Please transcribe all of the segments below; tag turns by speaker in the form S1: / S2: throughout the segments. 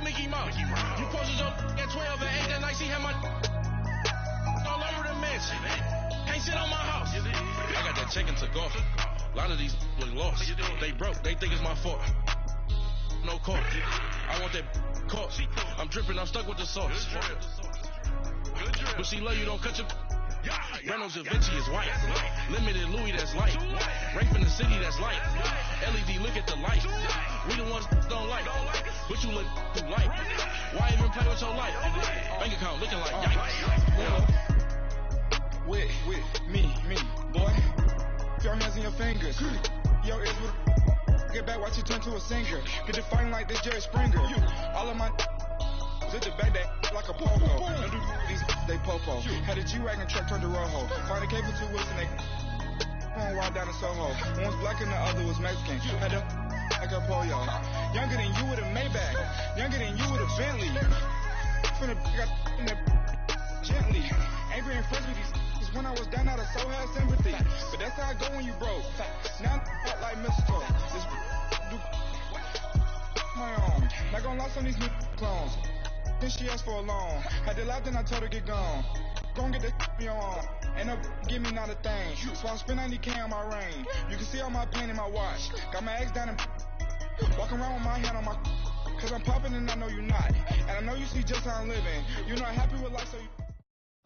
S1: like Mickey Mouse. You posted your at 12 and 8 that night, she had my all over the mansion. Can't sit on my house. I got that check and took off. A lot of these look lost. They broke. They think it's my fault. No call. I want that caught. I'm dripping. I'm stuck with the sauce. But she love you. Don't cut your. Reynolds and Vinci is white. Limited Louis, that's light. Rape in the city, that's light. LED, look at the light. We the ones don't like. But you look too light. Why even play with your life? Bank account looking like yikes.
S2: With me, boy. Put your hands in your fingers. Your ears with get back, watch you turn to a singer. Get to fighting like this Jerry Springer. All of my did the back that like a pogo. Don't do these they popo. Had a G-Wagon truck turned to Rojo. Find a cable 2 wheels and they on wild down in Soho. One was black and the other was Mexican. Had a like a pollo. Younger than you with a Maybach. Younger than you with a Bentley. From the got in the gently. Angry and friends with these when I was down out of so had sympathy. But that's how I go when you broke. Now I'm like mistletoe. This do my own. Not gonna lost on these new clones. Then she asked for a loan. Had to laugh, then I told her get gone. Gon' get that me on. Ain't no give me not a thing. So I spend 90K on my ring. You can see all my pain in my watch. Got my ex down and walking around with my hand on my. Cause I'm popping and I know you're not. And I know you see just how I'm living. You're not happy with life, so you.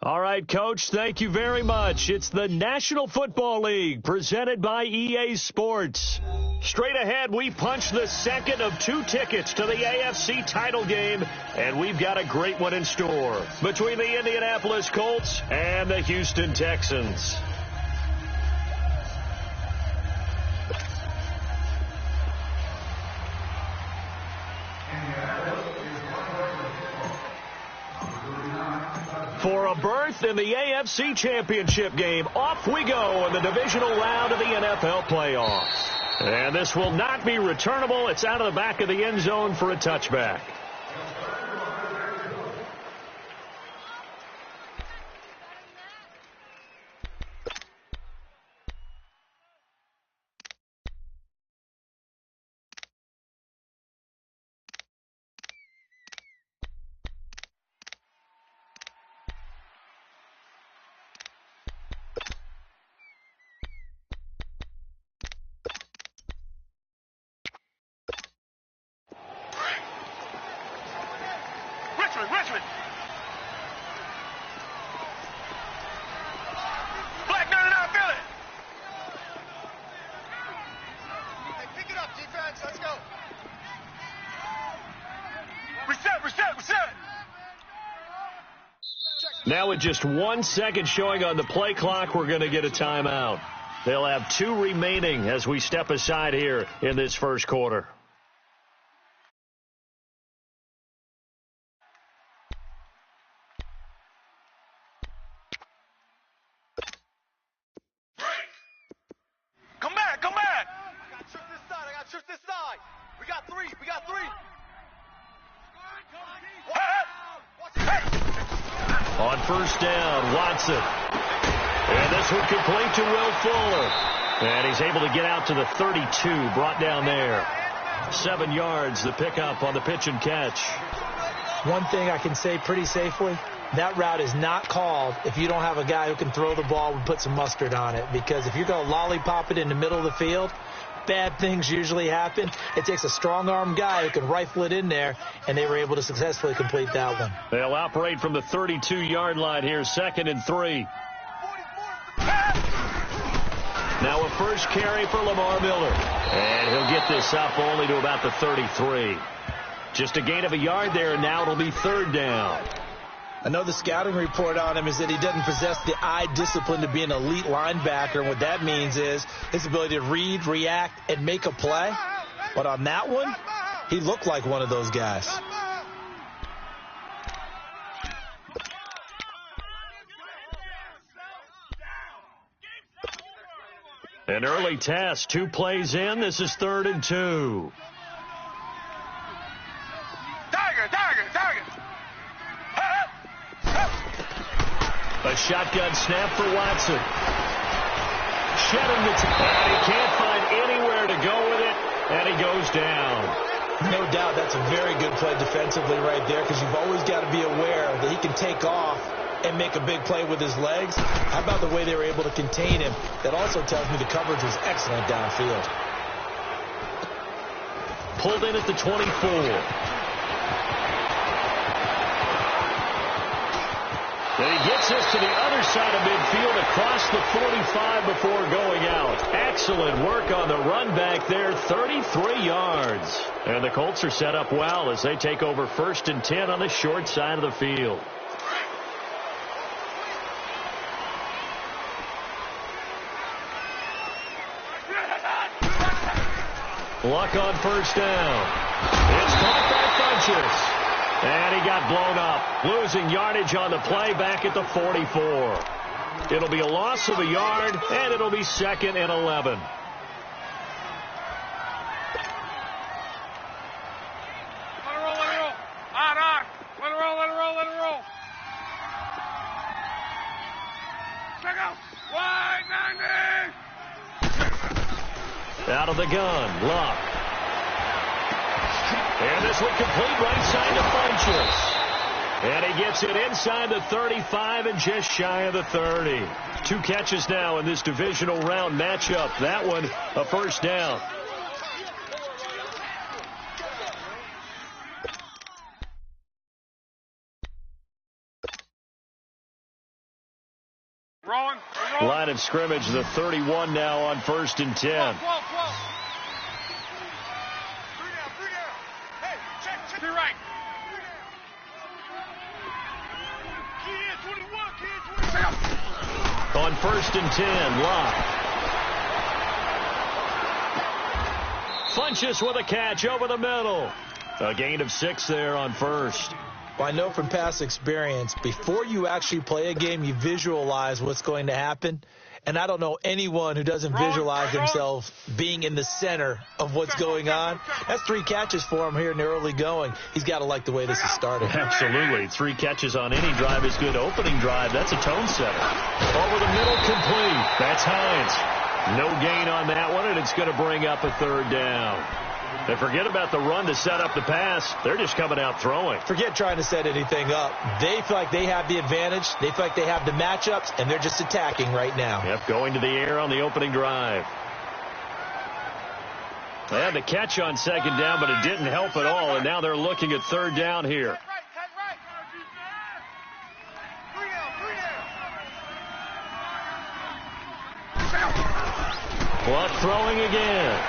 S3: All right, Coach, thank you very much. It's the National Football League presented by EA Sports. Straight ahead, we punch the second of 2 tickets to the AFC title game, and we've got a great one in store between the Indianapolis Colts and the Houston Texans. For a berth in the AFC Championship game, off we go in the divisional round of the NFL playoffs. And this will not be returnable. It's out of the back of the end zone for a touchback.
S1: Richmond. Black 99 Philly.
S4: Hey, pick it up, defense. Let's go.
S1: Reset.
S3: Now with just 1 second showing on the play clock, we're going to get a timeout. They'll have 2 remaining as we step aside here in this first quarter.
S1: Come back.
S4: I got trick this side. We got three.
S3: On first down, Watson. And this one complete to Will Fuller. And he's able to get out to the 32, brought down there. 7 yards, the pickup on the pitch and catch.
S5: One thing I can say pretty safely, that route is not called if you don't have a guy who can throw the ball and put some mustard on it. Because if you're going to lollipop it in the middle of the field, bad things usually happen. It takes a strong-arm guy who can rifle it in there, and they were able to successfully complete that one.
S3: They'll operate from the 32-yard line here, 2nd and 3. Now a first carry for Lamar Miller. And he'll get this up only to about the 33. Just a gain of a yard there, and now it'll be 3rd down.
S5: I know the scouting report on him is that he doesn't possess the eye discipline to be an elite linebacker. And what that means is his ability to read, react, and make a play. But on that one, he looked like one of those guys.
S3: An early test, 2 plays in. This is 3rd and 2.
S1: Tiger.
S3: A shotgun snap for Watson. Shedding the and he can't find anywhere to go with it, and he goes down.
S5: No doubt that's a very good play defensively right there, because you've always got to be aware that he can take off and make a big play with his legs. How about the way they were able to contain him? That also tells me the coverage was excellent downfield.
S3: Pulled in at the 24. And he gets this to the other side of midfield across the 45 before going out. Excellent work on the run back there, 33 yards. And the Colts are set up well as they take over 1st and 10 on the short side of the field. Luck on 1st down. It's caught by Funchess. And he got blown up, losing yardage on the play back at the 44. It'll be a loss of a yard, and it'll be 2nd and 11.
S4: Let it roll, let it roll. On. Let it roll, let it roll, let it roll. Check out. Wide 90.
S3: Out of the gun, Luck. And this one complete right side to Funchess. And he gets it inside the 35 and just shy of the 30. 2 catches now in this divisional round matchup. That one a 1st down.
S4: Rolling.
S3: Line of scrimmage, the 31 now on 1st and 10.
S4: 12. To right.
S3: On 1st and 10, Locke. Funchess with a catch over the middle. A gain of 6 there on 1st.
S5: Well, I know from past experience, before you actually play a game, you visualize what's going to happen. And I don't know anyone who doesn't visualize themselves being in the center of what's going on. That's 3 catches for him here in the early going. He's got to like the way this is started.
S3: Absolutely. 3 catches on any drive is good. Opening drive, that's a tone setter. Over the middle, complete. That's Hines. No gain on that one, and it's going to bring up a 3rd down. And forget about the run to set up the pass. They're just coming out throwing.
S5: Forget trying to set anything up. They feel like they have the advantage. They feel like they have the matchups, and they're just attacking right now.
S3: Yep, going to the air on the opening drive. They had the catch on 2nd down, but it didn't help at all, and now they're looking at 3rd down here. Luck throwing again.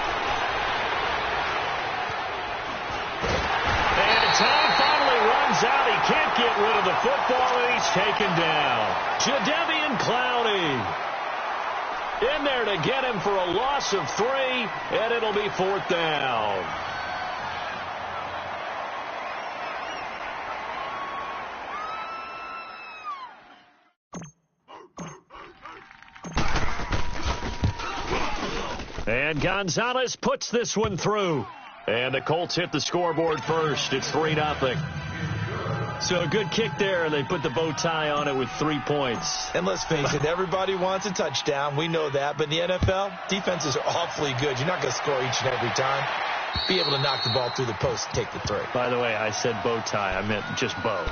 S3: Time finally runs out. He can't get rid of the football, and he's taken down. Jadeveon Clowney in there to get him for a loss of 3, and it'll be 4th down. And Gonzalez puts this one through. And the Colts hit the scoreboard first. It's 3-0. So a good kick there, and they put the bow tie on it with 3 points.
S5: And let's face it, everybody wants a touchdown. We know that. But in the NFL, defenses are awfully good. You're not going to score each and every time. Be able to knock the ball through the post and take the 3.
S3: By the way, I said bow tie. I meant just bow.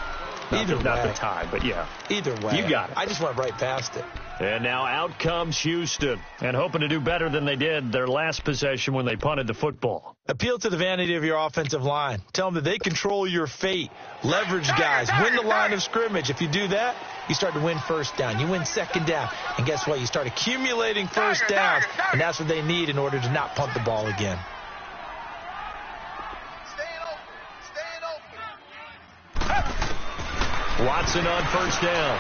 S3: Not the tie, but yeah.
S5: Either way.
S3: You got it.
S5: I just went right past it.
S3: And now out comes Houston, and hoping to do better than they did their last possession when they punted the football.
S5: Appeal to the vanity of your offensive line. Tell them that they control your fate. Leverage guys. Win the line of scrimmage. If you do that, you start to win 1st down. You win 2nd down. And guess what? You start accumulating 1st downs, and that's what they need in order to not punt the ball again.
S3: Watson on 1st down.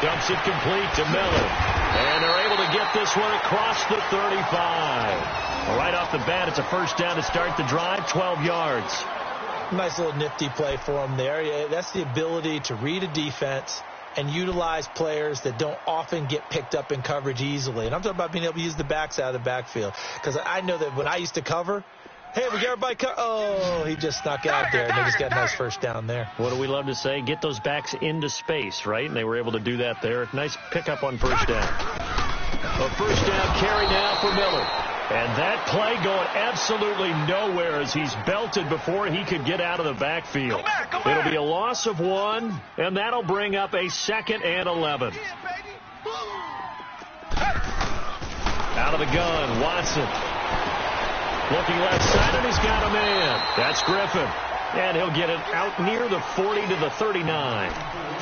S3: Dumps it complete to Miller. And they're able to get this one across the 35. Right off the bat, it's a 1st down to start the drive, 12 yards.
S5: Nice little nifty play for him there. Yeah, that's the ability to read a defense and utilize players that don't often get picked up in coverage easily. And I'm talking about being able to use the backs out of the backfield. Because I know that when I used to cover, hey, we got everybody oh, he just snuck out there, and they just got a nice 1st down there.
S3: What do we love to say? Get those backs into space, right? And they were able to do that there. Nice pickup on 1st down. A 1st down carry now for Miller. And that play going absolutely nowhere as he's belted before he could get out of the backfield. It'll be a loss of 1, and that'll bring up a 2nd and 11. Out of the gun, Watson. Looking left side, and he's got a man. That's Griffin. And he'll get it out near the 40 to the 39.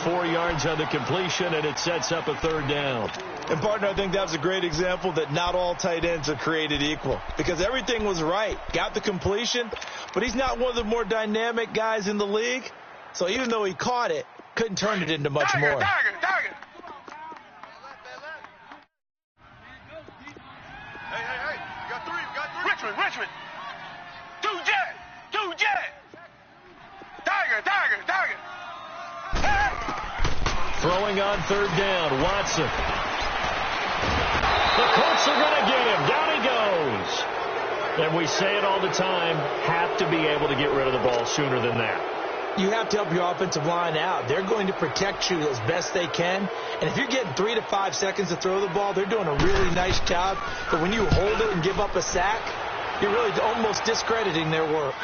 S3: 4 yards on the completion, and it sets up a 3rd down.
S5: And, partner, I think that was a great example that not all tight ends are created equal. Because everything was right. Got the completion, but he's not one of the more dynamic guys in the league. So even though he caught it, couldn't turn it into much more.
S4: Target. Hey. You got three. Richmond. 2 jet. Target. Hey!
S3: Throwing on 3rd down, Watson. The Colts are going to get him. Down he goes. And we say it all the time, have to be able to get rid of the ball sooner than that.
S5: You have to help your offensive line out. They're going to protect you as best they can. And if you're getting 3 to 5 seconds to throw the ball, they're doing a really nice job. But when you hold it and give up a sack, you're really almost discrediting their work.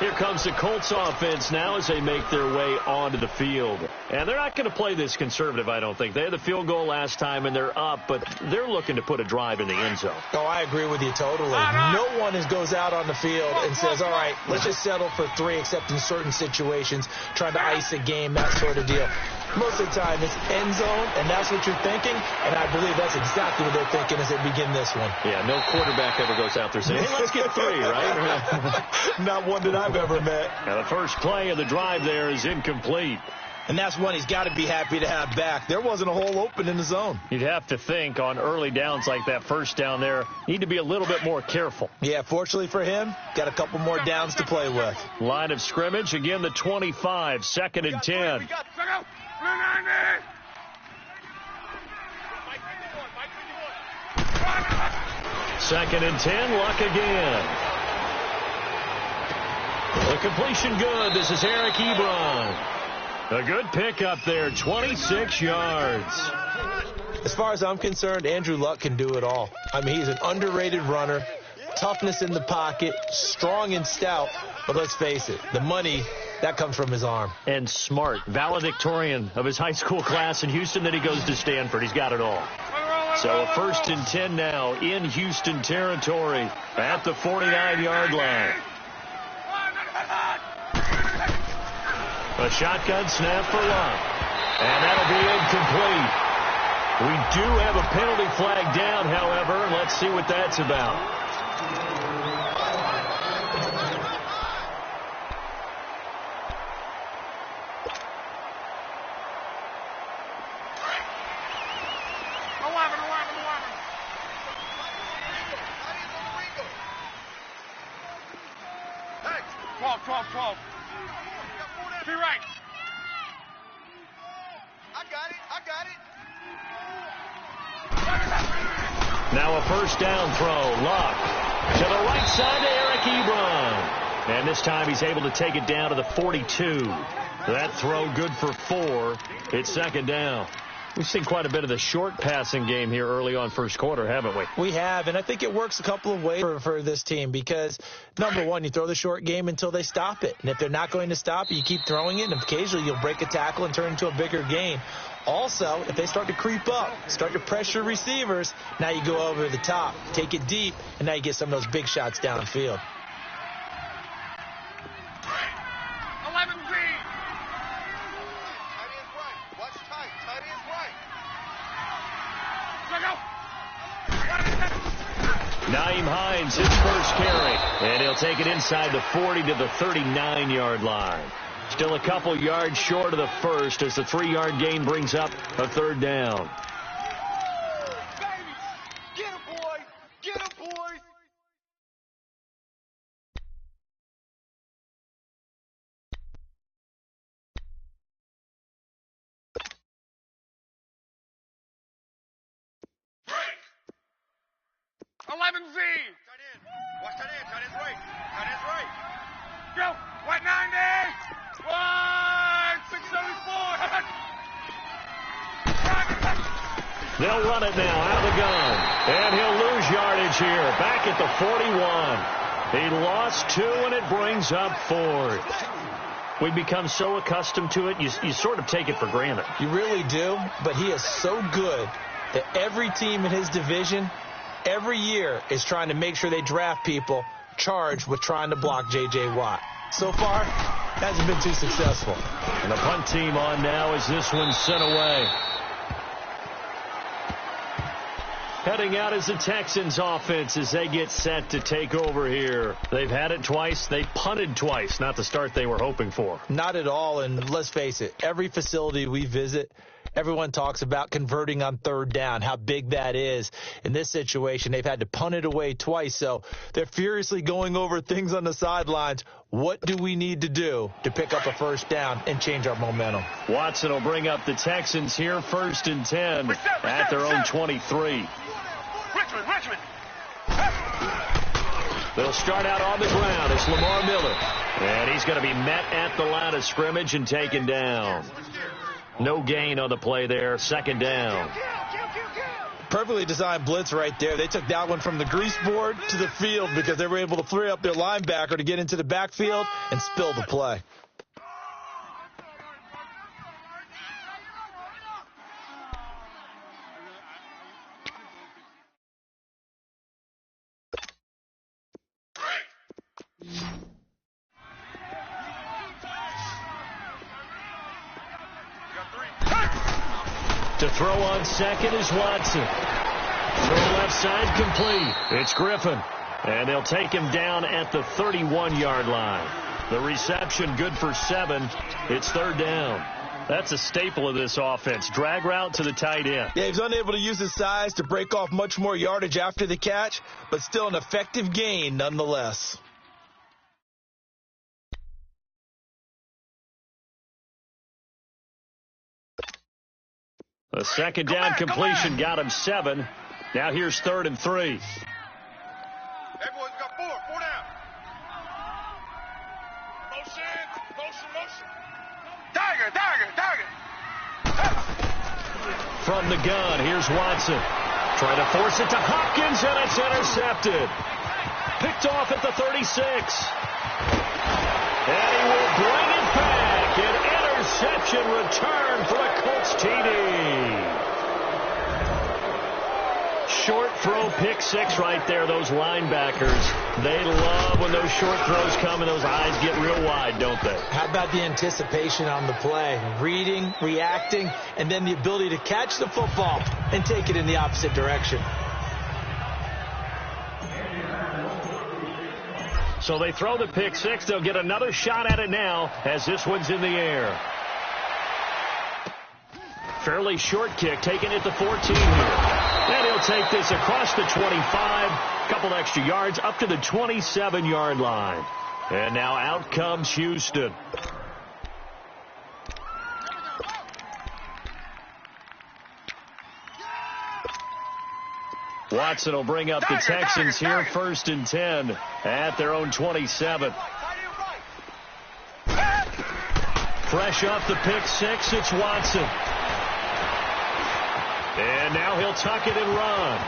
S3: Here comes the Colts offense now as they make their way onto the field. And they're not going to play this conservative, I don't think. They had the field goal last time, and they're up, but they're looking to put a drive in the end zone.
S5: Oh, I agree with you totally. No one goes out on the field and says, all right, let's just settle for 3, except in certain situations, trying to ice a game, that sort of deal. Most of the time, it's end zone, and that's what you're thinking, and I believe that's exactly what they're thinking as they begin this one.
S3: Yeah, no quarterback ever goes out there saying, hey, let's get 3, right?
S5: Not one that I've ever met.
S3: Now, the first play of the drive there is incomplete.
S5: And that's one he's got to be happy to have back. There wasn't a hole open in the zone.
S3: You'd have to think on early downs like that first down there, need to be a little bit more careful.
S5: Yeah, fortunately for him, got a couple more downs to play with.
S3: Line of scrimmage, again the 25, 2nd and 10. Second and 10, Luck again. The completion good. This is Eric Ebron. A good pickup there, 26 yards.
S5: As far as I'm concerned, Andrew Luck can do it all. I mean, he's an underrated runner, toughness in the pocket, strong and stout, but let's face it, the money, that comes from his arm.
S3: And smart, valedictorian of his high school class in Houston, then he goes to Stanford. He's got it all. So a 1st and 10 now in Houston territory at the 49-yard line. A shotgun snap for Luck. And that'll be incomplete. We do have a penalty flag down, however. Let's see what that's about.
S4: 12. Be right.
S2: I got it.
S3: Now a 1st down throw. Luck to the right side to Eric Ebron. And this time he's able to take it down to the 42. That throw good for 4. It's 2nd down. We've seen quite a bit of the short passing game here early on first quarter, haven't we?
S5: We have, and I think it works a couple of ways for this team because, number one, you throw the short game until they stop it. And if they're not going to stop it, you keep throwing it, and occasionally you'll break a tackle and turn into a bigger gain. Also, if they start to creep up, start to pressure receivers, now you go over the top, take it deep, and now you get some of those big shots downfield.
S4: 11 green.
S3: Nyheim Hines, his first carry, and he'll take it inside the 40 to the 39-yard line. Still a couple yards short of the first as the 3-yard gain brings up a 3rd down.
S2: Get him, boy! Get him, boy!
S4: Break. 11Z.
S2: Watch tight end. Tight end's right. Tight end's right.
S4: Go. 190. 674.
S3: They'll run it now out of the gun. And he'll lose yardage here. Back at the 41. He lost 2, and it brings up 4th. We become so accustomed to it, you sort of take it for granted.
S5: You really do, but he is so good that every team in his division every year is trying to make sure they draft people charged with trying to block J.J. Watt. So far, hasn't been too successful.
S3: And the punt team on now as this one's sent away. Heading out is the Texans offense as they get set to take over here. They've had it twice. They punted twice. Not the start they were hoping for.
S5: Not at all, and let's face it, every facility we visit, everyone talks about converting on 3rd down, how big that is. In this situation, they've had to punt it away twice, so they're furiously going over things on the sidelines. What do we need to do to pick up a 1st down and change our momentum?
S3: Watson will bring up the Texans here 1st and 10 at their own 23.
S4: Richmond.
S3: They'll start out on the ground. It's Lamar Miller. And he's going to be met at the line of scrimmage and taken down. No gain on the play there. 2nd down.
S5: Perfectly designed blitz right there. They took that one from the grease board to the field because they were able to free up their linebacker to get into the backfield and spill the play.
S3: To throw on second is Watson. Throw left side complete. It's Griffin. And they'll take him down at the 31-yard line. The reception good for 7. It's 3rd down. That's a staple of this offense. Drag route to the tight end.
S5: Yeah, he's unable to use his size to break off much more yardage after the catch, but still an effective gain nonetheless.
S3: The 2nd down completion got him 7. Now here's 3rd and 3.
S4: Hey, boys, we got 4 down. Motion. Dagger.
S3: From the gun, here's Watson. Trying to force it to Hopkins, and it's intercepted. Picked off at the 36. And he will bring it back. An interception return for a Colts TD. Short throw, pick 6 right there. Those linebackers, they love when those short throws come and those eyes get real wide, don't they?
S5: How about the anticipation on the play? Reading, reacting, and then the ability to catch the football and take it in the opposite direction.
S3: So they throw the pick 6. They'll get another shot at it now as this one's in the air. Fairly short kick, taken at the 14 here. And he'll take this across the 25, a couple extra yards up to the 27-yard line. And now out comes Houston. Watson will bring up the Texans here 1st and 10 at their own 27. Fresh off the pick 6, it's Watson. And now he'll tuck it and run.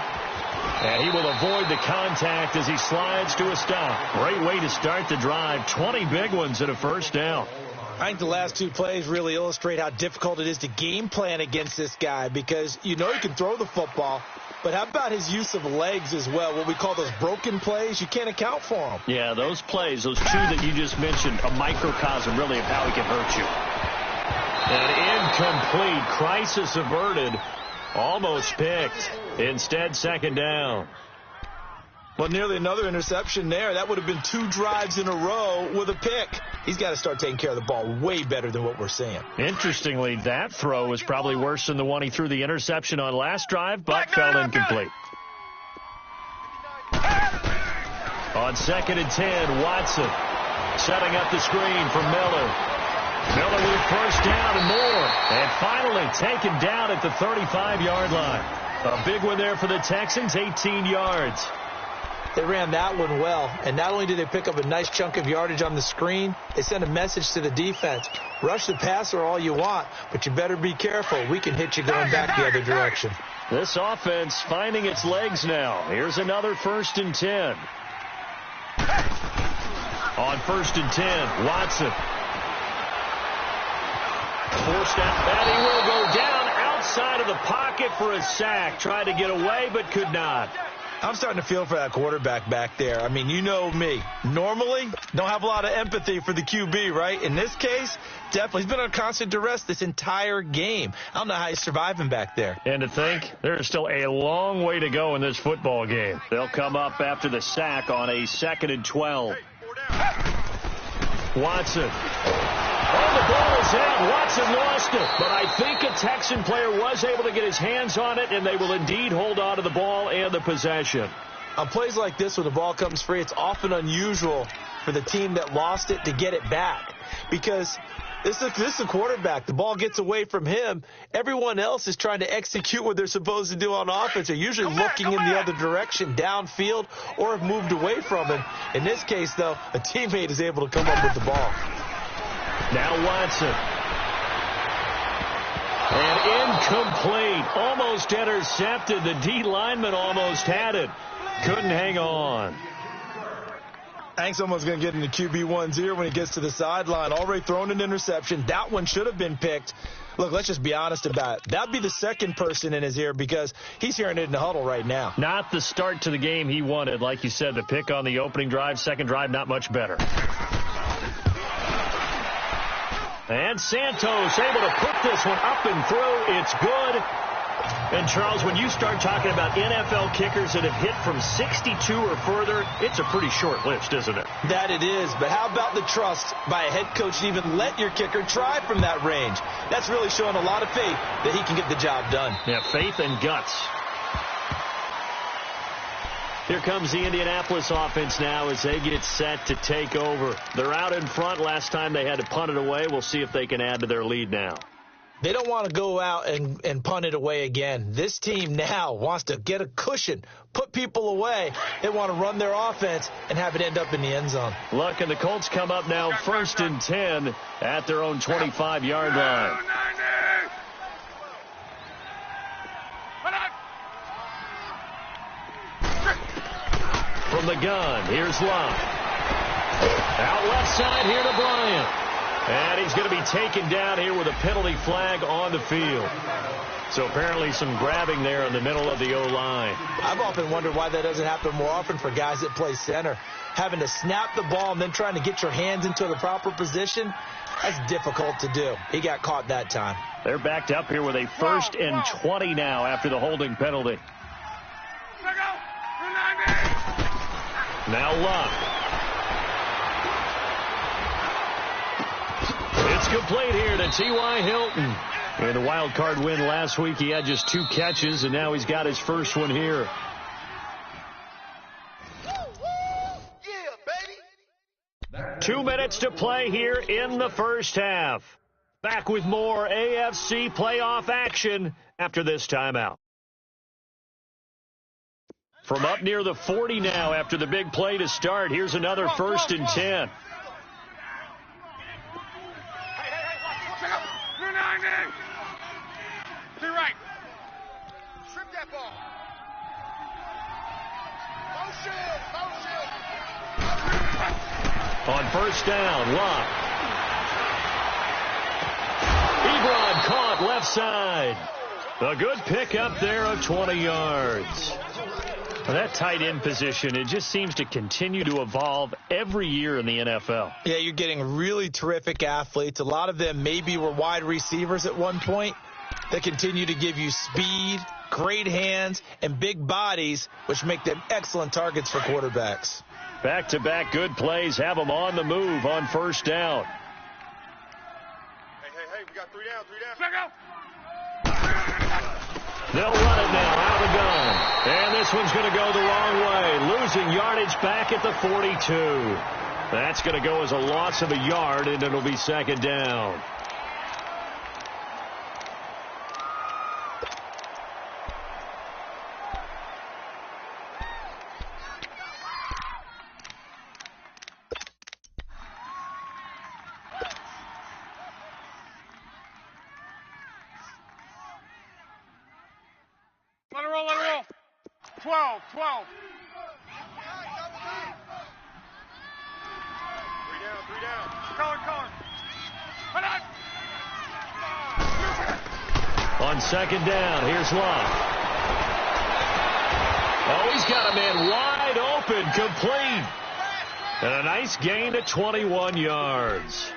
S3: And he will avoid the contact as he slides to a stop. Great way to start the drive. 20 big ones and a 1st down.
S5: I think the last 2 plays really illustrate how difficult it is to game plan against this guy because you know he can throw the football, but how about his use of legs as well? What we call those broken plays, you can't account for them.
S3: Yeah, those plays, those 2 that you just mentioned, a microcosm really of how he can hurt you. An incomplete, crisis averted. Almost picked. Instead, 2nd down.
S5: Well, nearly another interception there. That would have been 2 drives in a row with a pick. He's got to start taking care of the ball way better than what we're seeing.
S3: Interestingly, that throw was probably worse than the one he threw the interception on last drive, but fell incomplete. On 2nd and 10, Watson setting up the screen for Miller. Miller with 1st down and more. And finally taken down at the 35-yard line. A big one there for the Texans, 18 yards.
S5: They ran that one well, and not only did they pick up a nice chunk of yardage on the screen, they sent a message to the defense. Rush the passer all you want, but you better be careful. We can hit you going back the other direction.
S3: This offense finding its legs now. Here's another 1st and 10. On 1st and 10, Watson. Forced out, and he will go down outside of the pocket for a sack. Tried to get away, but could not.
S5: I'm starting to feel for that quarterback back there. I mean, you know me. Normally, don't have a lot of empathy for the QB, right? In this case, definitely. He's been on constant duress this entire game. I don't know how he's surviving back there.
S3: And to think, there's still a long way to go in this football game. They'll come up after the sack on a 2nd and 12. Watson. Oh, the ball is out. Watson lost it. But I think a Texan player was able to get his hands on it, and they will indeed hold on to the ball and the possession.
S5: On plays like this, when the ball comes free, it's often unusual for the team that lost it to get it back. Because this is a quarterback. The ball gets away from him. Everyone else is trying to execute what they're supposed to do on offense. They're usually looking in the other direction, downfield, or have moved away from him. In this case, though, a teammate is able to come up with the ball.
S3: Now Watson. And incomplete. Almost intercepted. The D lineman almost had it. Couldn't hang on.
S5: I think someone's going to get into QB1's ear when he gets to the sideline. Already thrown an interception. That one should have been picked. Look, let's just be honest about it. That'd be the second person in his ear because he's hearing it in the huddle right now.
S3: Not the start to the game he wanted. Like you said, the pick on the opening drive, second drive, not much better. And Santos able to put this one up and through. It's good. And, Charles, when you start talking about NFL kickers that have hit from 62 or further, it's a pretty short list, isn't it?
S5: That it is. But how about the trust by a head coach to even let your kicker try from that range? That's really showing a lot of faith that he can get the job done.
S3: Yeah, faith and guts. Here comes the Indianapolis offense now as they get set to take over. They're out in front. Last time they had to punt it away. We'll see if they can add to their lead now.
S5: They don't want to go out and punt it away again. This team now wants to get a cushion, put people away. They want to run their offense and have it end up in the end zone.
S3: Look, and the Colts come up now 1st and 10 at their own 25-yard line. From the gun, here's Love. Out left side here to Bryant. And he's going to be taken down here with a penalty flag on the field. So apparently some grabbing there in the middle of the O-line.
S5: I've often wondered why that doesn't happen more often for guys that play center. Having to snap the ball and then trying to get your hands into the proper position, that's difficult to do. He got caught that time.
S3: They're backed up here with a 1st and 20 now after the holding penalty. Now Luck. It's complete here to T.Y. Hilton. In the wild card win last week, he had just 2 catches, and now he's got his first one here.
S1: Yeah,
S3: 2 minutes to play here in the first half. Back with more AFC playoff action after this timeout. From up near the 40 now after the big play to start, here's another 1st and 10.
S4: To right. Strip that ball.
S3: On 1st down, Locke. Ebron caught left side. A good pick up there of 20 yards. Well, that tight end position, it just seems to continue to evolve every year in the NFL.
S5: Yeah, you're getting really terrific athletes. A lot of them maybe were wide receivers at one point that continue to give you speed, great hands, and big bodies, which make them excellent targets for quarterbacks.
S3: Back-to-back good plays have them on the move on 1st down.
S4: Hey, we got 3 down. Check out.
S3: They'll run it now out of the gun. And this one's going to go the wrong way. Losing yardage back at the 42. That's going to go as a loss of a yard, and it'll be 2nd down.
S4: 12. 3 down. Color. Put on.
S3: On second down, here's Love. Oh, he's got a man wide open, complete. And a nice gain of 21 yards.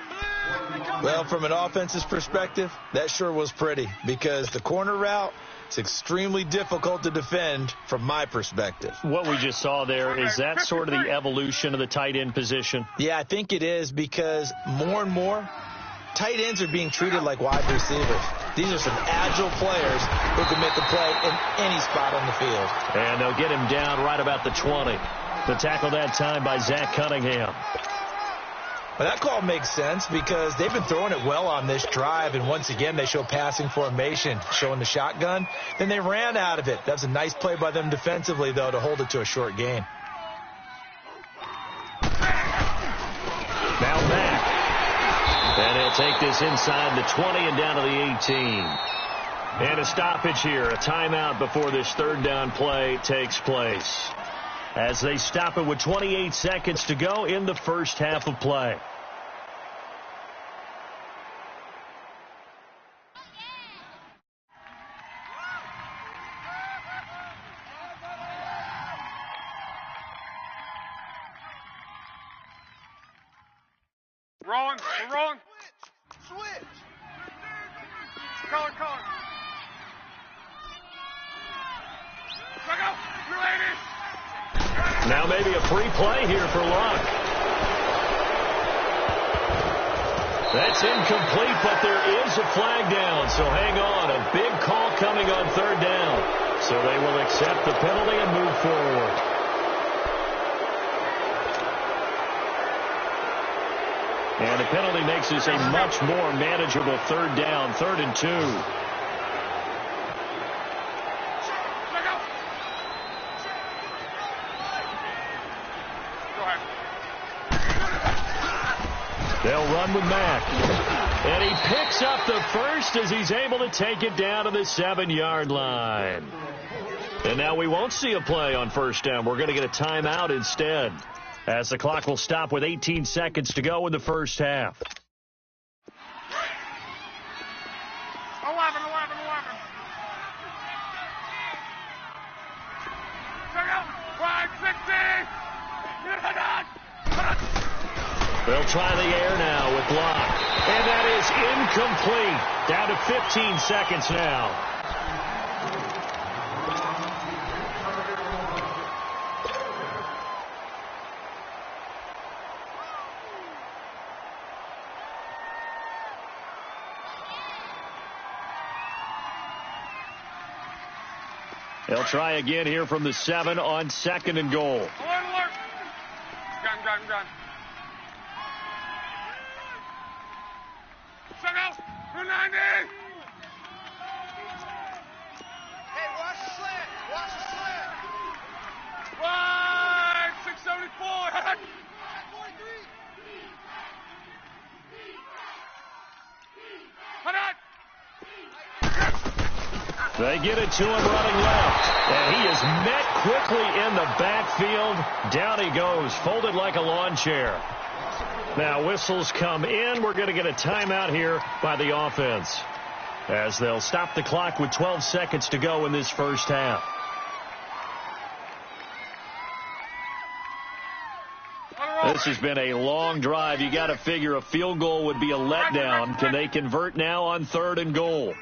S5: Well, from an offense's perspective, that sure was pretty because the corner route, it's extremely difficult to defend from my perspective.
S3: What we just saw there, is that sort of the evolution of the tight end position?
S5: Yeah, I think it is because more and more, tight ends are being treated like wide receivers. These are some agile players who can make a play in any spot on the field.
S3: And they'll get him down right about the 20. The tackle that time by Zach Cunningham.
S5: Well, that call makes sense because they've been throwing it well on this drive, and once again they show passing formation, showing the shotgun. Then they ran out of it. That was a nice play by them defensively, though, to hold it to a short gain.
S3: Now Mack. And he'll take this inside the 20 and down to the 18. And a stoppage here, a timeout before this third down play takes place. As they stop it with 28 seconds to go in the first half of play.
S4: Rolling. Switch. Color. Look out, you ladies.
S3: Now maybe a free play here for Luck. That's incomplete, but there is a flag down, so hang on. A big call coming on third down. So they will accept the penalty and move forward. And the penalty makes this a much more manageable third down, 3rd and 2. They'll run with Mack. And he picks up the first as he's able to take it down to the 7-yard line. And now we won't see a play on first down. We're going to get a timeout instead, as the clock will stop with 18 seconds to go in the first half.
S4: 11. Check out. 560.
S3: They'll try the air now with Locke. And that is incomplete. Down to 15 seconds now. They'll try again here from the 7 on 2nd and goal.
S4: Alert. Gun. Check out. 290. Hey, watch the slant. Wide. 674. 100.
S3: They get it to him running left. And he is met quickly in the backfield. Down he goes, folded like a lawn chair. Now whistles come in. We're going to get a timeout here by the offense, as they'll stop the clock with 12 seconds to go in this first half. This has been a long drive. You got to figure a field goal would be a letdown. Can they convert now on 3rd and goal?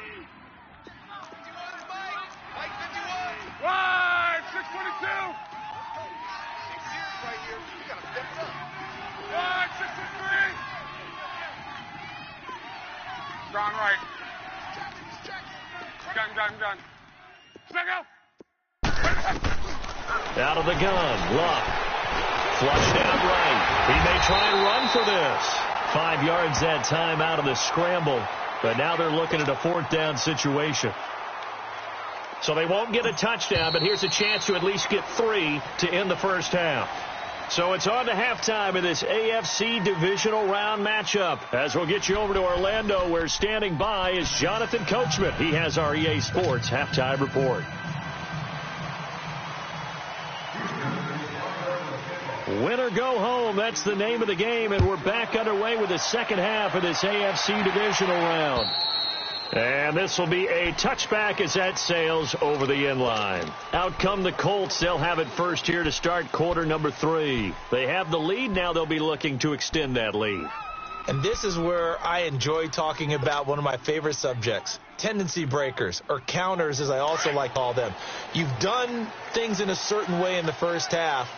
S4: Wide. 622. Wide. 663. Gone right. Gun. Check out.
S3: Out of the gun. Luck. Flush down right. He may try and run for this. 5 yards that time out of the scramble. But now they're looking at a 4th down situation. So they won't get a touchdown, but here's a chance to at least get 3 to end the first half. So it's on to halftime in this AFC divisional round matchup. As we'll get you over to Orlando, where standing by is Jonathan Coachman. He has our EA Sports halftime report. Win or go home, that's the name of the game, and we're back underway with the second half of this AFC divisional round. And this will be a touchback as that sails over the end line. Out come the Colts. They'll have it first here to start quarter number 3. They have the lead. Now they'll be looking to extend that lead.
S5: And this is where I enjoy talking about one of my favorite subjects, tendency breakers, or counters as I also like to call them. You've done things in a certain way in the first half,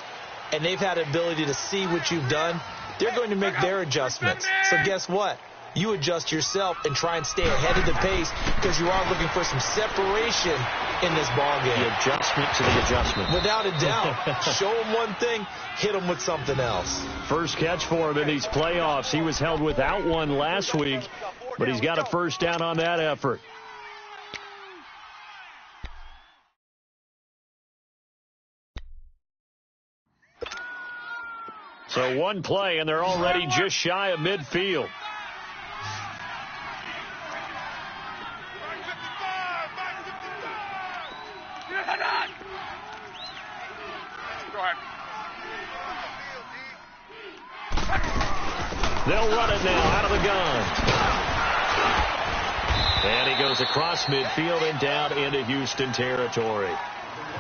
S5: and they've had the ability to see what you've done. They're going to make their adjustments. So guess what? You adjust yourself and try and stay ahead of the pace because you are looking for some separation in this ballgame.
S3: The adjustment to the adjustment.
S5: Without a doubt. Show them one thing, hit them with something else.
S3: First catch for him in these playoffs. He was held without one last week, but he's got a first down on that effort. So one play, and they're already just shy of midfield. They'll run it now out of the gun. And he goes across midfield and down into Houston territory.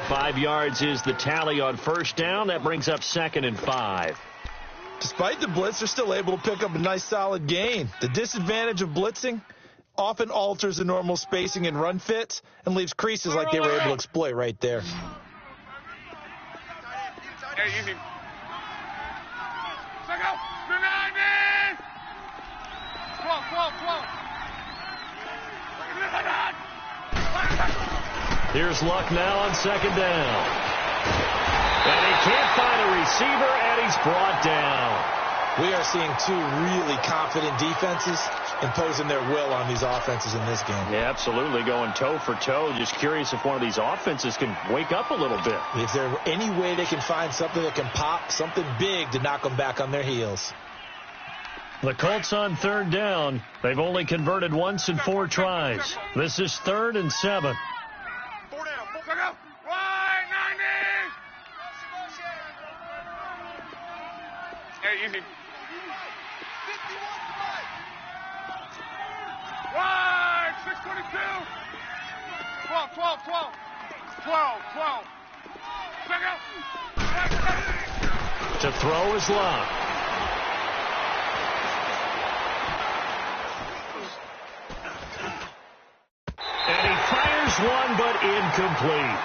S3: 5 yards is the tally on first down. That brings up 2nd and 5.
S5: Despite the blitz, they're still able to pick up a nice solid gain. The disadvantage of blitzing often alters the normal spacing and run fits and leaves creases like they were able to exploit right there.
S4: Hey, easy. Let's go. 12.
S3: Here's Luck now on 2nd down. And he can't find a receiver, and he's brought down.
S5: We are seeing 2 really confident defenses imposing their will on these offenses in this game.
S3: Yeah, absolutely, going toe for toe. Just curious if one of these offenses can wake up a little bit.
S5: Is there any way they can find something that can pop, something big to knock them back on their heels?
S3: The Colts on 3rd down. They've only converted once in 4 tries. This is 3rd and 7.
S4: 4 down. Go. Wide, 90. Hey, easy. Wide, 622. 12. 12.
S3: To throw is Luck. And he fires one, but incomplete.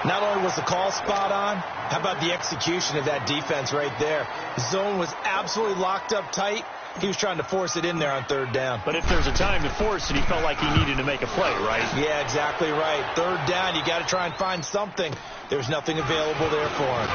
S5: Not only was the call spot on, how about the execution of that defense right there? The zone was absolutely locked up tight. He was trying to force it in there on 3rd down.
S3: But if there's a time to force it, he felt like he needed to make a play, right?
S5: Yeah, exactly right. 3rd down, you got to try and find something. There's nothing available there for him.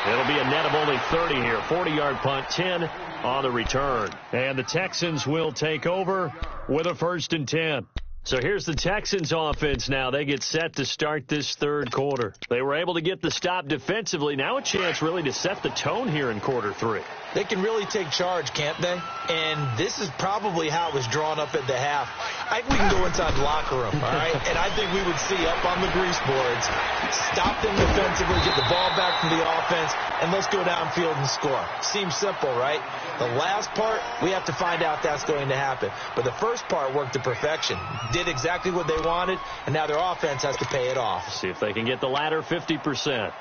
S3: It'll be a net of only 30 here. 40-yard punt, 10 on the return. And the Texans will take over with a 1st and 10. So here's the Texans offense now. They get set to start this 3rd quarter. They were able to get the stop defensively. Now a chance really to set the tone here in quarter 3.
S5: They can really take charge, can't they? And this is probably how it was drawn up at the half. I think we can go inside the locker room, all right? And I think we would see up on the grease boards, stop them defensively, get the ball back from the offense, and let's go downfield and score. Seems simple, right? The last part, we have to find out that's going to happen. But the first part worked to perfection. Did exactly what they wanted, and now their offense has to pay it off.
S3: See if they can get the latter 50%.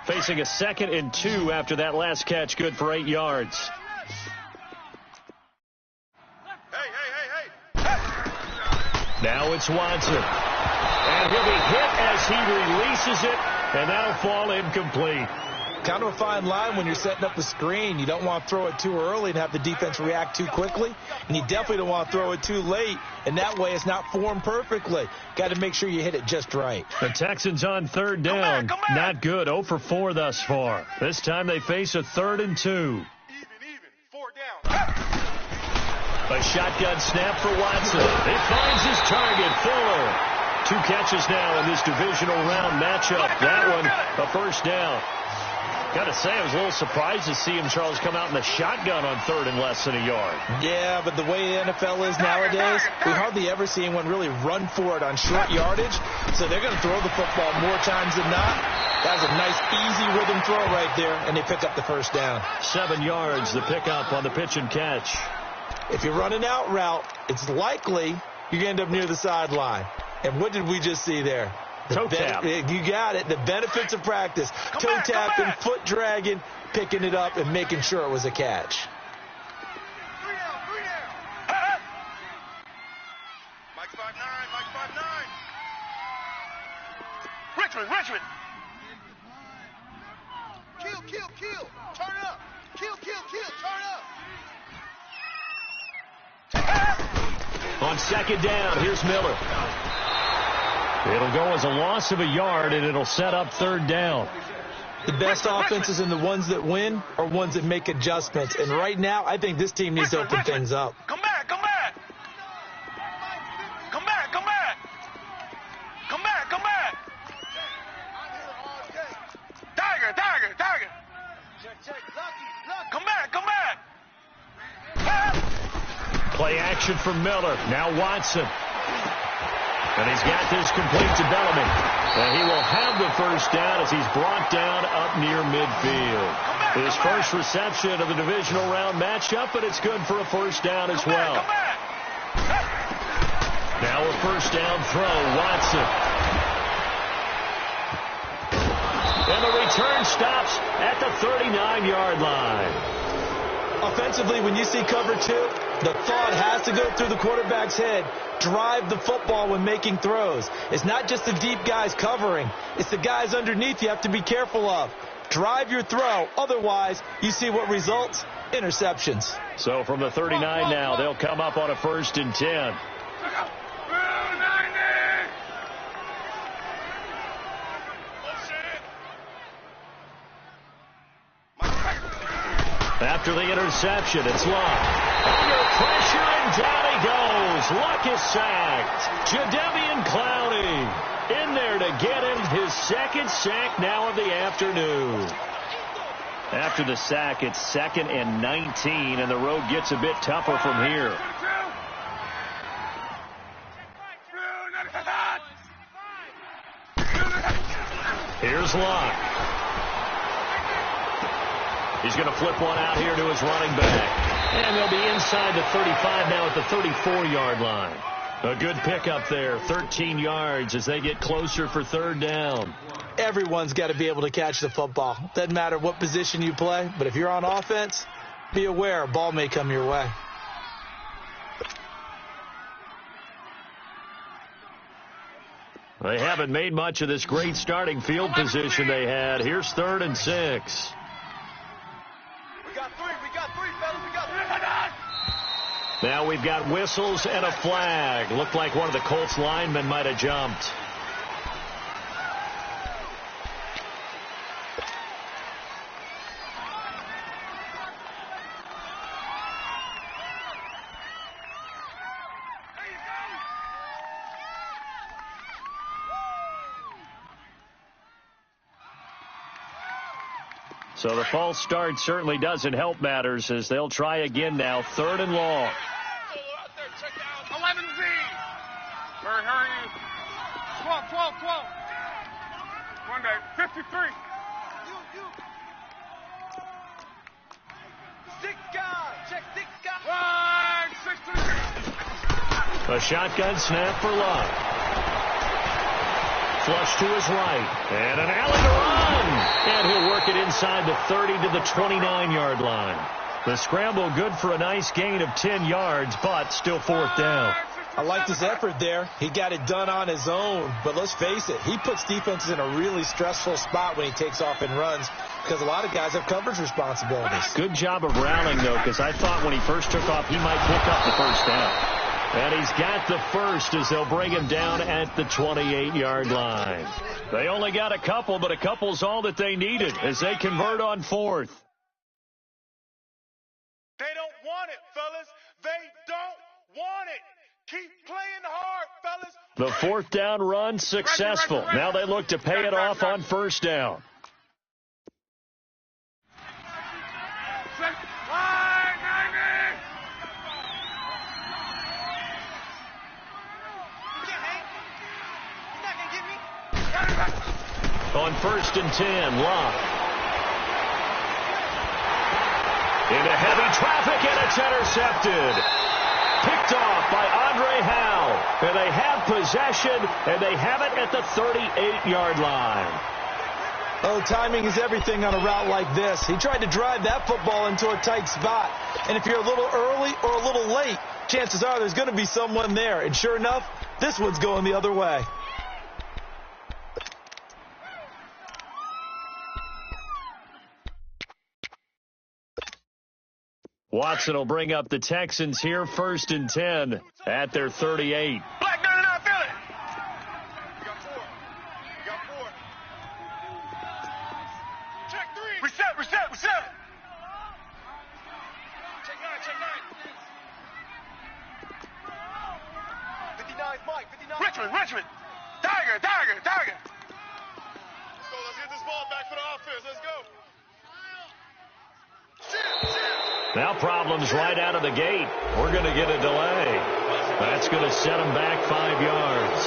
S3: Facing a 2nd and 2 after that last catch, good for 8 yards.
S4: Hey.
S3: Now it's Watson. And he'll be hit as he releases it, and that'll fall incomplete.
S5: Kind of a fine line when you're setting up the screen. You don't want to throw it too early and have the defense react too quickly. And you definitely don't want to throw it too late. And that way it's not formed perfectly. Got to make sure you hit it just right.
S3: The Texans on 3rd down.
S4: Come back.
S3: Not good. 0 for 4 thus far. This time they face a 3rd and 2.
S4: Even. 4 down.
S3: A shotgun snap for Watson. He finds his target, Fuller. 2 catches now in this divisional round matchup. That one, a first down. Got to say, I was a little surprised to see him, Charles, come out in the shotgun on third and less than a yard.
S5: Yeah, but the way the NFL is nowadays, we hardly ever see anyone really run for it on short yardage. So they're going to throw the football more times than not. That was a nice, easy rhythm throw right there, and they pick up the first down.
S3: 7 yards, the pickup on the pitch and catch.
S5: If you're running out route, it's likely you're going to end up near the sideline. And what did we just see there?
S3: Toe tap.
S5: You got it. The benefits of practice. Toe tapping, foot dragging, picking it up, and making sure it was a catch.
S4: Mike's 5'9", Mike's 5'9". Richmond. Kill. Turn up. Kill, turn up.
S3: On second down, here's Miller. It'll go as a loss of a yard, and it'll set up third down.
S5: The best offenses and the ones that win are ones that make adjustments. And right now, I think this team needs to open things up.
S4: Come back. Tiger. Come back.
S3: Play action for Miller. Now Watson. And he's got this complete to Bellamy. And he will have the first down as he's brought down up near midfield. His first reception of the divisional round matchup, but it's good for a first down as well. Now a first down throw, Watson. And the return stops at the 39-yard line.
S5: Offensively, when you see cover 2, the thought has to go through the quarterback's head. Drive the football when making throws. It's not just the deep guys covering. It's the guys underneath you have to be careful of. Drive your throw. Otherwise, you see what results? Interceptions.
S3: So from the 39 now, they'll come up on a 1st and 10. After the interception, it's Luck. Under pressure, and down he goes. Luck is sacked. Jadeveon Clowney in there to get him his second sack now of the afternoon. After the sack, it's 2nd and 19, and the road gets a bit tougher from here. Here's Luck. He's going to flip one out here to his running back. And they'll be inside the 35 now at the 34-yard line. A good pickup there, 13 yards as they get closer for third down.
S5: Everyone's got to be able to catch the football. Doesn't matter what position you play, but if you're on offense, be aware a ball may come your way.
S3: They haven't made much of this great starting field position they had. Here's 3rd and 6.
S4: We got three, fellas.
S3: Now we've got whistles and a flag. Looked like one of the Colts linemen might have jumped. So the false start certainly doesn't help matters as they'll try again now. 3rd and long.
S4: 11Z. Hurry. 12. One day, 53. Six guys.
S3: A shotgun snap for Luck. Flush to his right. And an alley to run. And he'll work it inside the 30 to the 29-yard line. The scramble good for a nice gain of 10 yards, but still 4th down.
S5: I liked his effort there. He got it done on his own. But let's face it, he puts defenses in a really stressful spot when he takes off and runs because a lot of guys have coverage responsibilities.
S3: Good job of rallying, though, because I thought when he first took off, he might pick up the first down. And he's got the first as they'll bring him down at the 28-yard line. They only got a couple, but a couple's all that they needed as they convert on 4th.
S4: They don't want it, fellas. They don't want it. Keep playing hard, fellas.
S3: The 4th down run successful. Now they look to pay it off on 1st down. On 1st and 10, Locke. Into heavy traffic, and it's intercepted. Picked off by Andre Howell. And they have possession, and they have it at the 38-yard line.
S5: Oh, timing is everything on a route like this. He tried to drive that football into a tight spot. And if you're a little early or a little late, chances are there's going to be someone there. And sure enough, this one's going the other way.
S3: Watson will bring up the Texans here, 1st and 10 at their 38.
S4: Black 99, feel it. You got four. Check 3. Reset. Check 9. 59's Mike, 59. Richmond. Tiger. Let's get this ball back for the offense. Let's go.
S3: Now problems right out of the gate. We're going to get a delay. That's going to set them back 5 yards.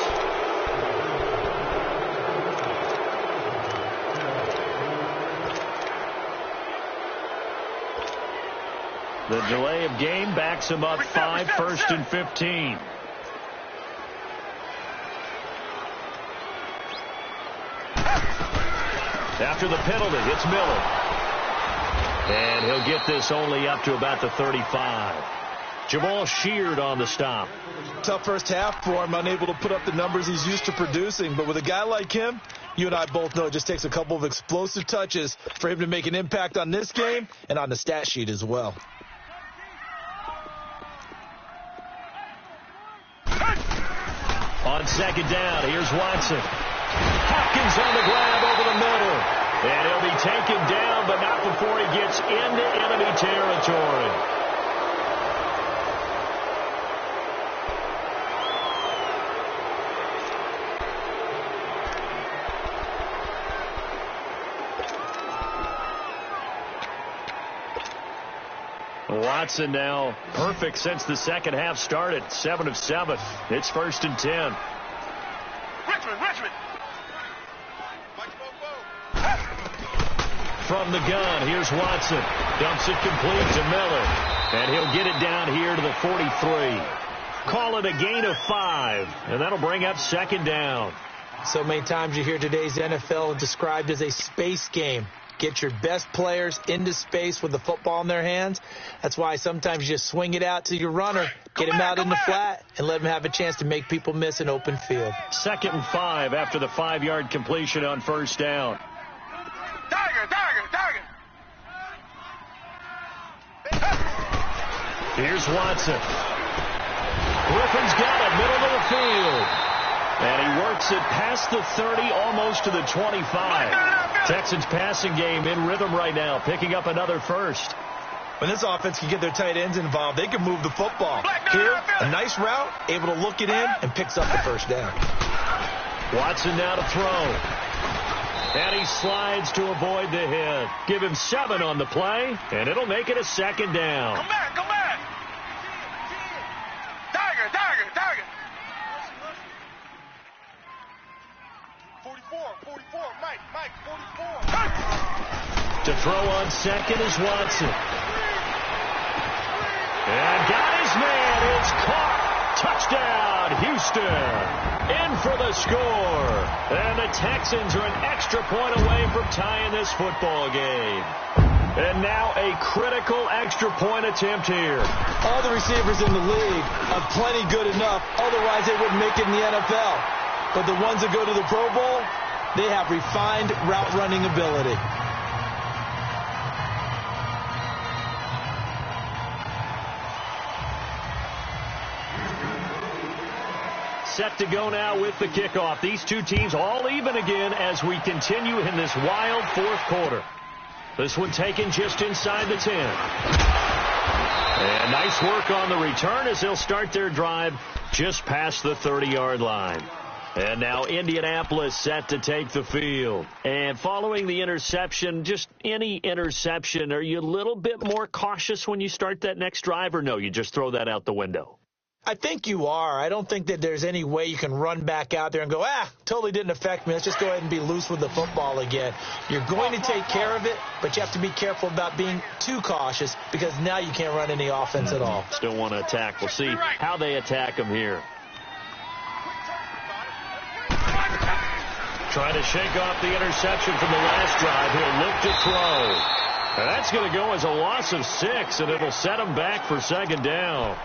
S3: The delay of game backs them up 5, 1st and 15. After the penalty, it's Miller. And he'll get this only up to about the 35. Jamal Sheard on the stop.
S5: Tough first half for him, unable to put up the numbers he's used to producing. But with a guy like him, you and I both know it just takes a couple of explosive touches for him to make an impact on this game and on the stat sheet as well.
S3: On 2nd down, here's Watson. Hopkins on the grab over the middle. And he'll be taken down, but not before he gets into enemy territory. Watson now perfect since the second half started. 7 of 7. It's 1st and 10.
S4: Richmond.
S3: From the gun, here's Watson. Dumps it complete to Miller. And he'll get it down here to the 43. Call it a gain of 5. And that'll bring up 2nd down.
S5: So many times you hear today's NFL described as a space game. Get your best players into space with the football in their hands. That's why sometimes you just swing it out to your runner, get him out in the flat, and let him have a chance to make people miss an open field.
S3: 2nd and 5 after the 5-yard completion on 1st down.
S4: Tiger.
S3: Here's Watson. Griffin's got it, middle of the field. And he works it past the 30, almost to the 25. Texans passing game in rhythm right now, picking up another first.
S5: When this offense can get their tight ends involved, they can move the football. Here, a nice route, able to look it in, and picks up the 1st down.
S3: Watson now to throw. And he slides to avoid the hit. Give him 7 on the play, and it'll make it a 2nd down.
S4: Come back. Tiger. 44, Mike, 44.
S3: To throw on 2nd is Watson. And got his man. It's caught. Touchdown, Houston. In for the score. And the Texans are an extra point away from tying this football game. And now a critical extra point attempt here.
S5: All the receivers in the league are plenty good enough. Otherwise, they wouldn't make it in the NFL. But the ones that go to the Pro Bowl, they have refined route running ability.
S3: Set to go now with the kickoff. These two teams all even again as we continue in this wild 4th quarter. This one taken just inside the 10. And nice work on the return as they'll start their drive just past the 30-yard line. And now Indianapolis set to take the field. And following the interception, just any interception, are you a little bit more cautious when you start that next drive, or no, you just throw that out the window?
S5: I think you are. I don't think that there's any way you can run back out there and go, totally didn't affect me. Let's just go ahead and be loose with the football again. You're going to take care of it, but you have to be careful about being too cautious because now you can't run any offense at all.
S3: Still want to attack. We'll see how they attack them here. Trying to shake off the interception from the last drive. He'll look to throw. And that's going to go as a loss of 6, and it'll set him back for second down.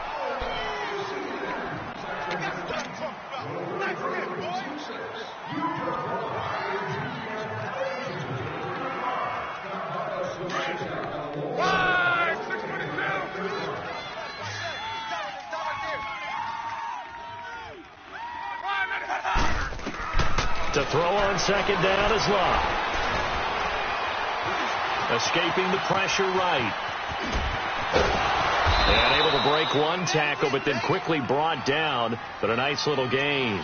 S3: To throw on second down is Locke. Escaping the pressure right. And able to break one tackle, but then quickly brought down. But a nice little gain.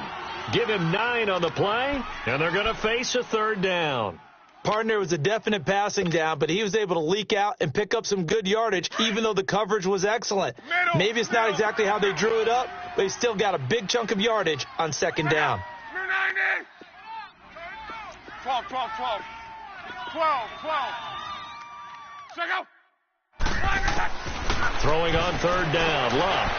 S3: Give him 9 on the play, and they're going to face a third down.
S5: Partner was a definite passing down, but he was able to leak out and pick up some good yardage, even though the coverage was excellent. Maybe it's not exactly how they drew it up, but he still got a big chunk of yardage on second down.
S4: 12. Check out.
S3: Throwing on third down, Locke.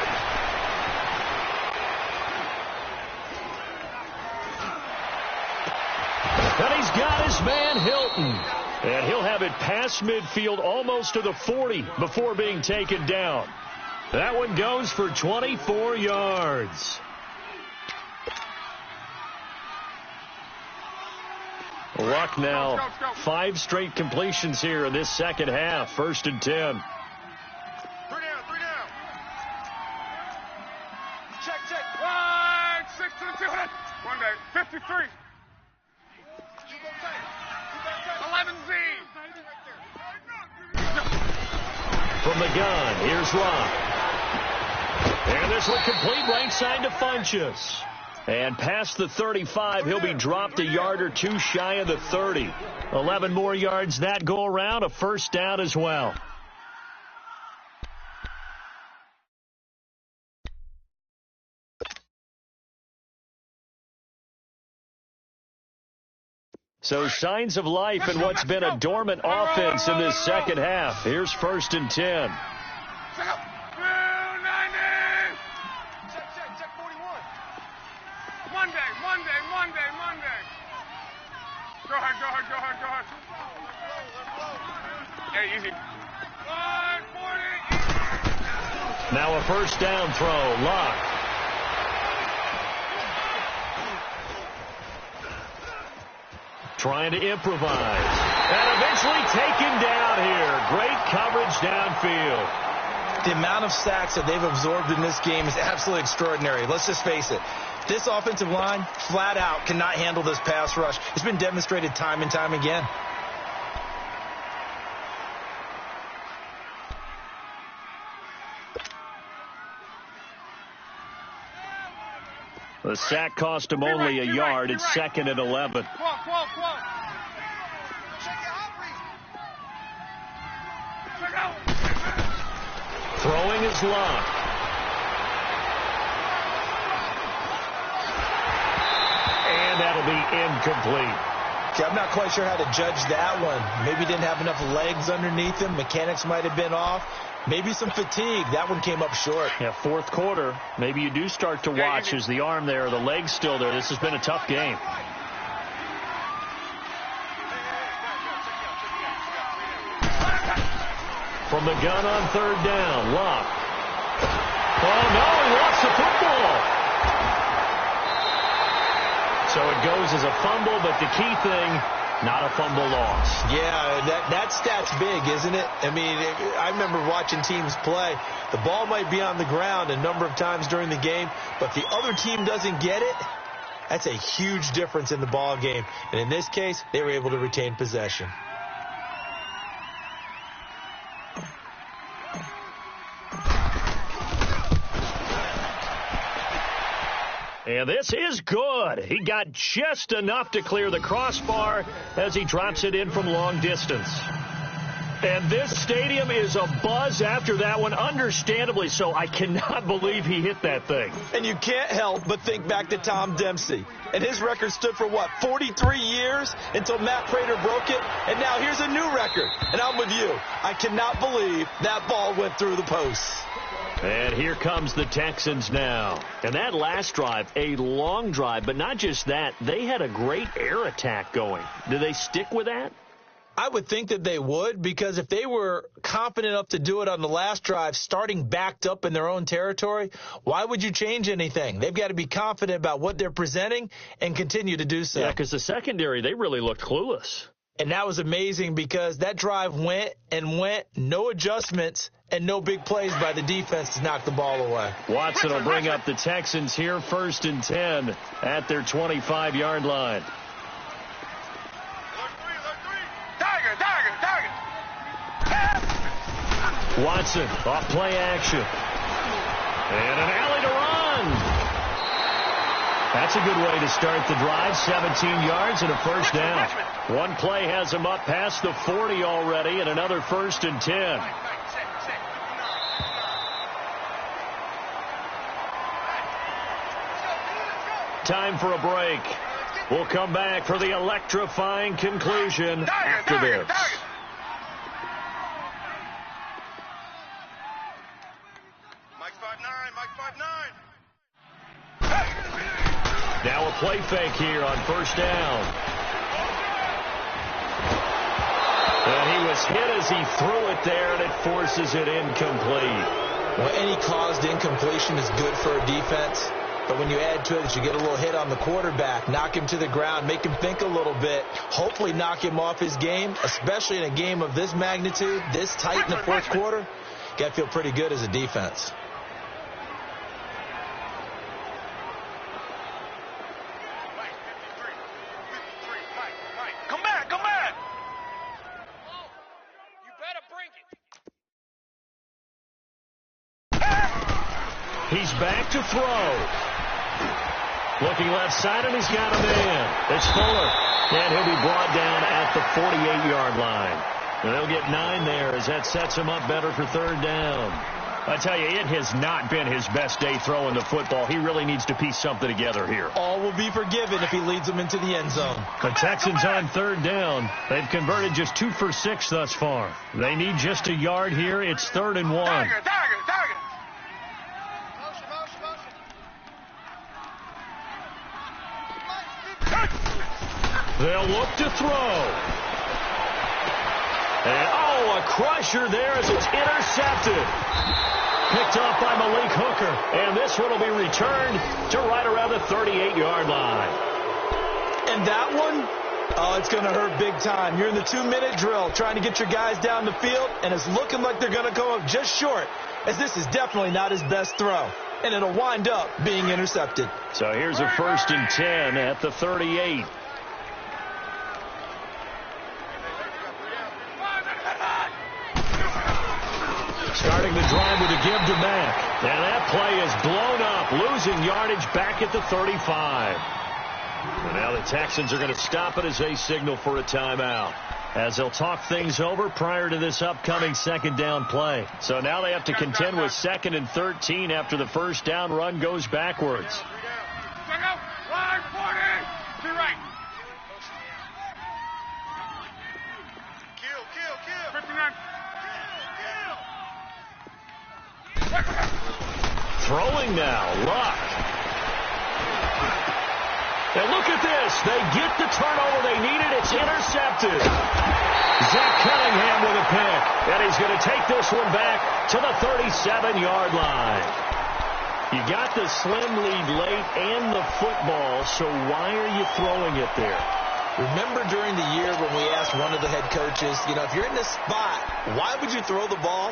S3: And he's got his man Hilton. And he'll have it past midfield almost to the 40 before being taken down. That one goes for 24 yards. Luck now, 5 straight completions here in this second half. 1st and 10.
S4: 3 down. Check. 6 to the 2. 1 day. 53. 11Z.
S3: From the gun, here's Locke. And this one complete right side to Funchess. And past the 35, he'll be dropped a yard or 2 shy of the 30. 11 more yards that go around, a first down as well. So signs of life in what's been a dormant offense in this second half. Here's 1st and 10.
S4: Monday. Go ahead. Hey, easy.
S3: Now a first down throw. Locke. Trying to improvise. And eventually taken down here. Great coverage downfield.
S5: The amount of sacks that they've absorbed in this game is absolutely extraordinary. Let's just face it. This offensive line, flat out, cannot handle this pass rush. It's been demonstrated time and time again.
S3: The sack cost him only a yard. It's 2nd and 11. Throwing is Locke. And that'll be incomplete.
S5: Okay, I'm not quite sure how to judge that one. Maybe didn't have enough legs underneath him. Mechanics might have been off. Maybe some fatigue. That one came up short.
S3: Yeah, 4th quarter. Maybe you do start to watch. Is the arm there, the leg's still there? This has been a tough game. From the gun on third down, Locke. Oh, no, he lost the football. So it goes as a fumble, but the key thing, not a fumble loss.
S5: Yeah, that stat's big, isn't it? I mean, I remember watching teams play. The ball might be on the ground a number of times during the game, but if the other team doesn't get it, that's a huge difference in the ball game. And in this case, they were able to retain possession.
S3: And this is good. He got just enough to clear the crossbar as he drops it in from long distance. And this stadium is abuzz after that one, understandably so. I cannot believe he hit that thing.
S5: And you can't help but think back to Tom Dempsey. And his record stood for, 43 years until Matt Prater broke it. And now here's a new record. And I'm with you. I cannot believe that ball went through the posts.
S3: And here comes the Texans now. And that last drive, a long drive, but not just that. They had a great air attack going. Do they stick with that?
S5: I would think that they would, because if they were confident enough to do it on the last drive, starting backed up in their own territory, why would you change anything? They've got to be confident about what they're presenting and continue to do so.
S3: Yeah, because the secondary, they really looked clueless.
S5: And that was amazing because that drive went, no adjustments, and no big plays by the defense to knock the ball away.
S3: Watson will bring up the Texans here, 1st and 10 at their 25-yard line. Watson off play action. And an alley to run. That's a good way to start the drive. 17 yards and a first down. One play has him up past the 40 already, and another 1st and 10. Time for a break. We'll come back for the electrifying conclusion after this. Now a play fake here on 1st down. And he was hit as he threw it there, and it forces it incomplete.
S5: Well, any caused incompletion is good for a defense. But when you add to it that you get a little hit on the quarterback, knock him to the ground, make him think a little bit, hopefully knock him off his game, especially in a game of this magnitude, this tight in the 4th quarter, you got to feel pretty good as a defense.
S4: Come back. You better bring it.
S3: He's back to throw. Looking left side, and he's got a man. It's Fuller. And he'll be brought down at the 48-yard line. And they'll get 9 there as that sets him up better for 3rd down. I tell you, it has not been his best day throwing the football. He really needs to piece something together here.
S5: All will be forgiven if he leads them into the end zone.
S3: The Texans on 3rd down. They've converted just 2 for 6 thus far. They need just a yard here. It's 3rd and 1.
S4: Target.
S3: They'll look to throw. And, a crusher there as it's intercepted. Picked off by Malik Hooker. And this one will be returned to right around the 38-yard line.
S5: And that one, it's going to hurt big time. You're in the 2-minute drill trying to get your guys down the field, and it's looking like they're going to come up just short, as this is definitely not his best throw. And it'll wind up being intercepted.
S3: So here's a 1st and 10 at the 38. Starting the drive with a give to Mack. And that play is blown up, losing yardage back at the 35. And now the Texans are going to stop it as they signal for a timeout, as they'll talk things over prior to this upcoming 2nd down play. So now they have to contend with 2nd and 13 after the 1st down run goes backwards. Throwing now, Luck. And look at this. They get the turnover they needed. It's intercepted. Zach Cunningham with a pick. And he's going to take this one back to the 37-yard line. You got the slim lead late and the football, so why are you throwing it there?
S5: Remember during the year when we asked one of the head coaches, if you're in this spot, why would you throw the ball?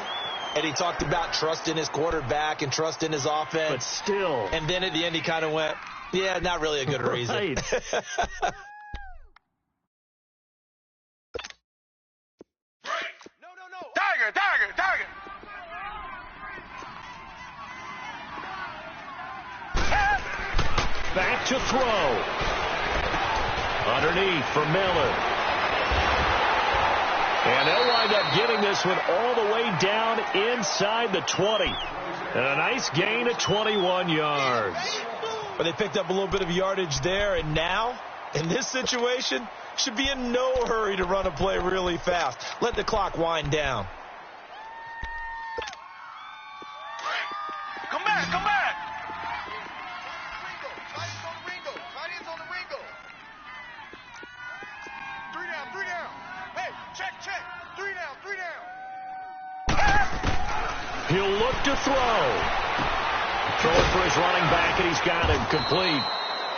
S5: And he talked about trust in his quarterback and trust in his offense.
S3: But still.
S5: And then at the end he kind of went, yeah, not really a good reason.
S3: Right.
S4: No. Tiger.
S3: Back to throw. Underneath for Miller. And they'll wind up getting this one all the way down inside the 20. And a nice gain of 21 yards.
S5: But they picked up a little bit of yardage there, and now, in this situation, should be in no hurry to run a play really fast. Let the clock wind down.
S4: Come back, come back.
S2: Tight on the Ringo. 3 down. Hey, check. 3 down.
S3: He'll look to throw. Throwing for his running back, and he's got him complete.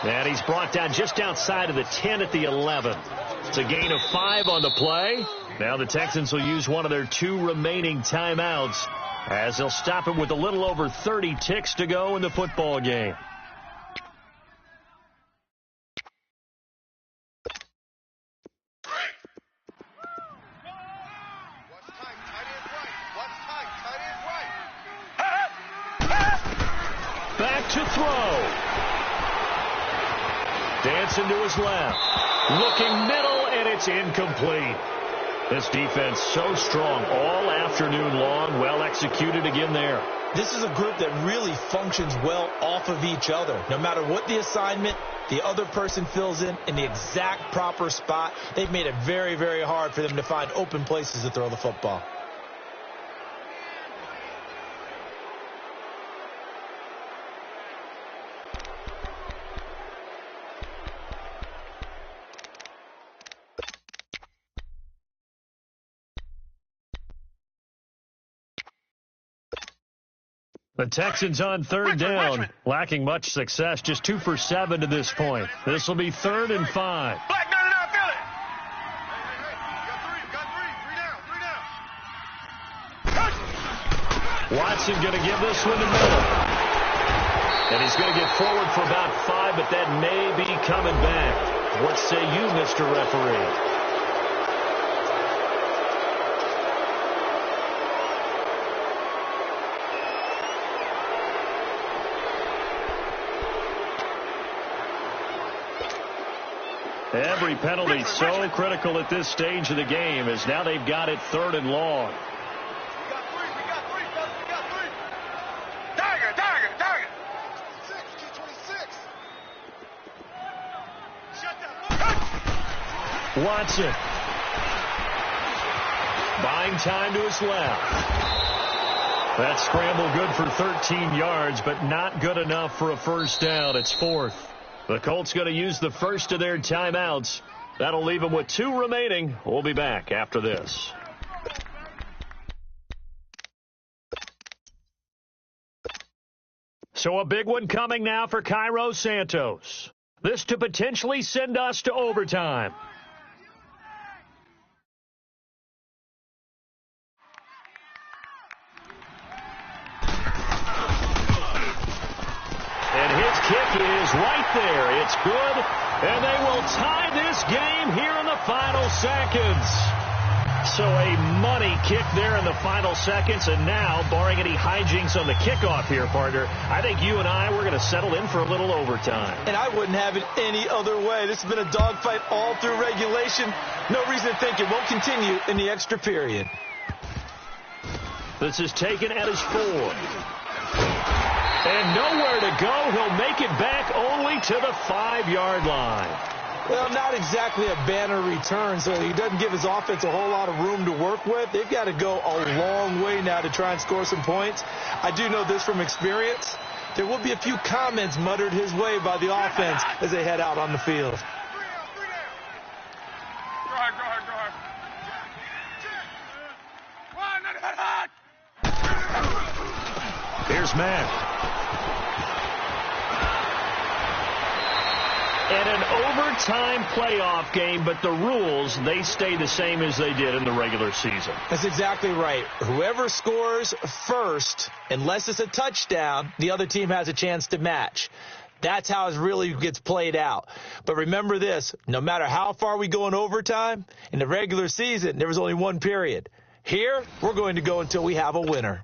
S3: And he's brought down just outside of the 10 at the 11. It's a gain of 5 on the play. Now the Texans will use one of their 2 remaining timeouts as they'll stop it with a little over 30 ticks to go in the football game. Back to throw. Dancing to his left. Looking middle, and it's incomplete. This defense so strong all afternoon long. Well executed again there.
S5: This is a group that really functions well off of each other. No matter what the assignment, the other person fills in the exact proper spot. They've made it very, very hard for them to find open places to throw the football.
S3: The Texans on third down, lacking much success, just 2 for 7 to this point. This will be 3rd and 5.
S4: Black, got it out, feel it.
S2: Got 3 down.
S3: Watson going to give this one to Miller. And he's going to get forward for about 5, but that may be coming back. What say you, Mr. Referee? Every penalty so critical at this stage of the game as now they've got it 3rd and long.
S2: We got three. Dagger. 26. Shut down.
S3: Watson. Buying time to his left. That scramble good for 13 yards, but not good enough for a first down. It's 4th. The Colts going to use the first of their timeouts. That'll leave them with 2 remaining. We'll be back after this. So a big one coming now for Cairo Santos. This to potentially send us to overtime. Kick is right there. It's good, and they will tie this game here in the final seconds. So a money kick there in the final seconds, and now, barring any hijinks on the kickoff here, partner, I think you and I, we're going to settle in for a little overtime.
S5: And I wouldn't have it any other way. This has been a dogfight all through regulation. No reason to think it won't continue in the extra period.
S3: This is taken at his 4. And nowhere to go. He'll make it back only to the 5-yard line.
S5: Well, not exactly a banner return, so he doesn't give his offense a whole lot of room to work with. They've got to go a long way now to try and score some points. I do know this from experience. There will be a few comments muttered his way by the offense as they head out on the field.
S2: Go ahead.
S3: Here's Matt. And an overtime playoff game, but the rules, they stay the same as they did in the regular season.
S5: That's exactly right. Whoever scores first, unless it's a touchdown, the other team has a chance to match. That's how it really gets played out. But remember this, no matter how far we go in overtime, in the regular season, there was only one period. Here, we're going to go until we have a winner.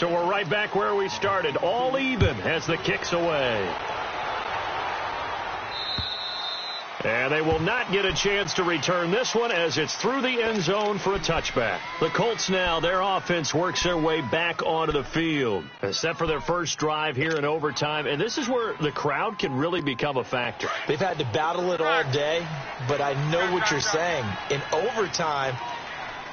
S3: So we're right back where we started, all even as the kick's away. And they will not get a chance to return this one as it's through the end zone for a touchback. The Colts now, their offense works their way back onto the field, except for their first drive here in overtime. And this is where the crowd can really become a factor.
S5: They've had to battle it all day, but I know what you're saying. In overtime,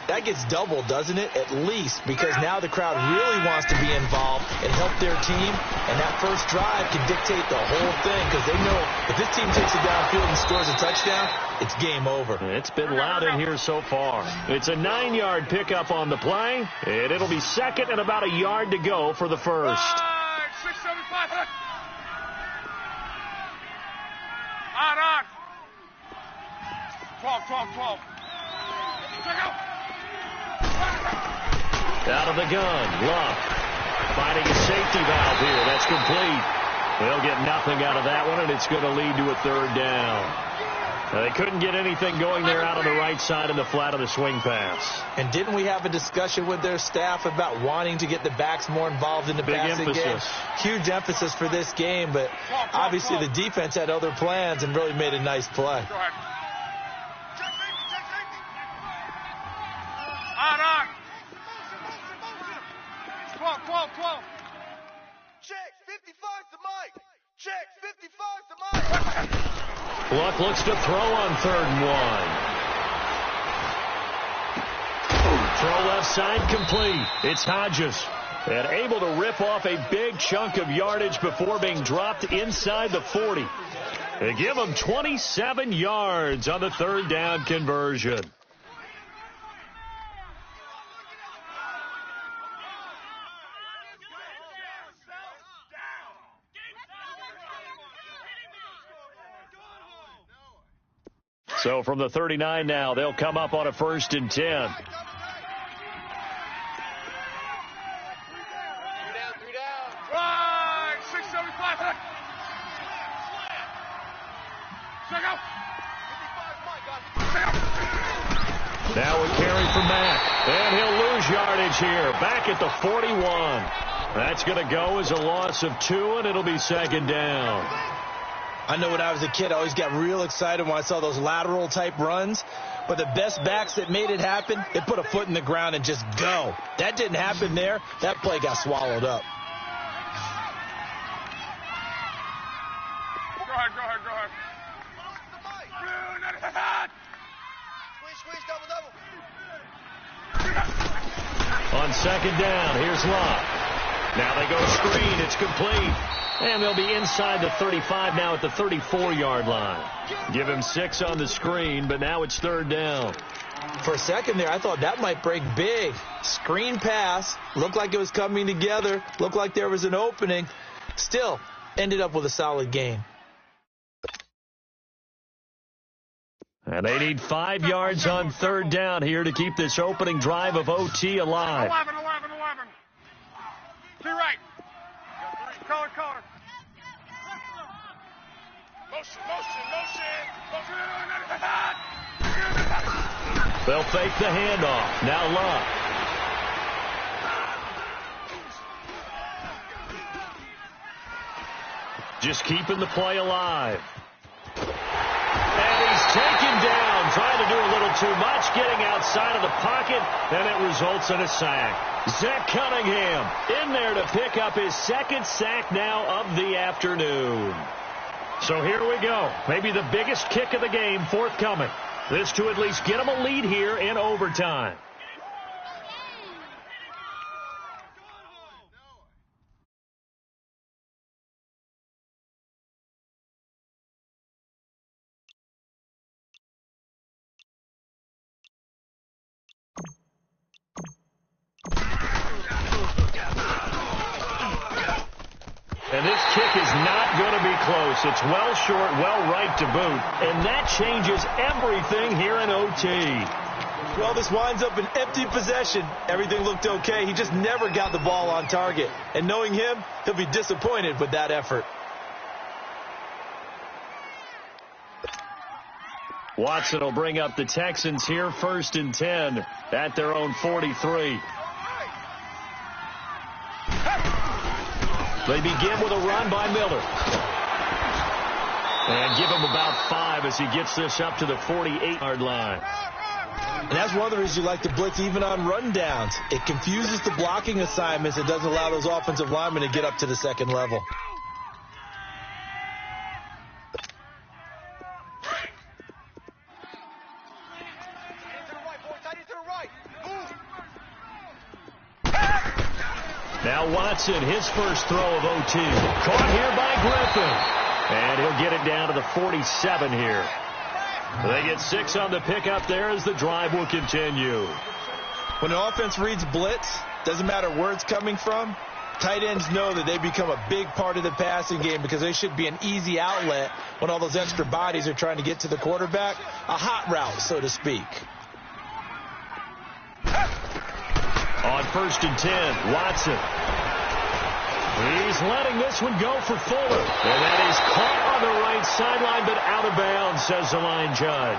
S5: that gets doubled, doesn't it? At least, because now the crowd really wants to be involved and help their team, and that first drive can dictate the whole thing because they know if this team takes it downfield and scores a touchdown, it's game over.
S3: It's been loud in here so far. It's a 9-yard pickup on the play, and it'll be second and about a yard to go for the first.
S4: 675. On. 12. Check out.
S3: Out of the gun, Luck finding a safety valve here. That's complete. They'll get nothing out of that one, and it's going to lead to a third down. They couldn't get anything going there out on the right side in the flat of the swing pass.
S5: And didn't we have a discussion with their staff about wanting to get the backs more involved in the passing game? Huge emphasis for this game, but obviously the defense had other plans and really made a nice play.
S4: Go ahead. On. 12. Check, 55's the mic. Check, 55's the mic.
S3: Luck looks to throw on 3rd and 1. Throw left side complete. It's Hodges. And able to rip off a big chunk of yardage before being dropped inside the 40. They give him 27 yards on the 3rd down conversion. So from the 39 now, they'll come up on a 1st and 10.
S4: 3 down. Right, 675. Check out.
S3: Now a carry from Mack. And he'll lose yardage here. Back at the 41. That's going to go as a loss of 2, and it'll be 2nd down.
S5: I know when I was a kid, I always got real excited when I saw those lateral-type runs. But the best backs that made it happen, they put a foot in the ground and just go. That didn't happen there. That play got swallowed up.
S4: Go ahead. Squeeze, double.
S3: On 2nd down, here's Luck. Now they go screen. It's complete. And they'll be inside the 35 now at the 34-yard line. Give him 6 on the screen, but now it's 3rd down.
S5: For a second there, I thought that might break big. Screen pass. Looked like it was coming together. Looked like there was an opening. Still, ended up with a solid gain.
S3: And they need 5 yards on 3rd down here to keep this opening drive of OT alive.
S4: 11. To right. Color. Motion.
S3: They'll fake the handoff. Now Luck. Just keeping the play alive. And he's taken down, trying to do a little too much, getting outside of the pocket, and it results in a sack. Zach Cunningham in there to pick up his 2nd sack now of the afternoon. So here we go. Maybe the biggest kick of the game forthcoming. This to at least get them a lead here in overtime. And this kick is not going to be close. It's well short, well right to boot. And that changes everything here in OT.
S5: Well, this winds up an empty possession. Everything looked okay. He just never got the ball on target. And knowing him, he'll be disappointed with that effort.
S3: Watson will bring up the Texans here 1st and 10 at their own 43. They begin with a run by Miller. And give him about 5 as he gets this up to the 48-yard line.
S5: And that's one of the reasons you like to blitz even on rundowns. It confuses the blocking assignments. It doesn't allow those offensive linemen to get up to the second level.
S3: Now Watson, his first throw of OT. Caught here by Griffin. And he'll get it down to the 47 here. They get 6 on the pickup there as the drive will continue.
S5: When an offense reads blitz, doesn't matter where it's coming from, tight ends know that they become a big part of the passing game because they should be an easy outlet when all those extra bodies are trying to get to the quarterback. A hot route, so to speak.
S3: On 1st and 10, Watson. He's letting this one go for Fuller. And that is caught on the right sideline, but out of bounds, says the line judge.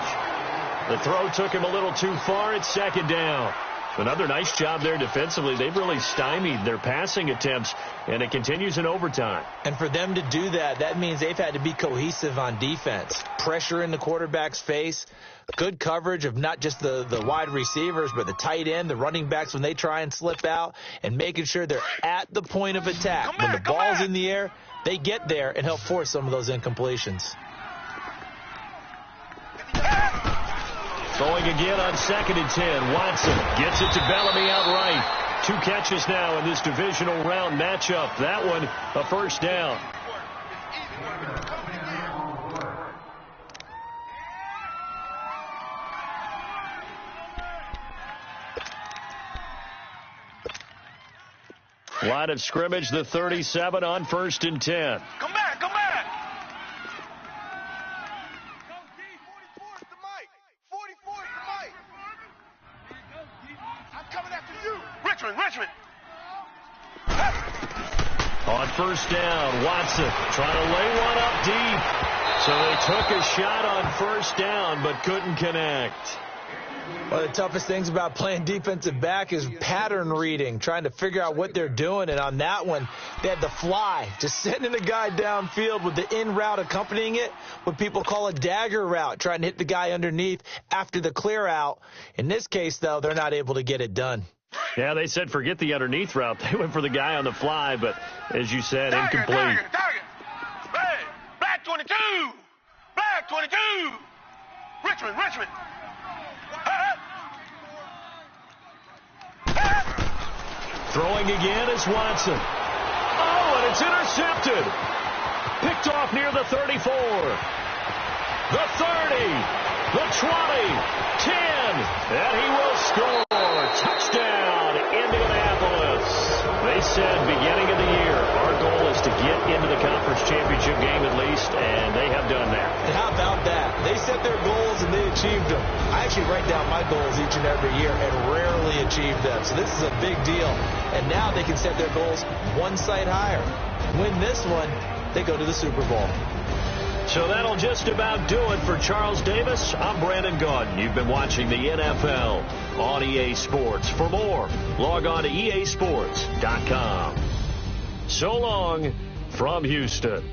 S3: The throw took him a little too far. It's 2nd down. Another nice job there defensively. They've really stymied their passing attempts, and it continues in overtime.
S5: And for them to do that, that means they've had to be cohesive on defense. Pressure in the quarterback's face. Good coverage of not just the wide receivers, but the tight end, the running backs when they try and slip out, and making sure they're at the point of attack. When the ball's in the air, they get there and help force some of those incompletions.
S3: Throwing again on 2nd and 10. Watson gets it to Bellamy outright. 2 catches now in this divisional round matchup. That one, a 1st down. Line of scrimmage, the 37 on 1st and 10.
S4: Come back, come back. 44 is the mic. I'm coming after you. Richmond.
S3: On 1st down, Watson trying to lay one up deep. So they took a shot on 1st down, but couldn't connect.
S5: One of the toughest things about playing defensive back is pattern reading, trying to figure out what they're doing. And on that one, they had the fly, just sending the guy downfield with the in route accompanying it, what people call a dagger route, trying to hit the guy underneath after the clear out. In this case, though, they're not able to get it done.
S3: Yeah, they said forget the underneath route. They went for the guy on the fly, but as you said, incomplete.
S4: Target. Hey, Black 22. Black 22. Richmond.
S3: Throwing again is Watson. Oh, and it's intercepted. Picked off near the 34. The 30. The 20. 10. And he will score. Touchdown, Indianapolis. They said beginning of the year, our goal is to get into the conference championship game at least, and they have done that.
S5: And how about that? They set their goals and they achieved them. I actually write down my goals each and every year and rarely achieve them. So this is a big deal. And now they can set their goals one site higher. Win this one, they go to the Super Bowl.
S3: So that'll just about do it for Charles Davis. I'm Brandon Gaudin. You've been watching the NFL on EA Sports. For more, log on to easports.com. So long from Houston.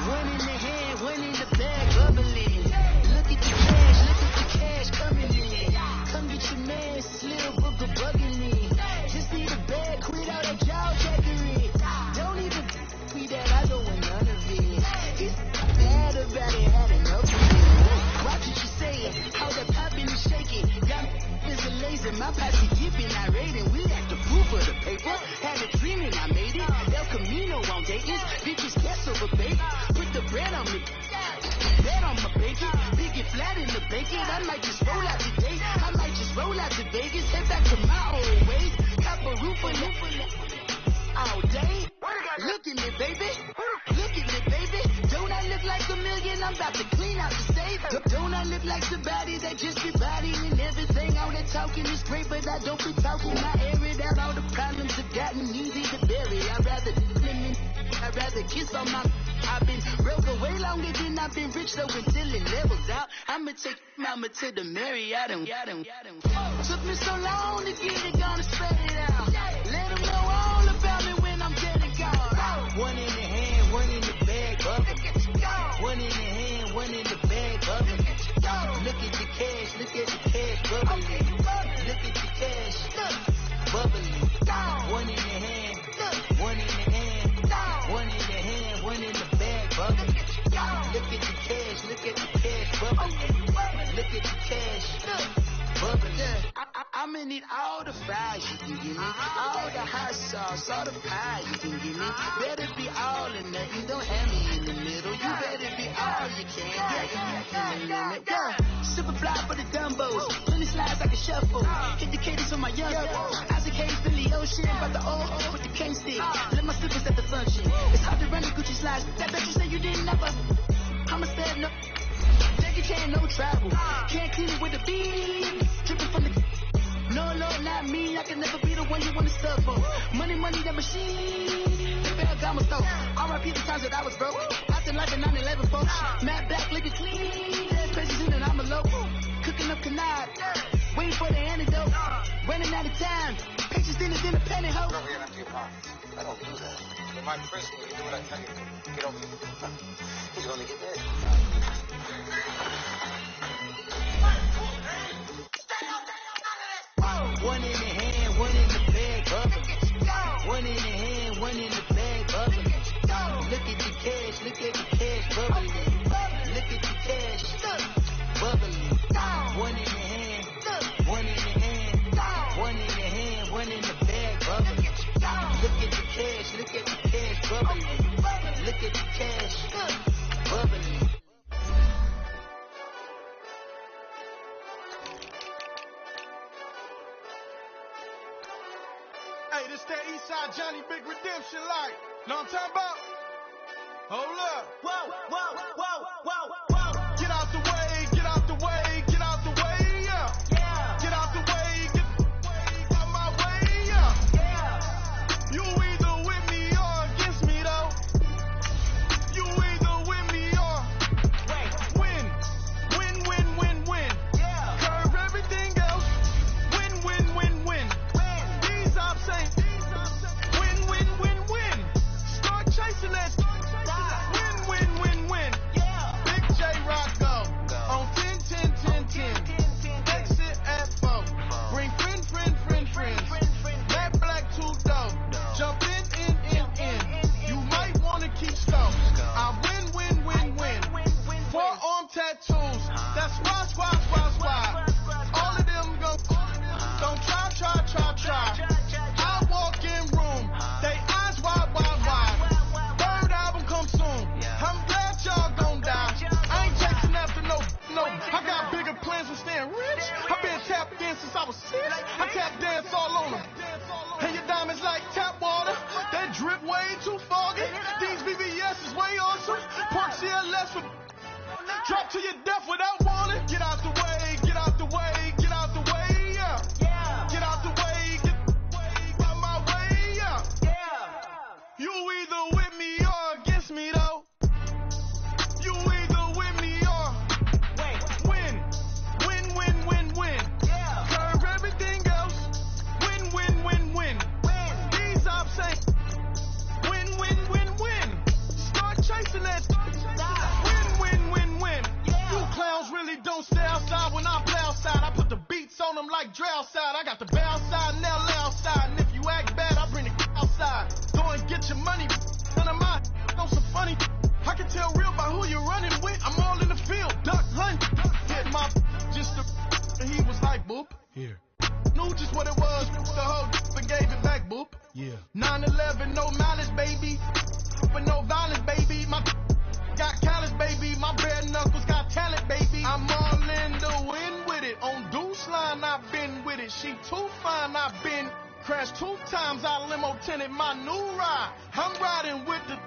S6: One in the hand, one in the bag, bubbling. Look at the cash coming in. Come get your man, Slim Booker bugging me. Just need a bag, quit all that jaw jackery. Don't even be that I don't want none of it. It's bad about it, had enough of it. Watch what you say, how that poppin' and shaking. Got is a laser, my posse dipping, I raiding. We at the proof of the paper. Had a dream and I made it. El Camino on Dayton's, bitches cats over bacon. Put the bread on me, bread on my bacon. Big it flat in the bacon. I might just roll out today. I might just roll out to Vegas. Head back to my old ways. Cop a roof all day. Look at me, baby. Look at me, baby. Don't I look like a million? I'm about to clean out the safe. Don't I look like somebody that just be bodying everything? All that talking is great, but I don't be talking. I air it out. All the problems have gotten easy to bury. I'd rather kiss on my. I've been broke way longer than I've been rich, so until it levels out, I'ma take mama to the Marriott and took me so long to get it, gonna spread it out. Let them know all about me when I'm dead and gone. One in the hand, one in the bag, bubbling. One in the hand, one in the bag, bubbling. Look at the cash, bubbling. Look at the cash, bubbling. One in the hand, one in the hand, one in the hand, one in the bag, bubbling. Look at the cash, bubbling. Look at the cash, bubbling. I'ma need all the fries you can give me, all the hot sauce, all the pie you can give me. Better be all or nothing, don't have me in the middle. You better be all you can. Yeah. Super fly for the Dumbos, plenty slides like a shuffle. Hit the cadence on my young Isaac Hayes, Billy Ocean, but the old with the cane stick. Let my slippers at the function. It's hard to run the Gucci slides. That bet you say you didn't never. I'ma stand up. Jackie Chan, no travel. Can't clean it with a beat. Dripping from the. No, Lord, not me. I can never be the one you wanna sub for. Money, that machine. The Ferragamo store. R.I.P. the times that I was broke. Acting like a 9/11 folks. Mad back, looking clean. There's places in and I'm a local. Cooking up canard. Waiting for the antidote. Running out of time. Patience than a penny hoe.
S7: Over here, empty your pockets. I don't do that. In my prison, you do what I tell you. Get over here. He's gonna get married.
S6: One in the hand, one in the bag, bubbling. One in the hand, one in the bag, bubbling. Look at the cash, bubbling. Look at the cash, bubbling. One in the hand, one in the hand, one in the hand, one in the bag, bubbling. Look at the cash, bubbling. Look at the cash, bubbling.
S4: Hey, this that Eastside Johnny Big Redemption like. Know what I'm talking about? Hold up. Whoa. Get out the way, get out the way, get out the way, yeah. Get out the way, get out my way, yeah. You either with me or against me, though. You either with me or win. Curve everything else. Win. These I'm saying. Win. Start chasing that. Win. Big J Rock go. On 10. Exit at 4. Bring friends. That black two-door. Jump in. You might want to keep scope. I win. Forearm tattoos. That's why. All of them go. Don't try. I walk in room. They eyes wide. Third album come soon. I'm glad y'all gon' die. I ain't chasing after no. I got bigger plans than staying rich. I've been tapped in since I was 6. I tap dance all on them. And your diamonds like tap water. They drip way too foggy. These BBS is way awesome. Park CLS for drop to your death without warning. Get out the way, yeah. Get out the way, get out my way, yeah. You either with me or against me, though. chasing that. Win, win, win, win. You clowns really don't stay outside when I play outside. I put the beats on them like Dre outside. I got the bell outside and they'll lay outside. And if you act bad, I bring the outside. Go and get your money. None of my on some funny. I can tell real by who you're running with. I'm all in the field. Duck hunt. Hit my just the. And he was like, boop.
S8: Here.
S4: Knew just what it was. The whole and gave it back, boop.
S8: Yeah.
S4: 9/11, no malice, baby. But no violence, baby. My got callous, baby. My bare knuckles got talent, baby. I'm all in the wind with it. On Deuce Line, I've been with it. She too fine, I've been crashed 2 times. I limo tinted my new ride. I'm riding with the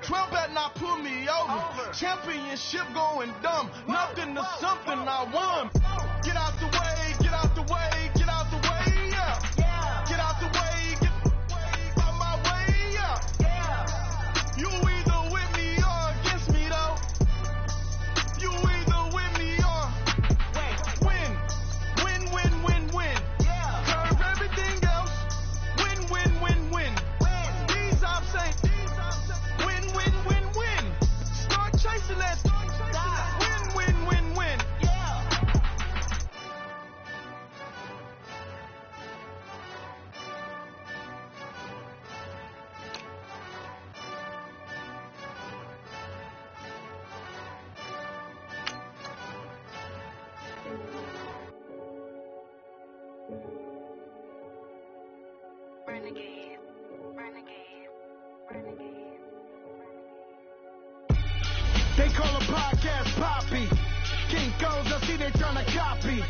S4: 12 better not pull me over. Championship going dumb. Nothing to something I won. Get out the way, get out the way, get out the way, yeah. Get out the way, get out my way, yeah. You either with me or against me, though. You either with me or win. Win, win, win, win. Curve everything else. Win, win, win, win. These I'm saying. Win, win, win, win. Start chasing that. Win, win, win, win.
S6: Renegade, renegade, renegade.
S4: They call a podcast Poppy. Kinkos, I see they tryna copy.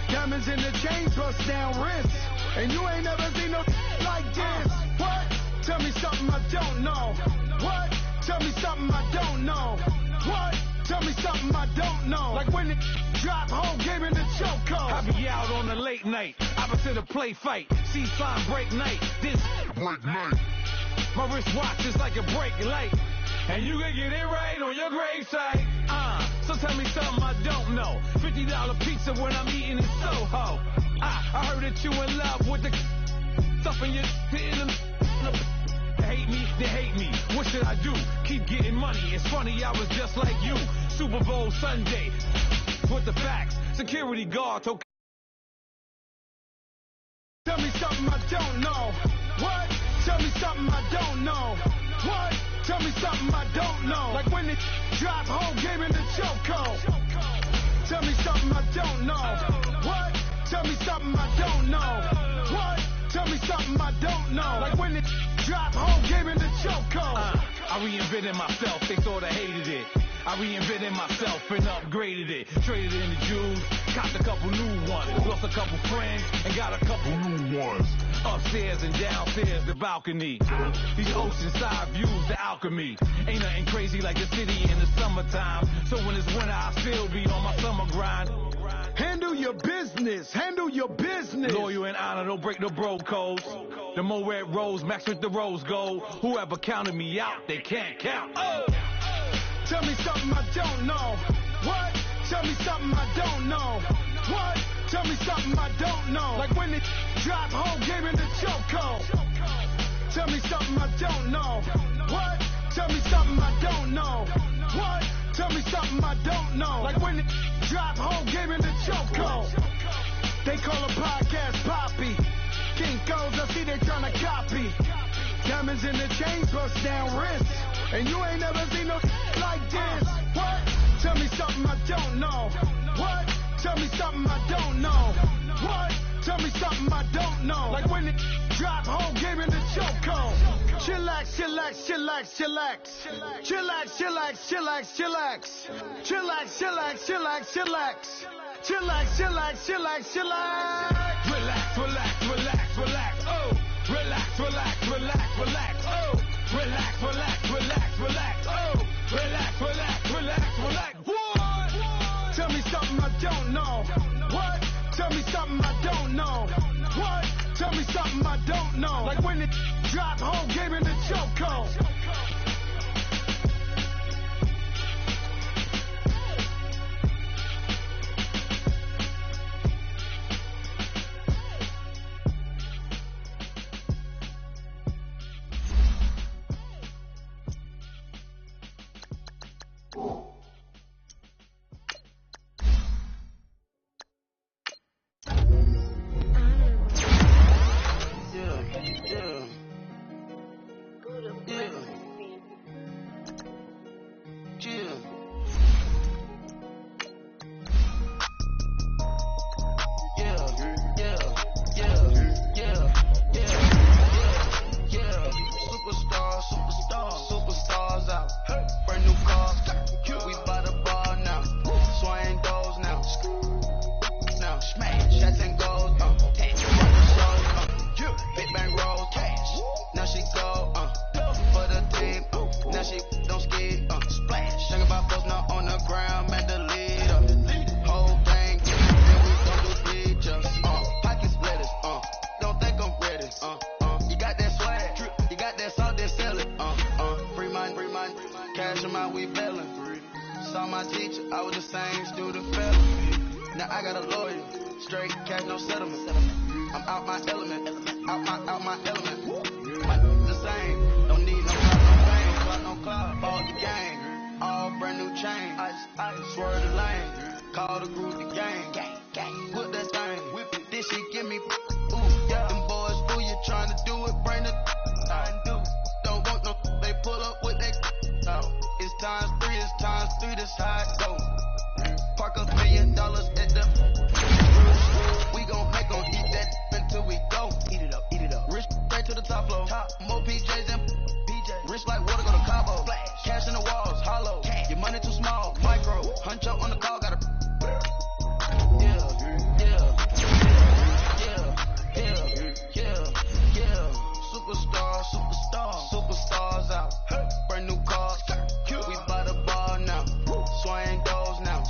S4: Diamonds in the chains, bust down wrists. And you ain't never seen no like this. What? Tell me something I don't know. What? Tell me something I don't know. What? Tell me something I don't know. Like when it drop, whole game in the chokehold.
S8: I be out on a late night, opposite a play fight. See sign break night, this break night. My wristwatch is like a break light. And you can get it right on your gravesite. So tell me something I don't know. $50 pizza when I'm eating in Soho. I heard that you in love with the stuff in your hate me, they hate me. What should I do? Keep getting money. It's funny, I was just like you. Super Bowl Sunday. With the facts. Security guard told.
S4: Tell me something I don't know. What? Tell me something I don't know. What? Tell me something I don't know. Like when it drop, whole game in the chokehold. Tell me something I don't know. What? Tell me something I don't know. What? Tell me something I don't know. Like when it drop, whole game in the chokehold.
S8: I reinvented myself, they thought I hated it. I reinvented myself and upgraded it. Traded in the Jews, copped a couple new ones. Lost a couple friends and got a couple new ones. Upstairs and downstairs, the balcony. These oceanside views, the alchemy. Ain't nothing crazy like the city in the summertime. So when it's winter, I still be on my summer grind.
S4: Handle your business. Handle your business.
S8: Loyal and honor, don't break no bro codes. The more red rose, max with the rose gold. Whoever counted me out, they can't count. Oh!
S4: Tell me something I don't know. What? Tell me something I don't know. What? Tell me something I don't know. Like when it drop, whole game in the chokehold. Tell me something I don't know. What? Tell me something I don't know. What? Tell me something I don't know. Like when it drop, whole game in the chokehold. They call a podcast Poppy. Kinkos, I see they tryna copy. Diamonds in the chains, bust down wrists. And you ain't never seen no like this. What? Tell me something I don't know. What? Tell me something I don't know. What? Tell me something I don't know. Like when it drop, whole game in the chokehold. Chillax, chillax, chillax, chillax. Chillax, chillax, chillax, chillax. Chillax, chillax, chillax, chillax. Chillax, chillax, chillax, chillax.
S8: Relax, relax, relax, relax, oh. Relax, relax, relax, relax, oh. Relax, relax, relax, relax, oh. Relax, relax, relax, relax. What?
S4: Tell me something I don't know. What? Tell me something I don't know. What? Tell me something I don't know. Like when it drop, whole game in the chokehold. Superstars out. Brand new cars. We by the bar now. Swaying doors now. Now smash. Shots and goals. Big bang rolls. Cash. Now she go. For the team. Now she don't skid. Splash. Think about folks not on the ground. Man, the leader. Whole gang. We don't do bleachers. Pocket splitters. Don't think I'm ready. You got that swag. You got that salt, then sell it. Free mind. Cash amount, we bailing. Saw my teacher, I was the same student failing. Now I got a lawyer. Straight cash, no settlement. I'm out my element. Out my element. The same. Don't need no fame. No cloud. Bought the game. All brand new chain. I swerve the lane. Call the group the gang. Put that thing. Whip it. This shit give me. Ooh, yeah. Them boys fool you trying to do it. Bring the. I do. Don't want no. They pull up with they. It's times 3. This how it go. Park $1 million at the. We gon' make 'em eat that until we go. Eat it up. Rich straight to the top floor. More PJs and PJs. Rich like water go to Cabo. Flash. Cash in the walls, hollow. Cash. Your money too small, micro. Hunch up on the call, gotta. Superstars out. Brand new cars. We by the bar now. Swaying doors now.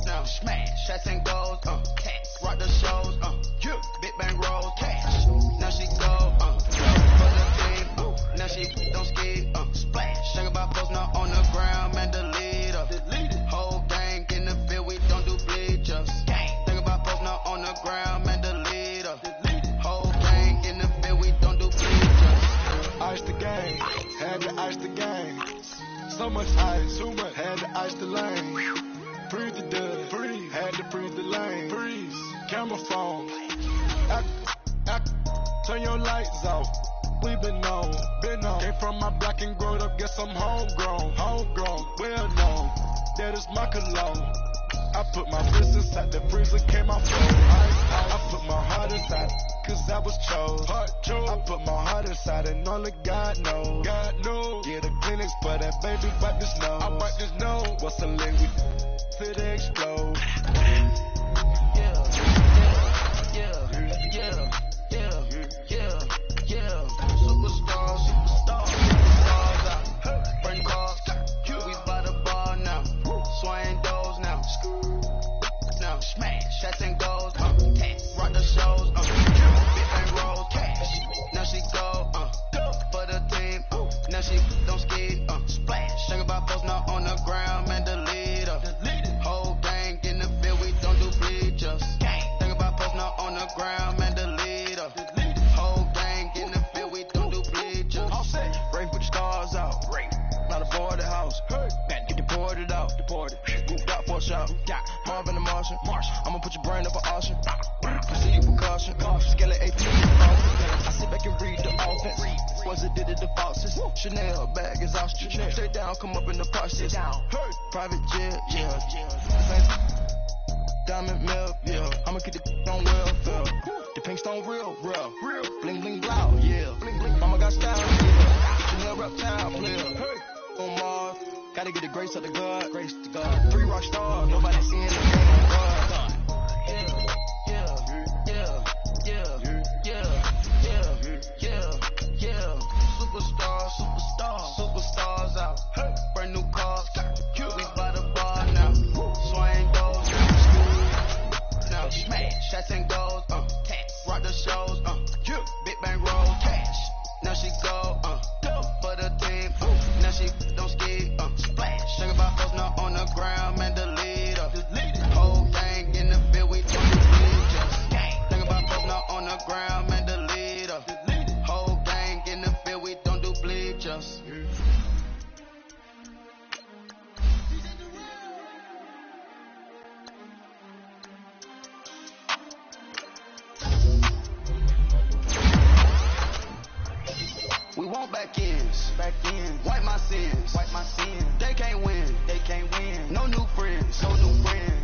S4: Now smash. Shots and goals. Rock the shows. Big bang rolls. Cash. Now she go. For the team. Now she don't skid. Splash. Think about folks not on the ground. Man, the leader. Whole gang in the field. We don't do bleachers. Think about folks not on the ground. Man, the leader. Whole gang in the field. We don't do bleachers.
S2: Ice the game, had to ice the game. So much ice, too much, had to ice the lane. Freeze the dud, freeze, had to freeze the lane. Freeze, camera phone. Turn your lights off. We been on. Came from my block and growed up, guess I'm homegrown, well known. That is my cologne. I put my wrist inside the freezer, came out full ice. I put my heart inside, cause I was chose. I put my heart inside and only God knows. Get the clinics for that baby, bite this nose. I bite this nose. What's a language? Till they explode.
S4: Superstars out. Brand cars. We by the bar now. Swaying doors now. Now smash. Shots and goals. Rock the shows. Big bang roll. Cash. Now she go. For the team. Now she don't skid. Splash. Think about folks not on the ground. Man, the leader. Whole gang in the field. We don't do bleachers. Think about folks not on the ground. Man, the leader. Whole gang in the field. We don't do bleachers. All set. Rain put the stars out. Not a boarded house. Get deported out. Moved out for a shot. Marvin the Martian. I'ma put your brain up for auction. Proceed with caution. Skeleton AP. I sit back and read the offense. Was it did it the faucets? Chanel bag is ostrich. Stay down, come up in the process. Private jet, yeah. Diamond milk, yeah. I'ma get the on welfare. The pink stone real. Bling bling blow, yeah. Mama got style, yeah. Chanel reptile player. On Mars, gotta get the grace of the God. 3 rock stars, nobody seeing the game on God. Superstars out. Brand new cars. We by the bar now. Swaying doors now. Smash. Shots and goals. Rock the shows. Big bang roll. Cash. Now she go. For the team. Now she don't skid. Splash. Think about folks not on the ground. Man, the leader. Whole gang in
S6: in. Wipe my sins. They can't win. No new friends.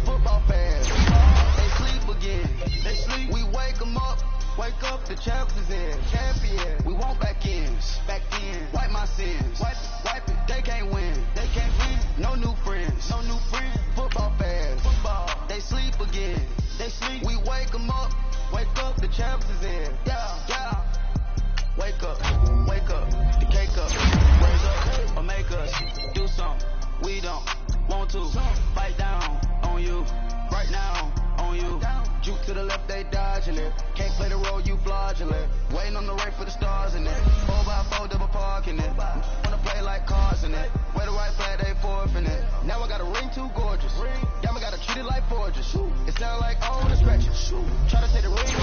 S6: Football fans. They sleep again. We wake them up. Wake up, the champions in. We want back ends. Wipe my sins. Wipe it. They can't win. No new friends. Football fans. They sleep again. We wake them up. Wake up, the champions in. Yeah. Wake up, the cake up. Raise up or make us do something. We don't want to fight down on you. Right now on you. Juke to the left, they dodging it. Can't play the role, you fraudulent. Waiting on the right for the stars in it. 4x4 double parking it. Wanna play like cars in it. Wear the right flag, they forfeiting it. Now I got a ring too gorgeous. Damn, I gotta treat it like forgeous. It sound like all the scratches. Try to take the ring.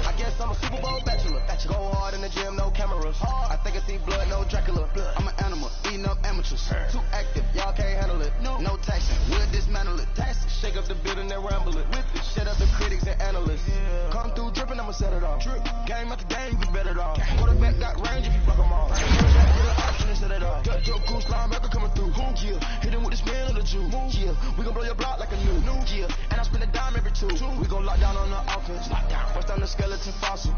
S6: I guess I'm a Super Bowl bachelor. Go hard in the gym, no cameras. I think I see blood, no Dracula. I'm an animal, eating up amateurs. Too active, y'all can't handle it. No taxing, we'll dismantle it. Shake up the building and ramble it. Shut up the critics and analysts. Come through dripping, I'ma set it off. Game after game, we bet it off. Quarterback got range if you fuck them off. Get an option instead of that. Got your goose linebacker coming through. Yeah, hit him with the spin of the Jew. Yeah, we gon' blow your block like a new. Yeah, and I spin a dime every two. We gon' lock down on the offense. Bust down the skeleton fossil.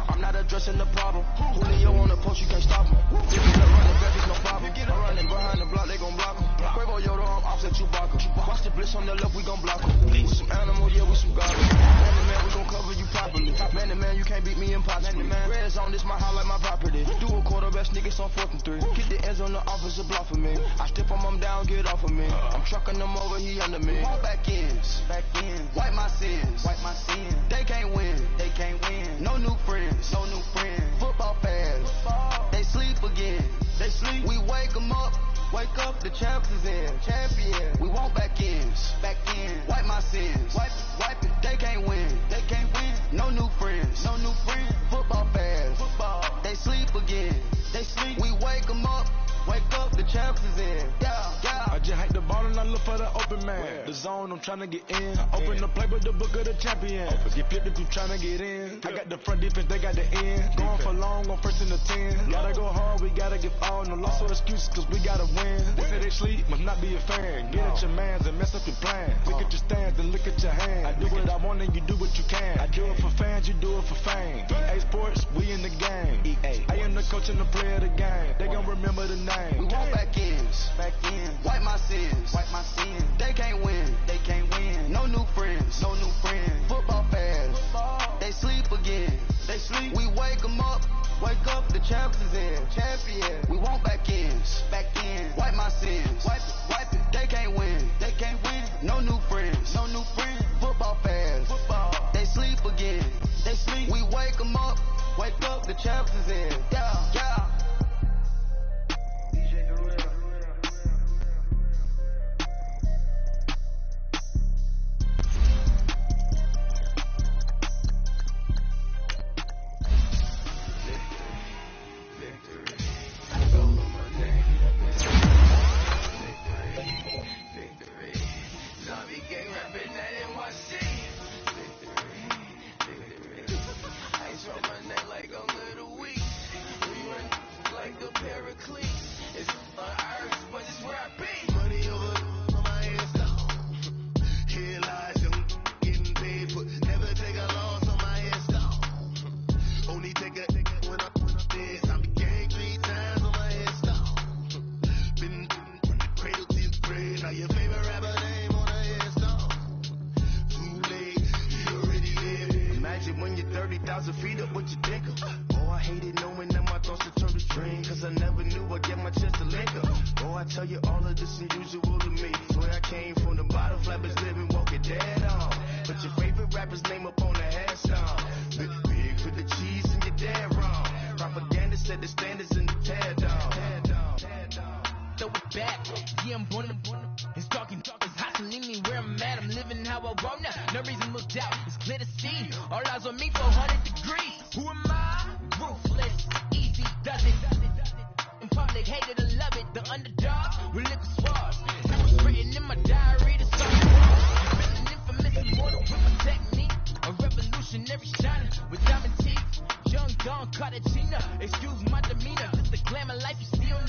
S6: I'm not addressing the problem. Julio on the post, you can't stop him. If you look running back, it's no problem. I'm running behind the block, they gon' block him. Quavo Yoda, I'm offset Chewbacca. Watch the blitz on the left, we gon' block him. We some animal, yeah, we some garbage. Man to man, we gon' cover you properly. Man to man, you can't beat me impossibly. Red zone, this my highlight, my property. Do a quarterback, niggas on 4th and 3. Get the ends on the offensive block for me. I step on him down, get off of me. I'm trucking them over, he under me. All back ends. Wipe my sins. They can't win. No new friends. Football fans. They sleep again. We wake them up. Wake up, the champions in. We want back ends. Wipe my sins. Wipe it. They can't win. No new friends. Football fans. They sleep again. We wake them up. Wake up, the champions in. Yeah.
S2: I just hike the ball and I look for the open man. The zone, I'm trying to get in. Open the play with the book of the champion. Get flipped if you trying to get in. I got the front defense, they got the end. Going for long on 1st and the 10. Gotta go hard, we gotta give all. No loss or excuses, cause we gotta win. They say they sleep, must not be a fan. Get at your mans and mess up your plans. Look at your stands and look at your hands. I do what I want and you do what you can. I do it for fans, you do it for fame. EA Sports, we in the game. I am the coach and the player of the game. They gon' remember the name.
S6: We want back ends. Wipe my sins. They can't win. No new friends. Football fans. They sleep again. We wake them up. Wake up, the champions in. We want back ends. Wipe my sins. Wipe it. They can't win. No new friends. Football fans. They sleep again. We wake them up. Wake up, the champions in. Yeah.
S9: Excuse my demeanor, just the glamour life you see on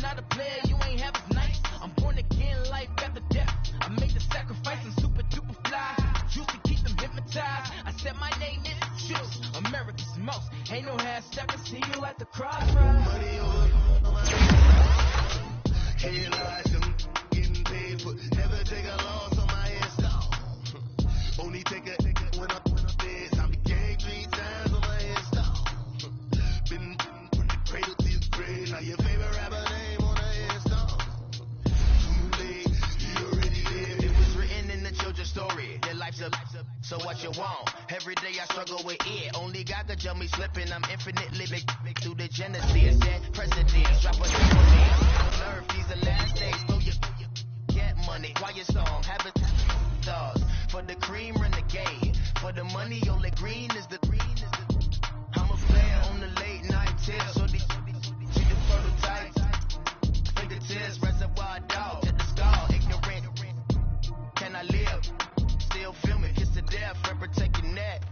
S6: every day I struggle with it. Only God could jump me slipping. I'm infinitely big through the genesis. Dead presidents, drop a triple dance. Nerve, these the last days. Throw your get money. Quiet song, have it stars. For the cream, renegade. For the money, only green is the I'm a player on the late night tips. So these see the prototypes. Fingertips, reservoir dog. To the skull, ignorant. Can I live? Still film it, kiss to death, for protecting that.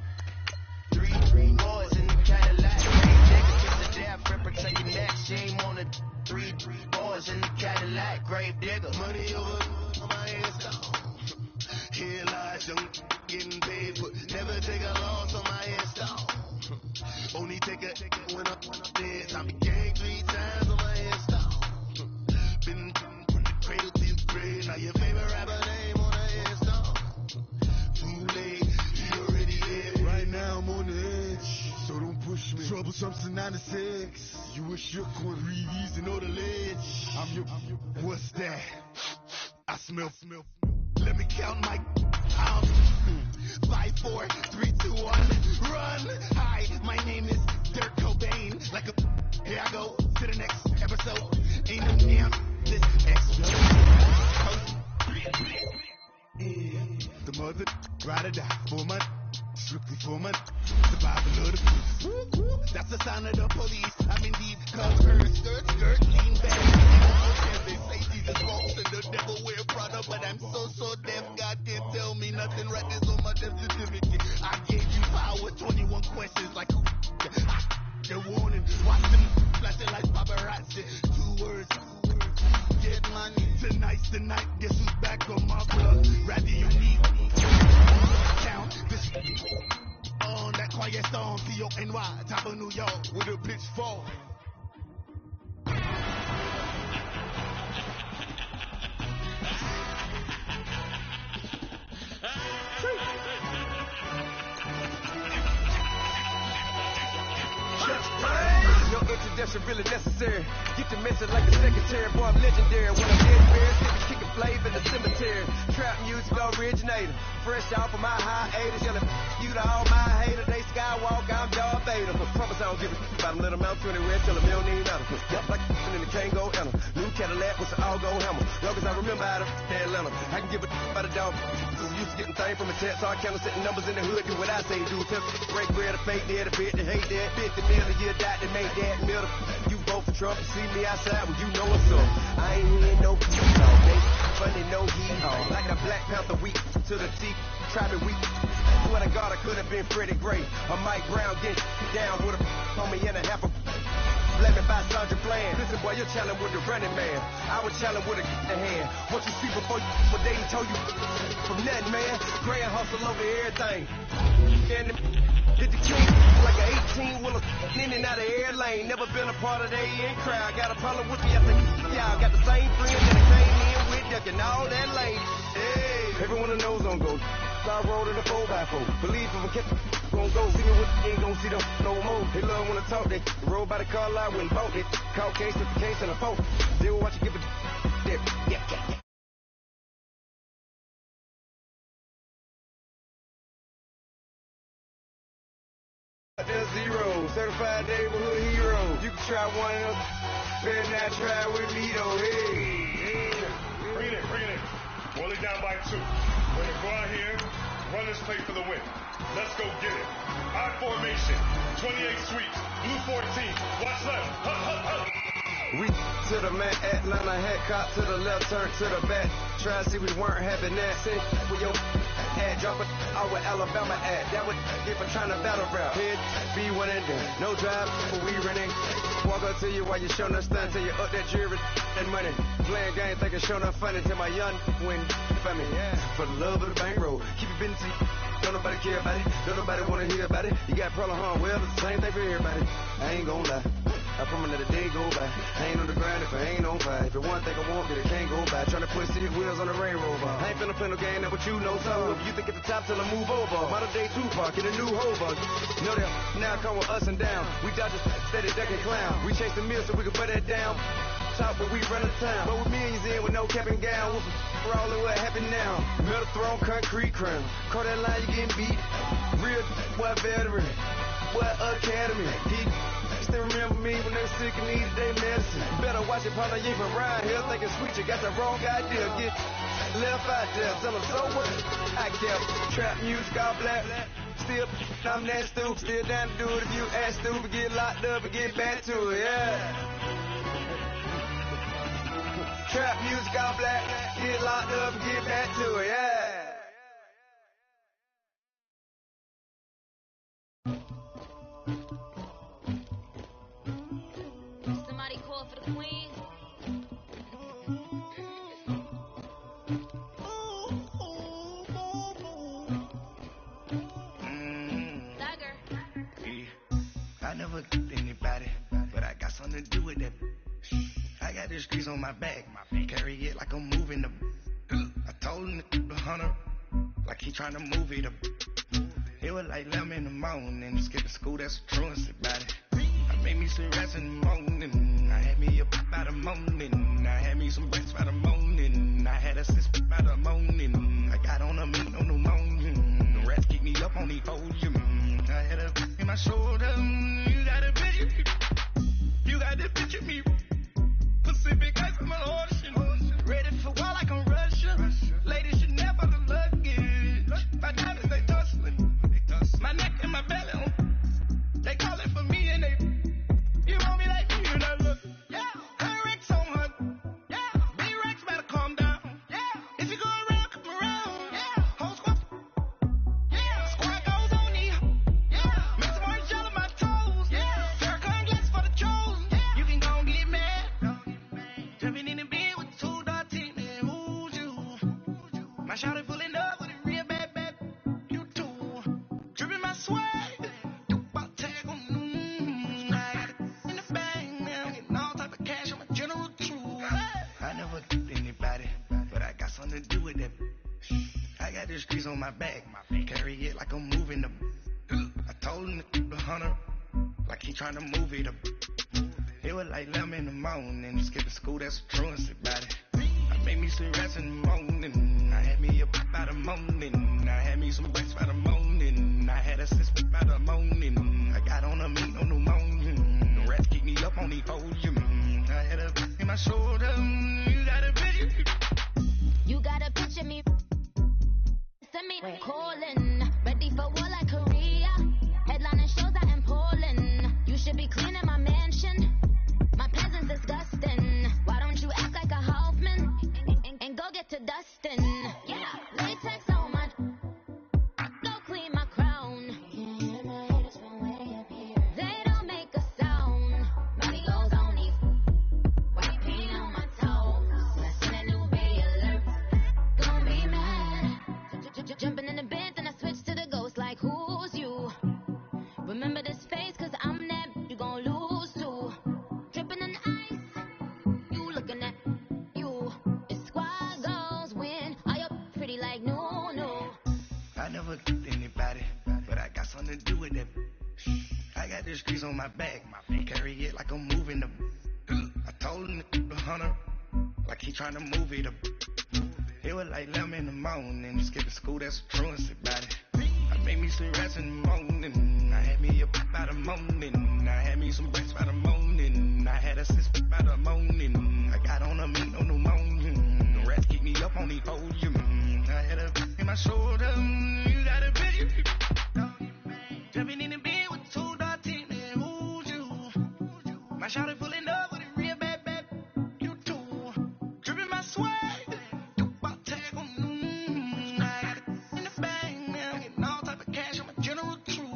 S6: Three boys in the Cadillac. Nigga, kiss to death, for protecting that. Shame on the three boys in the Cadillac. Grave digger.
S4: Money over my headstone. Here lies young, getting paid for. Never take a loss on my headstone. Only take a when I'm dead. I be gang 3 times on my headstone. Been from the cradle to the grave. Now your favorite rapper name on the headstone. Too late, he already dead. Right now I'm on the edge, so don't push me. Troublesome to 96. You a shook one, breathe easy, know the ledge. I'm your, what's that? I smell. Let me count my 5, 4, 3, 2, 1, run. Hi, my name is Dirk Cobain. Like a here I go to the next episode. Ain't no damn this extra. The mother ride or die for my strictly for my survival of the police. That's the sound of the police. I'm indeed covered. Skirt, lean back. They say Jesus walks and the devil wear Prada, but I'm so deaf. God can't tell me nothing. Right there's on my death certificate. I gave you power. 21 questions like the warning. Watch them flashing like paparazzi. 2 words. Get money. Tonight's the night. Guess who's back on my blood? Rather you need me. Count this on that quiet storm. C-O-N-Y, top of New York with a pitchfork.
S9: No introduction really necessary. Get the message like a secretary. Boy, I'm legendary. When I'm dead fair, kicking flavor in the cemetery. Trap music originator. Fresh off of my hiatus. Yelling you to all my haters. They skywalk, I'm Darth Vader. Promise I don't give a about them little Mount 20 Red. Tell them they don't need nothing. Yep, like in the Kango Anna. New Cadillac with an all-gold hammer. Long as I remember how to Atlanta. I can give a about a dog. Used to getting things from a text. So I count setting numbers in the hood. Do what I say do. Tell break bread, a fake dead, a bit, they hate that. 50 million, you die, they make that middle. You vote for Trump, you see me outside when you know what's up. I ain't hearing no talk, they funny, no hee-haw. Like a Black Panther weak to the teeth, try me weak. Swear to God, I could have been Freddie Gray. Or Mike Brown get down with a homie and a half a blaming by Sandra Bland. Listen, boy, you're challenging with the running man. I was challenging with a hand. What you see before you, what they told you from nothing, man. Grand hustle over everything. And hit the king like an 18 wheeler in and out of air lane. Never been a part of the in crowd. Got a problem with me, I think y'all got the same friends that came in with ducking all that lane. Hey, everyone that knows on go. Start rolling the 4x4. Believe if I kept gon' go. See me with the ain't gon' see them no more. They love when I talk. They roll by the car lot when bought it. Caught case after case and a phone. They will watch you give a dip. Yeah. There's zero, certified neighborhood hero. You can try one of them, better not try with me though. Hey.
S10: Bring it in. Roll it down by 2. We're gonna go out here, run this play for the win. Let's go get it. I formation, 28 sweeps, blue 14. Watch left. Hut.
S9: We to the man, Atlanta hat cop to the left, turn to the back. Try to see we weren't having that. Send with your ad, drop it out with Alabama ad. That would if I'm trying to battle rap. Head, be one and done. No drive, but we running. Walk up to you while you showing us stunt till you up that jewelry and money. Playing game, thinking showing up funny till my young win for me. Yeah. For the love of the bankroll, keep it busy. Don't nobody care about it. Don't nobody wanna hear about it. You got problem, huh? Well, it's the same thing for everybody. I ain't gon' lie. I promise that a day go by. I ain't on the ground if I ain't on fire. If it one thing I want, then it can't go by. Tryna put city wheels on the Range Rover. I ain't finna play no game, that what you know. So if you think at the top till I move over. Modern day Tupac in a new hover. Know that now come with us and down. We dodge a steady ducking clown. We chase the meal so we can put that down. Top, but we run the town. But with millions in with no cap and gown. We're all in what happened now. Metal throne, concrete crown. Call that line, you getting beat. Real boy veteran, boy academy. He still remember me when they was sick and needed their medicine. Better watch it, partner, you ain't from around here thinking sweet, you got the wrong idea. Get left out there, tell them so what? I kept trap music all black. Still, I'm that stupid, still down to do it if you act stupid, get locked up and get back to it, yeah. Trap music all black, get locked up and get back to it, yeah.
S11: Somebody call for the queen.
S12: I never killed anybody, but I got something to do with that. I got the streets on my back, carry it like I'm moving the. I told him the hunter, like he trying to move it up. It was like 11 in the morning, skip to school, that's a truancy about it. I made me some rest in the morning, I had me up by the morning, I had me some breakfast by the morning, I had a sis by the morning, I got on a meat on the morning, the rats keep me up on the podium, I had a in my shoulder, you got a picture, you got the picture me, Pacific ice on my ocean, ready for war like I'm Russia, ladies should never the luggage, my diamonds they tussling, my neck and my belly, they call it for me and they, you want me like you, and I look, yeah, her Rex on her, yeah, B-Rex better calm down, yeah, if you go around, come around, yeah, whole squad, yeah, squad goes on me, yeah, make some orange gel on my toes, yeah, Farrakhan glasses for the trolls, yeah, you can go and get mad, jumping in the bed with 2 dark teeth, man, who's you, my shawty pulling up with a real bad, you too, dripping my swag, I never killed anybody, but I got something to do with that. I got the streets on my back, carry it like I'm moving the. I told him the hunter, like he trying to move it up. It was like 11 in the morning, skip to school, that's a truancy about it. I made me some rest in the morning, I had me up by the morning, I had me some breakfast by the morning, I had a sis by the morning, I got on a meat on the morning, the rats keep me up on the podium, I had a in my shoulder, you got a picture,
S11: You got a picture me, send me calling, ready for war like Korea, headlining shows out in Poland, you should be cleaning my mansion, my presence disgusting, why don't you act like a Hoffman, and go get to Dustin, yeah, latex on my, go clean my crown, they don't make a sound, money goes on these, white paint on my toes, blessing a new bay alert, gonna be mad, jumping in the bed, then I switch to the ghost like who's you, remember this face cause I'm that, you gon' lose too, dripping in ice, you looking at you, it's squad goals win, are you pretty like no.
S12: I never killed anybody, but I got something to do with that. I got the streets on my back, carry it like I'm moving the. I told him the hunter, like he trying to move it up. It was like 11 in the morning, skip to school, that's a truancy about it. I made me some rest in the morning, I had me up by the morning, I had me some breakfast by the morning, I had a sis by the morning, I got on a meat on the morning, the rats keep me up on the podium, I had a in my shoulder, you got a picture, jumping in the bed with 2 dark teeth, man, who's you, my shawty pulling up with a real bad, you too, dripping my swag, I got it in the bag, man, I'm getting all type of cash on my general truth.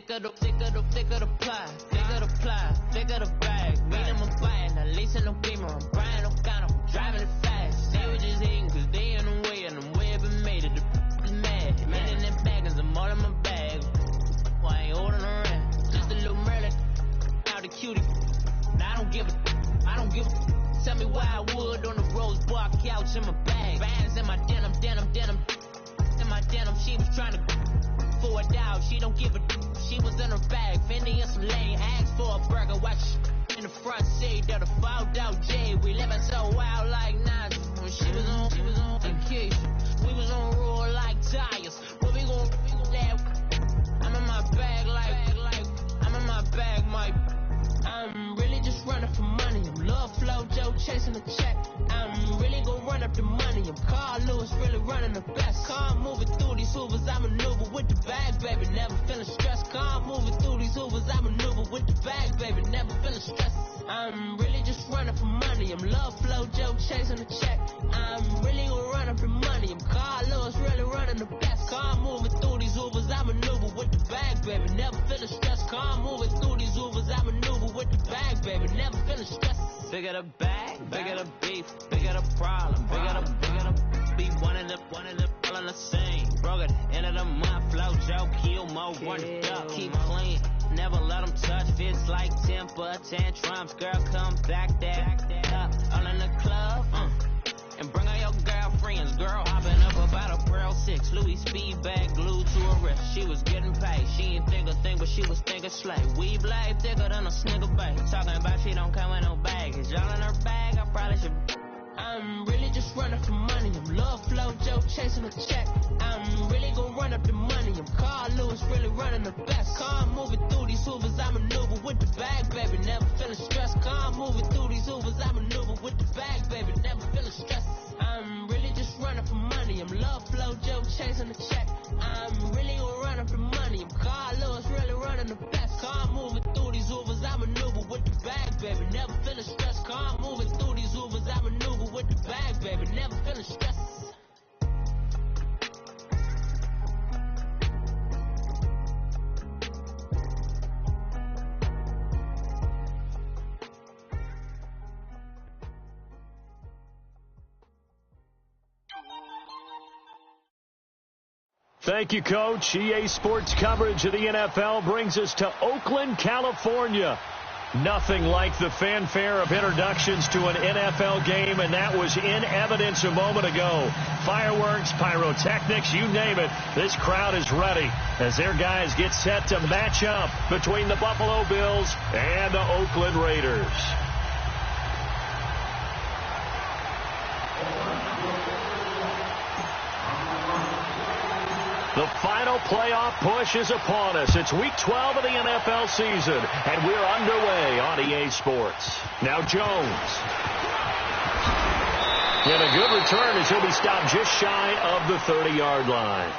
S13: thick of the pie, thick of the bag. Meet him a bite, at least in the beamer. I'm Brian O'Connor, driving it fast. They were just hating cause they in the way, and the way I've been made it. The is mad. Man in them baggins, I'm all in my bag. Well, I ain't holding around. Just a little Merlin, out the cutie. Now I don't give a. Tell me why I would on the rose bar couch in my bag. Bands in my denim. In my denim, she was trying to for it out. She don't give a. She was in her bag. Fendi and some lane. Asked for a burger. Watch in the front seat of the fouled out J. We living so wild like Nas. When she was on vacation. We was on roll like tires. What we gon' that? I'm in my bag like I'm in my bag, Mike. I'm really just running for money. I'm Love Flow Joe chasing the check. I'm really gonna run up the money. I'm Carl Lewis, really running the best. Calm moving through these hoovers, I maneuver with the bag, baby. Never feeling stressed. Calm moving through these hoovers, I maneuver with the bag, baby. Never feeling stressed. I'm really just running for money. I'm Love Flow Joe chasing the check. I'm really gonna run up the money. I'm Carl Lewis, really running the best. Calm moving through these hoovers, I maneuver with the bag, baby. Never feeling stressed. Calm moving through these hoovers, I maneuver with the bag, baby. Never feeling stressed. Bigger the bag, bigger the beef, bigger the problem, bigger the be one in the all in the same. Broke at the end of the month, Flow Joe, kill more, run it up, keep clean. Never let them touch, fits like temper tantrums. Girl, come back there, up, all in the club, and bring all your girlfriends. Girl, hopping up about a Pearl 6, Louis speed bag glued to her wrist. She was getting paid, she ain't think a thing, but she was thinking slay. We blade thicker than a snigger bag. Talking about she don't come with no baggage. All in her bag, I probably should. I'm really just running for money. I'm Love Flow Joe chasing a check. I'm really gonna run up the money. I'm Carl Lewis, really running the best. Calm moving through these hoovers, I maneuver with the bag, baby. Never feeling stressed. Calm moving through these hoovers, I maneuver with the bag, baby. Never feeling stressed. I'm really just running for money. I'm Love Flow Joe chasing the check. I'm really gonna run up the money. I'm Carl Lewis, really running the best. Calm moving through these hoovers, I maneuver with the bag, baby. Never feeling stressed. Calm moving through these hoovers, I maneuver with the bag, baby. Never feeling stressed.
S3: Thank you, Coach. EA Sports coverage of the NFL brings us to Oakland, California. Nothing like the fanfare of introductions to an NFL game, and that was in evidence a moment ago. Fireworks, pyrotechnics, you name it. This crowd is ready as their guys get set to match up between the Buffalo Bills and the Oakland Raiders. The final playoff push is upon us. It's week 12 of the NFL season, and we're underway on EA Sports. Now Jones. And a good return as he'll be stopped just shy of the 30-yard line.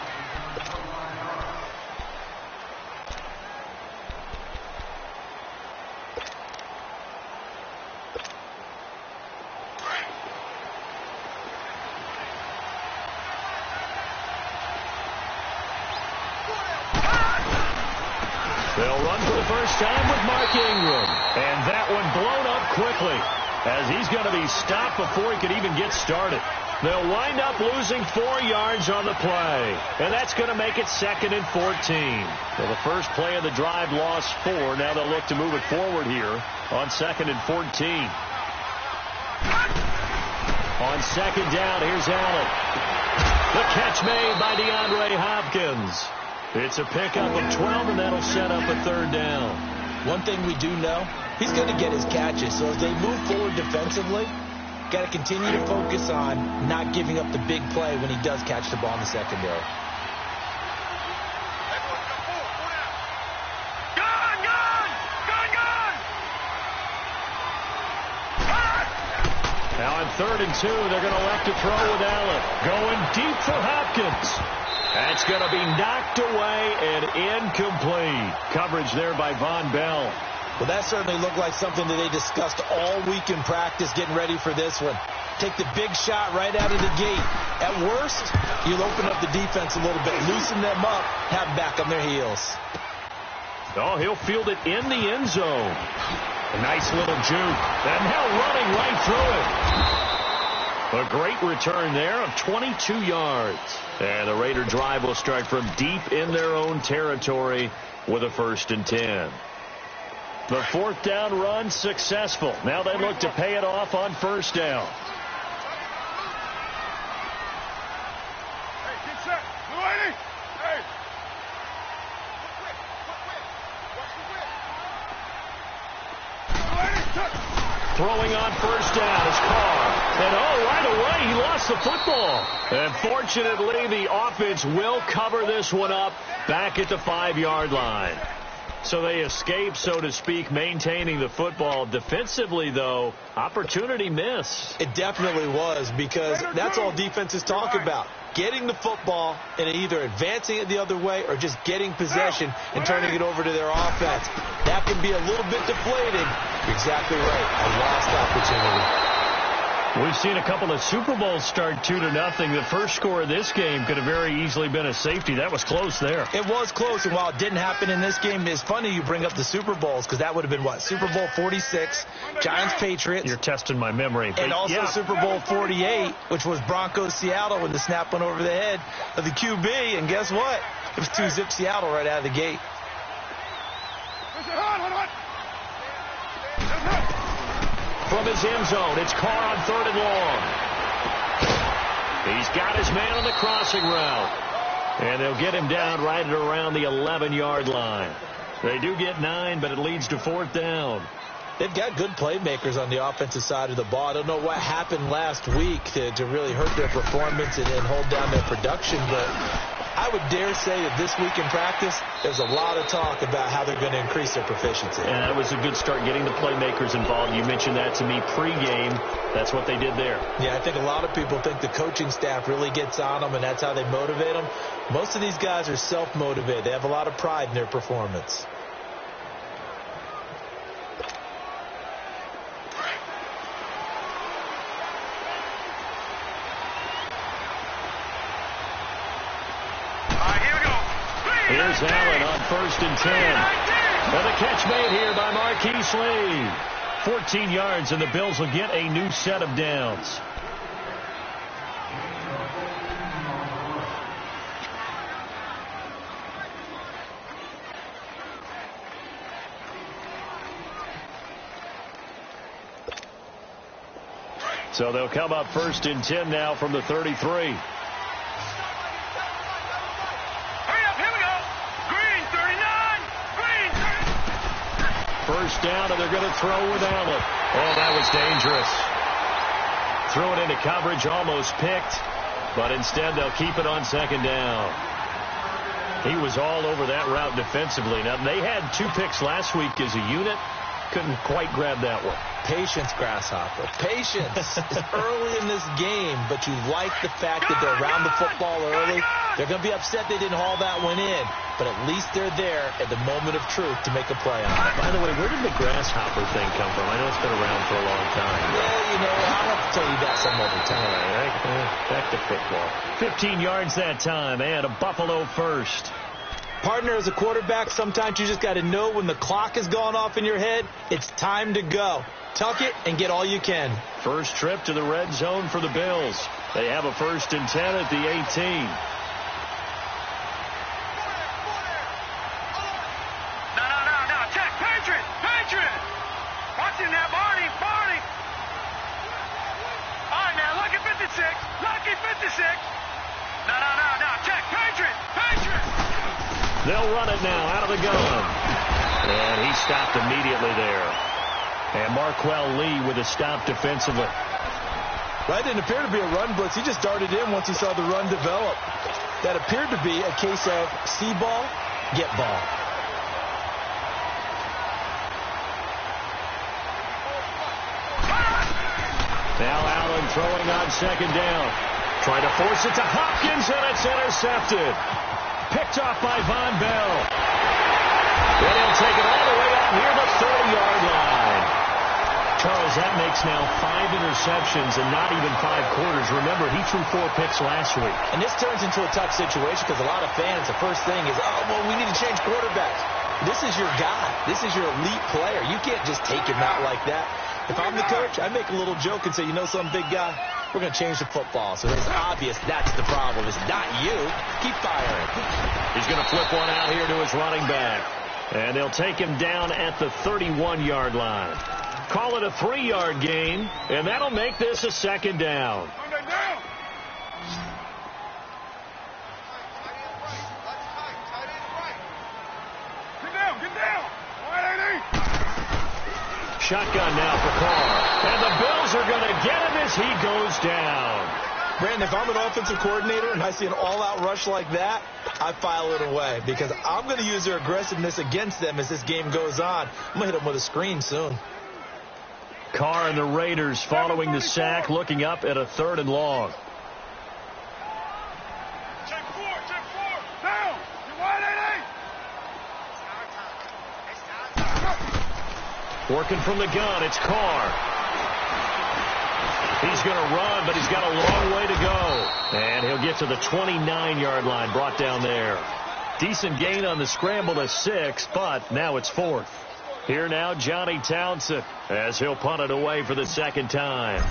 S3: They'll run for the first time with Mark Ingram. And that one blown up quickly as he's going to be stopped before he could even get started. They'll wind up losing 4 yards on the play. And that's going to make it 2nd and 14. So the first play of the drive lost 4. Now they'll look to move it forward here on 2nd and 14. On 2nd down, here's Allen. The catch made by DeAndre Hopkins. It's a pickup of 12, and that'll set up a 3rd down.
S5: One thing we do know, he's going to get his catches. So as they move forward defensively, got to continue to focus on not giving up the big play when he does catch the ball in the secondary.
S3: Now on 3rd and 2, they're going to elect to throw with Allen. Going deep for Hopkins. That's going to be knocked away and incomplete. Coverage there by Von Bell.
S5: Well, that certainly looked like something that they discussed all week in practice, getting ready for this one. Take the big shot right out of the gate. At worst, you'll open up the defense a little bit, loosen them up, have them back on their heels.
S3: Oh, he'll field it in the end zone. A nice little juke. And now running right through it. A great return there of 22 yards. And the Raider drive will start from deep in their own territory with a 1st and 10. The 4th down run successful. Now they look to pay it off on 1st down.
S10: Hey, get set. Blue 80. Hey.
S3: Throwing on 1st down is Carr. And right away he lost the football. And fortunately the offense will cover this one up back at the 5-yard line. So they escape, so to speak, maintaining the football. Defensively, though, opportunity missed.
S5: It definitely was, because that's all defenses talk about. Getting the football and either advancing it the other way or just getting possession and turning it over to their offense. That can be a little bit deflating. You're exactly right. A lost opportunity.
S3: We've seen a couple of Super Bowls start 2-0. The first score of this game could have very easily been a safety. That was close there.
S5: It was close, and while it didn't happen in this game, it's funny you bring up the Super Bowls, because that would have been, what, Super Bowl 46, Giants-Patriots.
S3: You're testing my memory.
S5: And also Super Bowl 48, which was Broncos-Seattle when the snap went over the head of the QB, and guess what? It was 2-zip Seattle right out of the gate.
S3: From his end zone, it's Carr on 3rd and long. He's got his man on the crossing route. And they'll get him down right at around the 11-yard line. They do get 9, but it leads to 4th down.
S5: They've got good playmakers on the offensive side of the ball. I don't know what happened last week to really hurt their performance and hold down their production, but I would dare say that this week in practice, there's a lot of talk about how they're going to increase their proficiency.
S3: And that was a good start, getting the playmakers involved. You mentioned that to me pregame. That's what they did there.
S5: Yeah, I think a lot of people think the coaching staff really gets on them, and that's how they motivate them. Most of these guys are self-motivated. They have a lot of pride in their performance.
S3: Here's Allen on 1st and 10. And the catch made here by Marquise Lee. 14 yards, and the Bills will get a new set of downs. So they'll come up 1st and 10 now from the 33. First down, and they're going to throw with Allen. Oh, that was dangerous. Threw it into coverage, almost picked, but instead they'll keep it on 2nd down. He was all over that route defensively. Now, they had 2 picks last week as a unit. Couldn't quite grab that one.
S5: Patience, Grasshopper. Patience. It's early in this game, but you like the fact that they're around the football early. They're going to be upset they didn't haul that one in, but at least they're there at the moment of truth to make a play on it.
S3: By the way, where did the Grasshopper thing come from? I know it's been around for a long time.
S5: Well, I'll have to tell you that some other time.
S3: All right, back to football. 15 yards that time, and a Buffalo first.
S5: Partner, as a quarterback, sometimes you just got to know when the clock has gone off in your head, it's time to go. Tuck it and get all you can.
S3: First trip to the red zone for the Bills. They have a 1st and 10 at the 18.
S4: No. Check. Patriot. Watching that, Barney. All right, now, lucky 56. No. Check. Patriot.
S3: They'll run it now out of the gun. And he stopped immediately there. And Marquell Lee with a stop defensively.
S5: That didn't appear to be a run blitz. He just darted in once he saw the run develop. That appeared to be a case of see ball, get ball.
S3: Now Allen throwing on 2nd down. Trying to force it to Hopkins, and it's intercepted. Picked off by Von Bell. Then he'll take it all the way up near the 30-yard line. Charles, that makes now 5 interceptions and not even 5 quarters. Remember, he threw 4 picks last week.
S5: And this turns into a tough situation because a lot of fans, the first thing is, we need to change quarterbacks. This is your guy. This is your elite player. You can't just take him out like that. If I'm the coach, I make a little joke and say, you know something, big guy? We're going to change the football. So it's obvious that's the problem. It's not you. Keep firing.
S3: He's going to flip one out here to his running back. And they'll take him down at the 31-yard line. Call it a 3-yard gain, and that'll make this a second down. Shotgun now for Carr. And the Bills are going to get him as he goes down.
S5: Brandon, if I'm an offensive coordinator and I see an all-out rush like that, I file it away because I'm going to use their aggressiveness against them as this game goes on. I'm going to hit them with a screen soon.
S3: Carr and the Raiders following the sack, looking up at a 3rd and long.
S10: Check 4, down. You wide,
S3: Working from the gun, it's Carr. He's going to run, but he's got a long way to go. And he'll get to the 29-yard line, brought down there. Decent gain on the scramble to 6, but now it's 4th. Here now, Johnny Townsend, as he'll punt it away for the second time.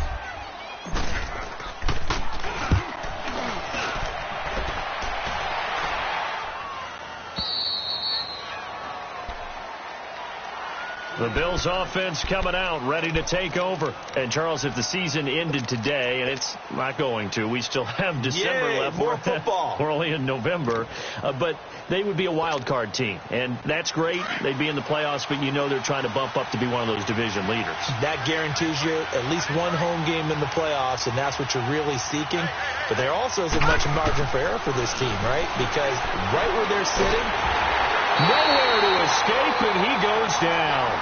S3: The Bills offense coming out, ready to take over. And, Charles, if the season ended today, and it's not going to, we still have December left.
S5: More football.
S3: We're only in November. But they would be a wild card team. And that's great. They'd be in the playoffs, but you know they're trying to bump up to be one of those division leaders.
S5: That guarantees you at least one home game in the playoffs, and that's what you're really seeking. But there also isn't much margin for error for this team, right? Because right where they're sitting,
S3: nowhere to escape, and he goes down.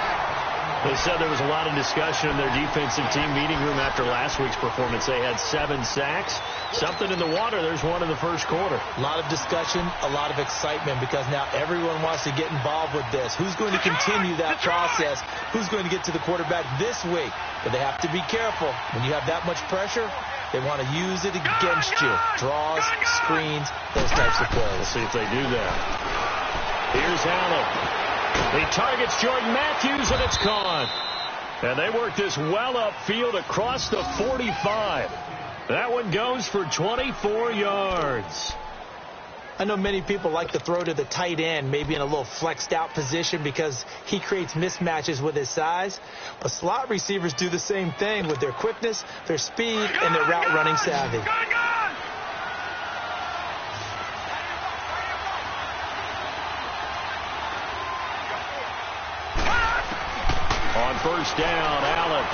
S3: They said there was a lot of discussion in their defensive team meeting room after last week's performance. They had 7 sacks. Something in the water. There's one in the first quarter.
S5: A lot of discussion, a lot of excitement, because now everyone wants to get involved with this. Who's going to continue that process? Who's going to get to the quarterback this week? But they have to be careful. When you have that much pressure, they want to use it against you. Draws, screens, those types of plays.
S3: We'll see if they do that. Here's Allen. He targets Jordan Matthews, and it's caught. And they work this well upfield across the 45. That one goes for 24 yards.
S5: I know many people like to throw to the tight end, maybe in a little flexed out position because he creates mismatches with his size. But slot receivers do the same thing with their quickness, their speed, and their route running savvy.
S3: On first down, Allen.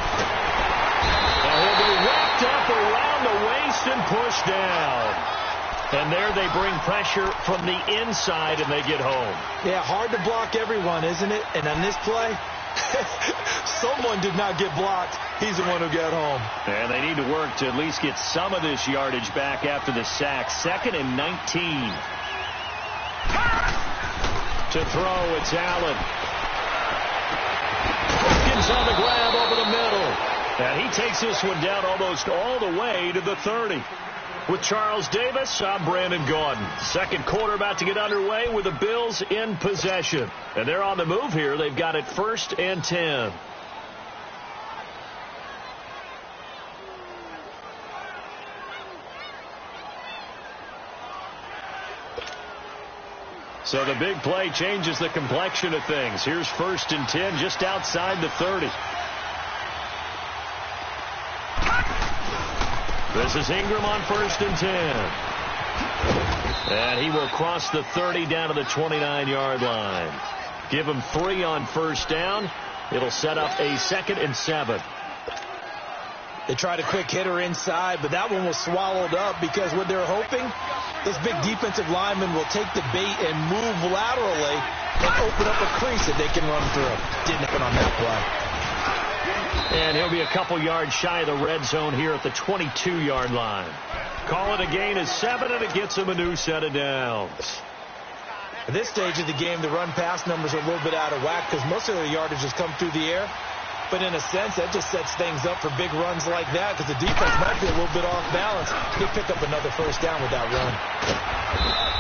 S3: And he'll be wrapped up around the waist and pushed down. And there they bring pressure from the inside, and they get home.
S5: Yeah, hard to block everyone, isn't it? And on this play, someone did not get blocked. He's the one who got home.
S3: And they need to work to at least get some of this yardage back after the sack. 2nd and 19. To throw, it's Allen. On the grab over the middle. And he takes this one down almost all the way to the 30. With Charles Davis, I'm Brandon Gaudin. Second quarter about to get underway with the Bills in possession. And they're on the move here. They've got it 1st and 10. So the big play changes the complexion of things. Here's 1st and 10 just outside the 30. This is Ingram on 1st and 10. And he will cross the 30 down to the 29-yard line. Give him 3 on first down. It'll set up a 2nd and 7.
S5: They tried a quick hitter inside, but that one was swallowed up because what they're hoping, this big defensive lineman will take the bait and move laterally and open up a crease that they can run through. Didn't happen on that play.
S3: And he'll be a couple yards shy of the red zone here at the 22-yard line. Call it a gain of 7, and it gets him a new set of downs.
S5: At this stage of the game, the run-pass numbers are a little bit out of whack because most of their yardage has come through the air. But in a sense, that just sets things up for big runs like that because the defense might be a little bit off balance. He'll pick up another first down with that run.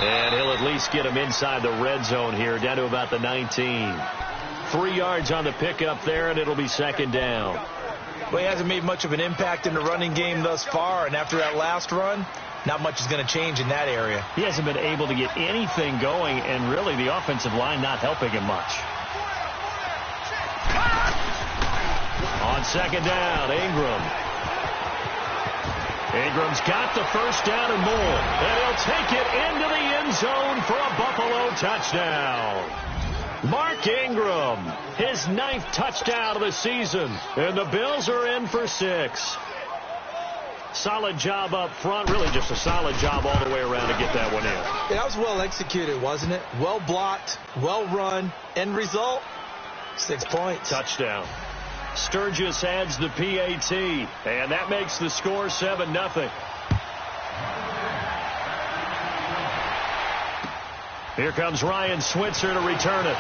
S3: And he'll at least get him inside the red zone here, down to about the 19. 3 yards on the pickup there, and it'll be second down.
S5: Well, he hasn't made much of an impact in the running game thus far, and after that last run, not much is going to change in that area.
S3: He hasn't been able to get anything going, and really the offensive line not helping him much. On second down, Ingram. Ingram's got the first down and more, and he'll take it into the end zone for a Buffalo touchdown. Mark Ingram, his 9th touchdown of the season, and the Bills are in for 6. Solid job up front, really just a solid job all the way around to get that one in.
S5: That was well executed, wasn't it? Well blocked, well run, end result, 6 points.
S3: Touchdown. Sturgis adds the PAT, and that makes the score 7-0. Here comes Ryan Switzer to return it.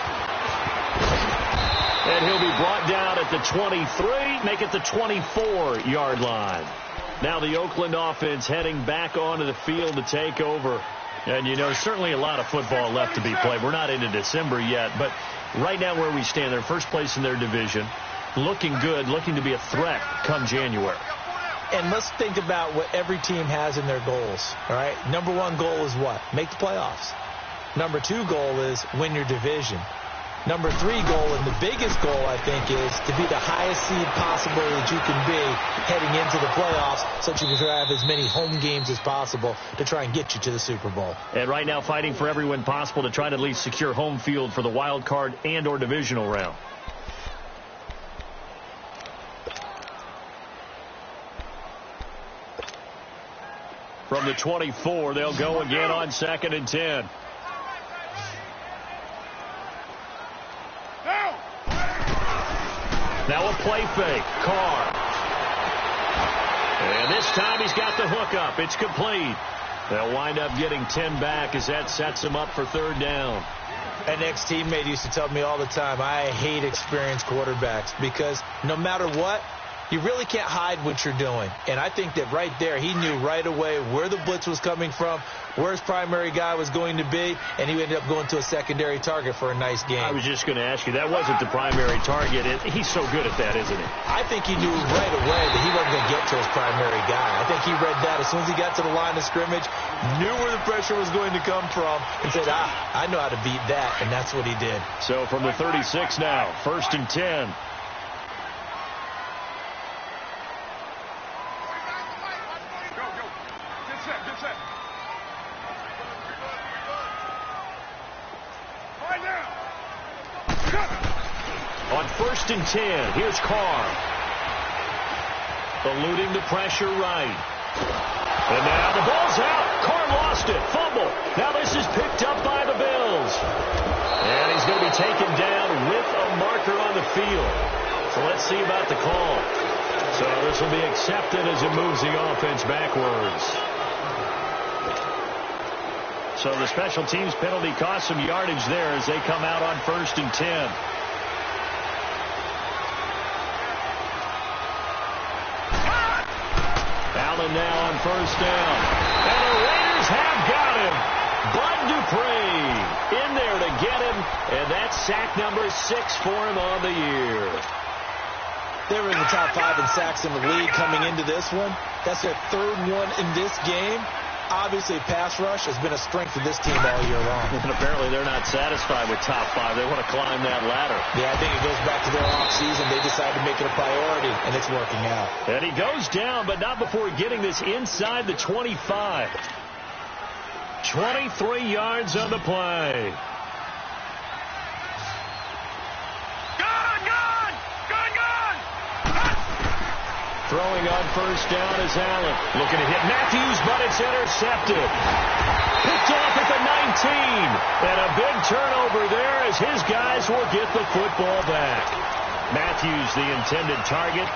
S3: And he'll be brought down at the 23, make it the 24-yard line. Now the Oakland offense heading back onto the field to take over. And, you know, certainly a lot of football left to be played. We're not into December yet, but right now where we stand, they're first place in their division. Looking good, looking to be a threat come January.
S5: And let's think about what every team has in their goals, all right? Number 1 goal is what? Make the playoffs. Number 2 goal is win your division. Number 3 goal, and the biggest goal, I think, is to be the highest seed possible that you can be heading into the playoffs so that you can have as many home games as possible to try and get you to the Super Bowl.
S3: And right now fighting for every win possible to try to at least secure home field for the wild card and or divisional round. From the 24, they'll go again on 2nd and 10. Now a play fake. Carr. And this time he's got the hook up. It's complete. They'll wind up getting 10 back as that sets him up for 3rd down.
S5: An ex-teammate used to tell me all the time, I hate experienced quarterbacks because no matter what, you really can't hide what you're doing. And I think that right there, he knew right away where the blitz was coming from, where his primary guy was going to be, and he ended up going to a secondary target for a nice game.
S3: I was just going to ask you, that wasn't the primary target. He's so good at that, isn't he?
S5: I think he knew right away that he wasn't going to get to his primary guy. I think he read that as soon as he got to the line of scrimmage, knew where the pressure was going to come from, and said, I know how to beat that, and that's what he did.
S3: So from the 36 now, 1st and 10. On 1st and 10, here's Carr. Eluding the pressure right. And now the ball's out. Carr lost it. Fumble. Now this is picked up by the Bills. And he's going to be taken down with a marker on the field. So let's see about the call. So this will be accepted as it moves the offense backwards. So the special teams penalty cost some yardage there as they come out on 1st and 10. Allen now on 1st down. And the Raiders have got him. Bud Dupree in there to get him. And that's sack number 6 for him on the year.
S5: They were in the top 5 in sacks in the league coming into this one. That's their 3rd one in this game. Obviously, pass rush has been a strength of this team all year long.
S3: And apparently they're not satisfied with top 5. They want to climb that ladder.
S5: Yeah, I think it goes back to their offseason. They decided to make it a priority, and it's working out.
S3: And he goes down, but not before getting this inside the 25. 23 yards on the play. Throwing on 1st down is Allen. Looking to hit Matthews, but it's intercepted. Picked off at the 19. And a big turnover there as his guys will get the football back. Matthews, the intended target.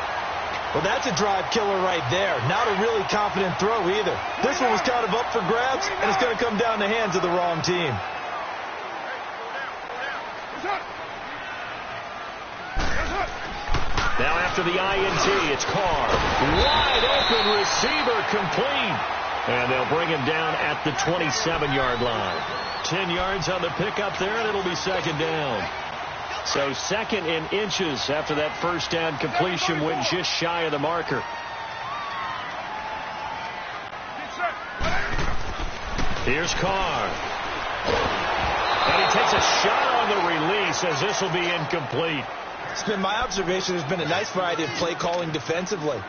S5: Well, that's a drive killer right there. Not a really confident throw either. This one was kind of up for grabs, and it's going to come down the hands of the wrong team.
S3: Now after the INT, it's Carr. Wide open receiver, complete. And they'll bring him down at the 27-yard line. 10 yards on the pickup there, and it'll be second down. So second in inches after that first down completion went just shy of the marker. Here's Carr. And he takes a shot on the release as this will be incomplete.
S5: It's been my observation there's been a nice variety of play calling defensively.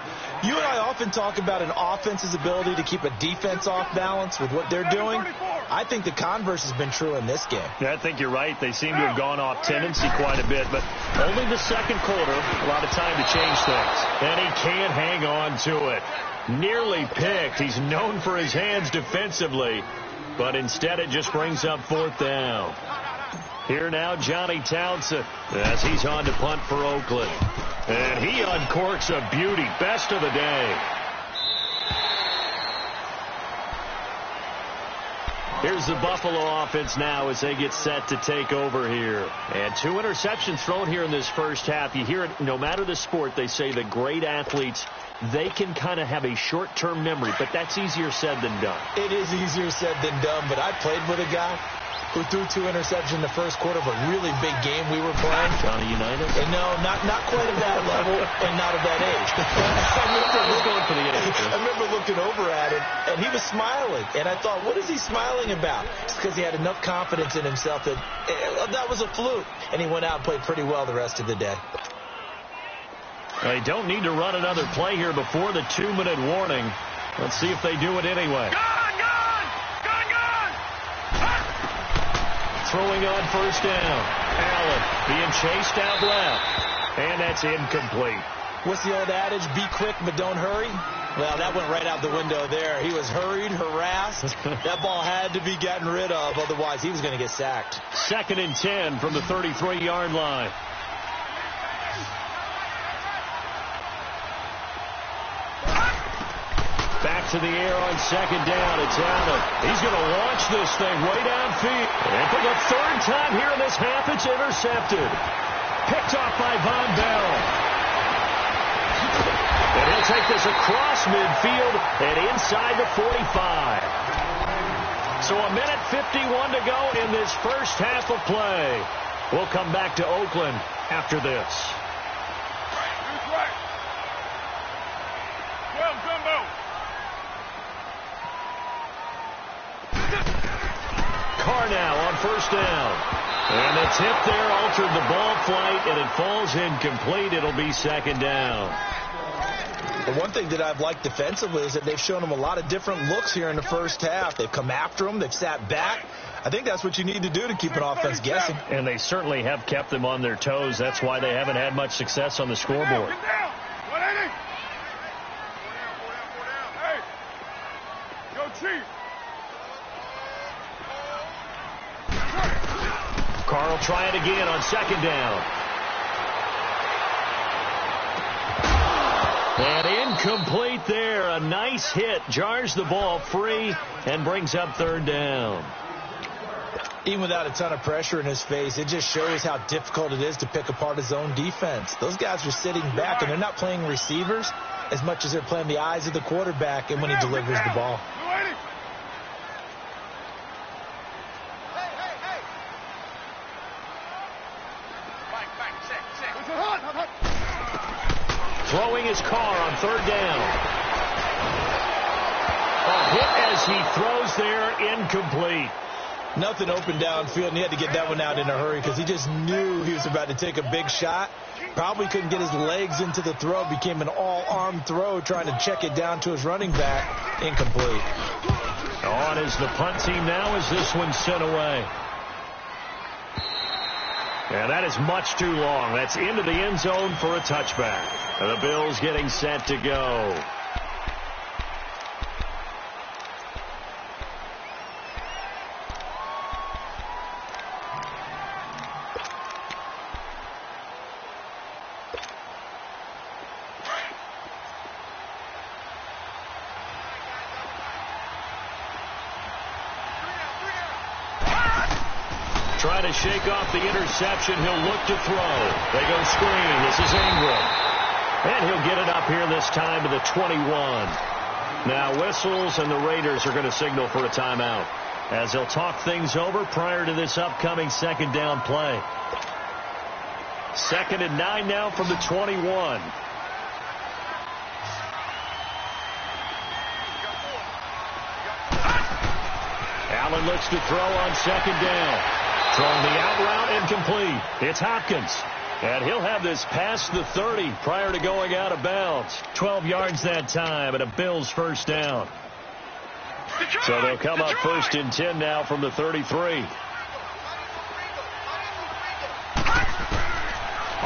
S5: You and I often talk about an offense's ability to keep a defense off balance with what they're doing. I think the converse has been true in this game.
S3: Yeah, I think you're right. They seem to have gone off tendency quite a bit, but only the second quarter, a lot of time to change things. And he can't hang on to it. Nearly picked. He's known for his hands defensively, but instead it just brings up fourth down. Here now, Johnny Townsend, as he's on to punt for Oakland. And he uncorks a beauty. Best of the day. Here's the Buffalo offense now as they get set to take over here. And 2 interceptions thrown here in this first half. You hear it, no matter the sport, they say the great athletes, they can kind of have a short-term memory, but that's easier said than done.
S5: It is easier said than done, but I played with a guy who threw 2 interceptions in the first quarter of a really big game we were playing.
S3: Johnny Unitas?
S5: And no, not quite at that level and not at that age. I remember looking over at him, and he was smiling. And I thought, what is he smiling about? It's because he had enough confidence in himself that that was a fluke. And he went out and played pretty well the rest of the day.
S3: They don't need to run another play here before the 2-minute warning. Let's see if they do it anyway. Throwing on first down. Allen being chased out left. And that's incomplete.
S5: What's the old adage? Be quick, but don't hurry. Well, that went right out the window there. He was hurried, harassed. That ball had to be gotten rid of. Otherwise, he was going to get sacked.
S3: 2nd and 10 from the 33-yard line. Back to the air on second down. It's Allen. He's going to launch this thing way downfield. And for the 3rd time here in this half, it's intercepted. Picked off by Von Bell. And he'll take this across midfield and inside the 45. So a minute 51 to go in this first half of play. We'll come back to Oakland after this. Carr now on first down. And the tip there altered the ball flight, and it falls incomplete. It'll be second down.
S5: The one thing that I've liked defensively is that they've shown them a lot of different looks here in the first half. They've come after them. They've sat back. I think that's what you need to do to keep an offense guessing.
S3: And they certainly have kept them on their toes. That's why they haven't had much success on the scoreboard. Carr will try it again on second down. And incomplete there. A nice hit. Jars the ball free and brings up 3rd down.
S5: Even without a ton of pressure in his face, it just shows how difficult it is to pick apart his own defense. Those guys are sitting back, and they're not playing receivers as much as they're playing the eyes of the quarterback and when he delivers the ball.
S3: Throwing his Carr on 3rd down. A hit as he throws there, incomplete.
S5: Nothing open downfield, and he had to get that one out in a hurry because he just knew he was about to take a big shot. Probably couldn't get his legs into the throw. Became an all-arm throw trying to check it down to his running back. Incomplete.
S3: On is the punt team now as this one's sent away. And that is much too long. That's into the end zone for a touchback. The Bills getting set to go. Trying to shake off the interception. He'll look to throw. They go screen. This is Ingram. And he'll get it up here this time to the 21. Now whistles, and the Raiders are going to signal for a timeout as they'll talk things over prior to this upcoming second down play. 2nd and 9 now from the 21. Allen looks to throw on 2nd down. Throwing the out route incomplete. It's Hopkins. And he'll have this past the 30 prior to going out of bounds. 12 yards that time and a Bills first down. So they'll come up 1st and 10 now from the 33.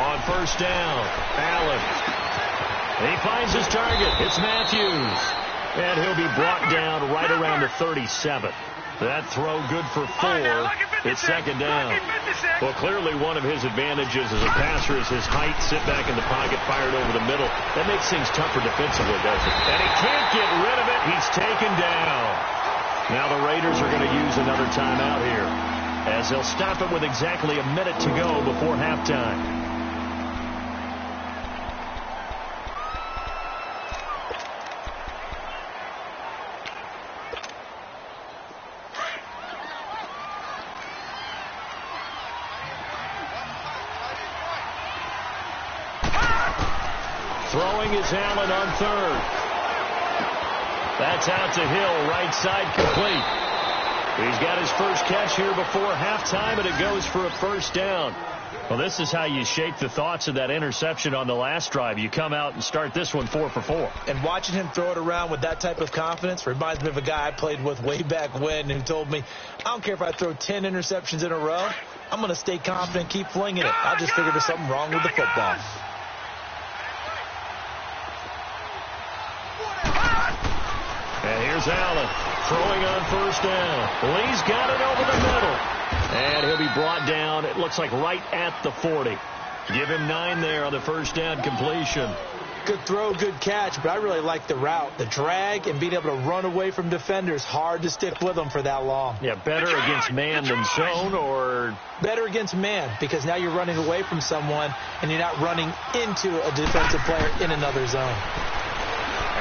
S3: On 1st down, Allen. He finds his target. It's Matthews. And he'll be brought down right around the 37. That throw good for 4. It's 2nd down. Well, clearly one of his advantages as a passer is his height. Sit back in the pocket, fired over the middle. That makes things tougher defensively, doesn't it? And he can't get rid of it. He's taken down. Now the Raiders are going to use another timeout here, as they'll stop it with exactly a minute to go before halftime. Throwing is Allen on 3rd. That's out to Hill, right side complete. He's got his first catch here before halftime, and it goes for a first down. Well, this is how you shape the thoughts of that interception on the last drive. You come out and start this one 4 for 4.
S5: And watching him throw it around with that type of confidence reminds me of a guy I played with way back when who told me, I don't care if I throw 10 interceptions in a row. I'm going to stay confident, keep flinging it. I just figured there's something wrong with the football.
S3: And here's Allen throwing on 1st down. Lee's got it over the middle. And he'll be brought down, it looks like right at the 40. Give him 9 there on the first down completion.
S5: Good throw, good catch, but I really like the route. The drag and being able to run away from defenders. Hard to stick with them for that long.
S3: Yeah, better against man than zone, or?
S5: Better against man, because now you're running away from someone and you're not running into a defensive player in another zone.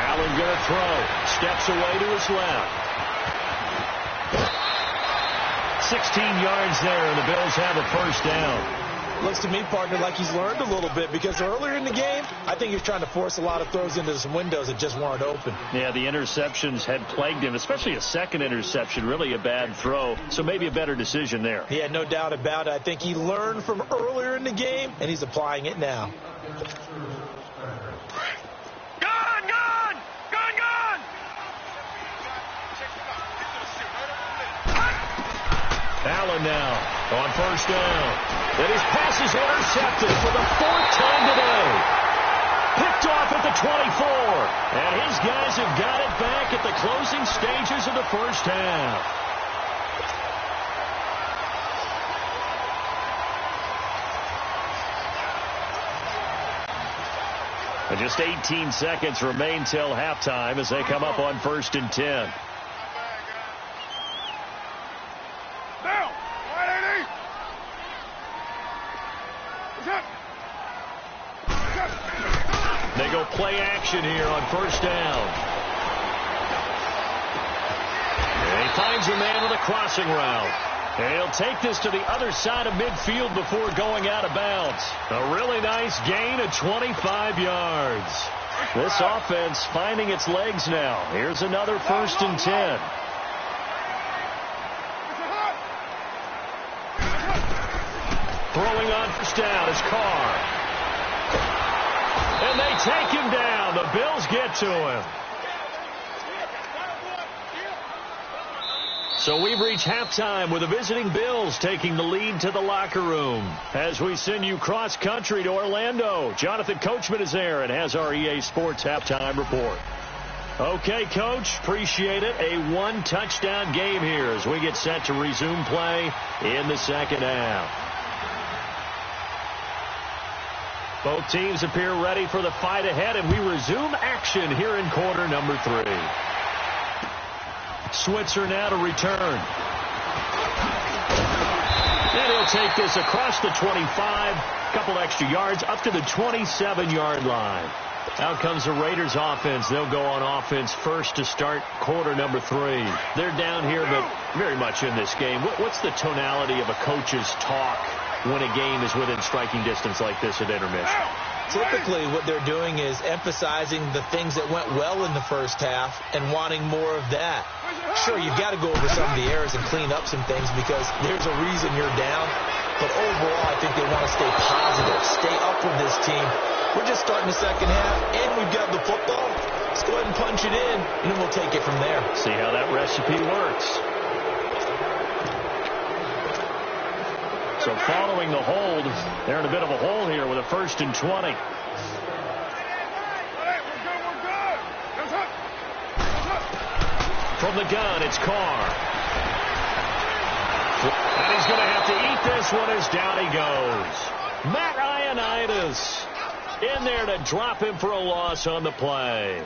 S3: Allen going to throw. Steps away to his left. 16 yards there, and the Bills have a first down.
S5: Looks to me, partner, like he's learned a little bit, because earlier in the game, I think he was trying to force a lot of throws into some windows that just weren't open.
S3: Yeah, the interceptions had plagued him, especially a second interception, really a bad throw. So maybe a better decision there.
S5: Yeah, no doubt about it. I think he learned from earlier in the game, and he's applying it now.
S3: Allen now on first down. And his pass is intercepted for the 4th time today. Picked off at the 24. And his guys have got it back at the closing stages of the first half. And just 18 seconds remain till halftime as they come up on 1st and 10. They go play action here on first down. And he finds a man with a crossing route. And he'll take this to the other side of midfield before going out of bounds. A really nice gain of 25 yards. This offense finding its legs now. Here's another 1st and 10. Throwing on first down is Carr. And they take him down. The Bills get to him. So we've reached halftime with the visiting Bills taking the lead to the locker room. As we send you cross country to Orlando, Jonathan Coachman is there and has our EA Sports halftime report. Okay, Coach, appreciate it. A 1-touchdown game here as we get set to resume play in the second half. Both teams appear ready for the fight ahead, and we resume action here in quarter number 3. Switzer now to return. And he'll take this across the 25, a couple extra yards, up to the 27-yard line. Out comes the Raiders offense. They'll go on offense first to start quarter number 3. They're down here, but very much in this game. What's the tonality of a coach's talk when a game is within striking distance like this at intermission?
S5: Typically, what they're doing is emphasizing the things that went well in the first half and wanting more of that. Sure, you've got to go over some of the errors and clean up some things because there's a reason you're down. But overall, I think they want to stay positive, stay up with this team. We're just starting the second half, and we've got the football. Let's go ahead and punch it in, and then we'll take it from there.
S3: See how that recipe works. So following the hold, they're in a bit of a hole here with a 1st and 20. From the gun, it's Carr. And he's going to have to eat this one as down he goes. Matt Ioannidis in there to drop him for a loss on the play.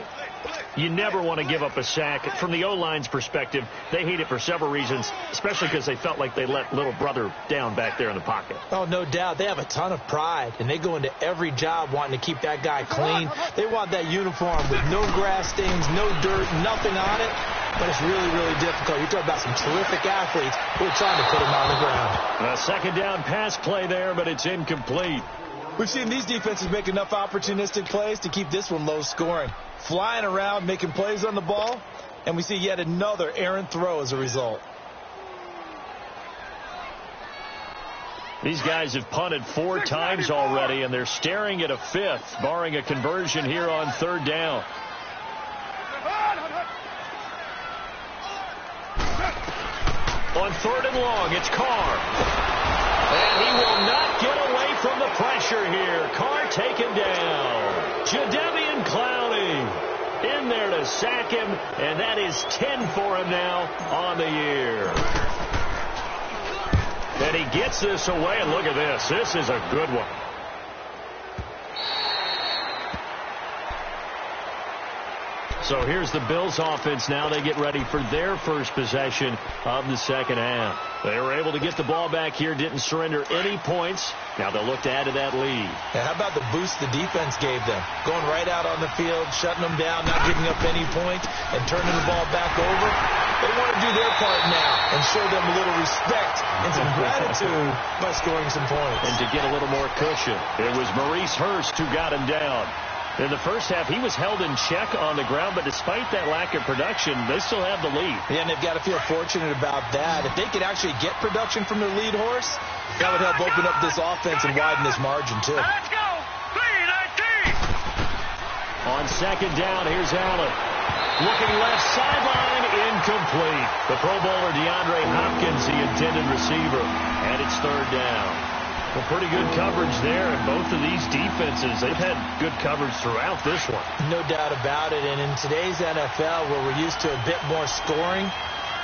S3: You never want to give up a sack. From the O-line's perspective, they hate it for several reasons, especially because they felt like they let little brother down back there in the pocket.
S5: Oh, no doubt. They have a ton of pride, and they go into every job wanting to keep that guy clean. They want that uniform with no grass stains, no dirt, nothing on it. But it's really, really difficult. You're talking about some terrific athletes who are trying to put him on the ground.
S3: A second down pass play there, but it's incomplete.
S5: We've seen these defenses make enough opportunistic plays to keep this one low scoring. Flying around, making plays on the ball, and we see yet another errant throw as a result.
S3: These guys have punted 4 times already, and they're staring at a 5th, barring a conversion here on 3rd down. On 3rd and long, it's Carr. And he will not get away from the pressure here. Carr taken down. Jadeveon Clowney in there to sack him, and that is 10 for him now on the year. And he gets this away, and look at this. This is a good one. So here's the Bills offense now. They get ready for their first possession of the second half. They were able to get the ball back here, didn't surrender any points. Now they'll look to add to that lead.
S5: Yeah, how about the boost the defense gave them? Going right out on the field, shutting them down, not giving up any points, and turning the ball back over. They want to do their part now and show them a little respect and some gratitude by scoring some points.
S3: And to get a little more cushion, it was Maurice Hurst who got him down. In the first half, he was held in check on the ground, but despite that lack of production, they still have the lead.
S5: Yeah, and they've got to feel fortunate about that. If they could actually get production from their lead horse, that would help open up this offense and widen this margin, too.
S14: Let's go! 3-19!
S3: On second down, here's Allen. Looking left sideline, incomplete. The Pro Bowler DeAndre Hopkins, the intended receiver, and it's 3rd down. Well, pretty good coverage there, and both of these defenses, they've had good coverage throughout this one.
S5: No doubt about it, and in today's NFL, where we're used to a bit more scoring,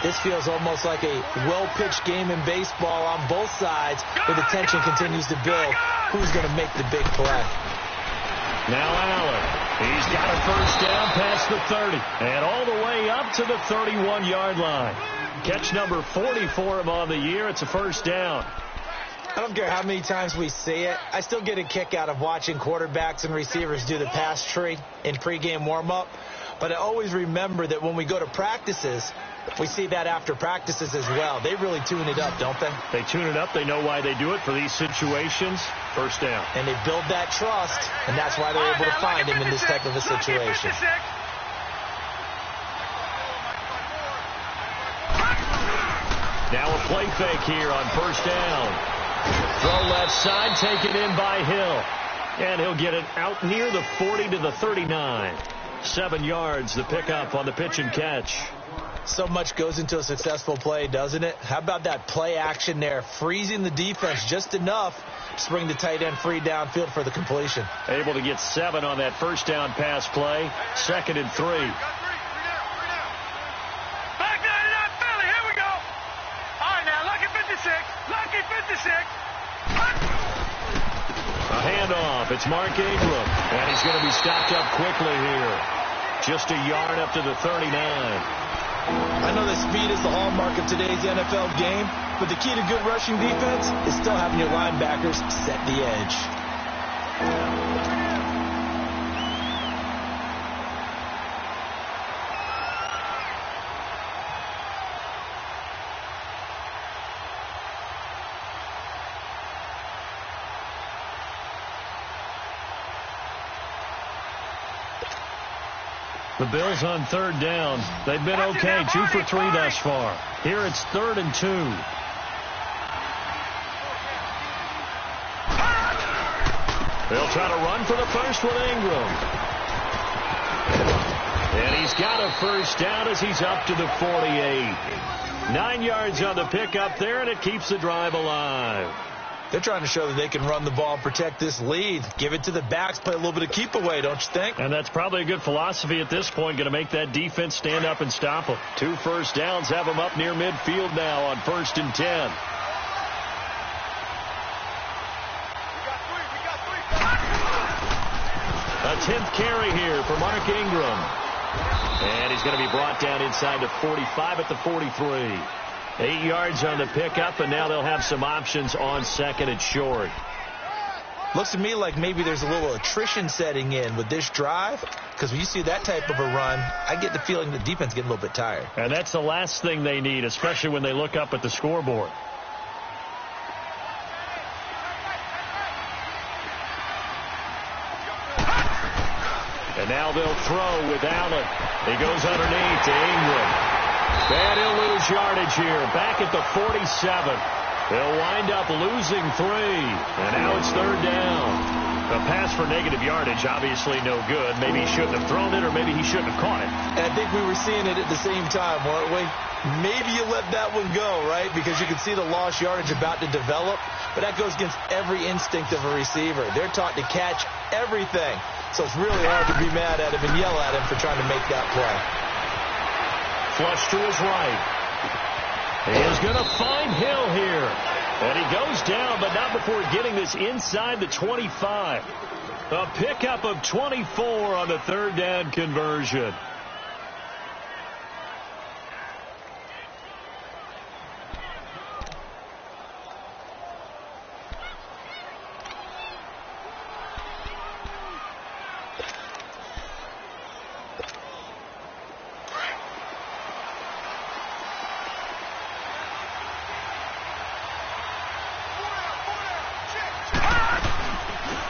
S5: this feels almost like a well-pitched game in baseball on both sides, where the tension continues to build. Who's going to make the big play?
S3: Now Allen, he's got a first down past the 30, and all the way up to the 31-yard line. Catch number 40 for him on the year. It's a first down.
S5: I don't care how many times we see it. I still get a kick out of watching quarterbacks and receivers do the pass tree in pregame warm-up. But I always remember that when we go to practices, we see that after practices as well. They really tune it up, don't they?
S3: They tune it up. They know why they do it for these situations. First down.
S5: And they build that trust, and that's why they're able to find him in this type of a situation.
S3: Now a play fake here on first down. Throw left side, taken in by Hill. And he'll get it out near the 40 to the 39. 7 yards, the pickup on the pitch and catch.
S5: So much goes into a successful play, doesn't it? How about that play action there, freezing the defense just enough to bring the tight end free downfield for the completion.
S3: Able to get 7 on that first down pass play. 2nd and 3.
S14: Back down to that Philly. Here we go. All right, now, lucky 56. Lucky 56.
S3: A handoff. It's Mark Ingram. And he's going to be stopped up quickly here. Just a yard up to the 39.
S5: I know that speed is the hallmark of today's NFL game, but the key to good rushing defense is still having your linebackers set the edge.
S3: The Bills on third down. They've been okay, 2 for 3 thus far. Here it's 3rd and 2. They'll try to run for the first with Ingram. And he's got a first down as he's up to the 48. 9 yards on the pickup there, and it keeps the drive alive.
S5: They're trying to show that they can run the ball and protect this lead. Give it to the backs, play a little bit of keep away, don't you think?
S3: And that's probably a good philosophy at this point, going to make that defense stand up and stop them. 2 first downs have them up near midfield now on 1st and 10. A 10th carry here for Mark Ingram. And he's going to be brought down inside the 45 at the 43. 8 yards on the pickup, and now they'll have some options on 2nd and short.
S5: Looks to me like maybe there's a little attrition setting in with this drive, because when you see that type of a run, I get the feeling the defense getting a little bit tired.
S3: And that's the last thing they need, especially when they look up at the scoreboard. And now they'll throw with Allen. He goes underneath to Ingram. And he'll lose yardage here. Back at the 47. They'll wind up losing 3. And now it's 3rd down. A pass for negative yardage, obviously no good. Maybe he shouldn't have thrown it, or maybe he shouldn't have caught it.
S5: And I think we were seeing it at the same time, weren't we? Maybe you let that one go, right? Because you can see the lost yardage about to develop. But that goes against every instinct of a receiver. They're taught to catch everything. So it's really hard to be mad at him and yell at him for trying to make that play.
S3: Flush to his right. He is going to find Hill here. And he goes down, but not before getting this inside the 25. A pickup of 24 on the 3rd down conversion.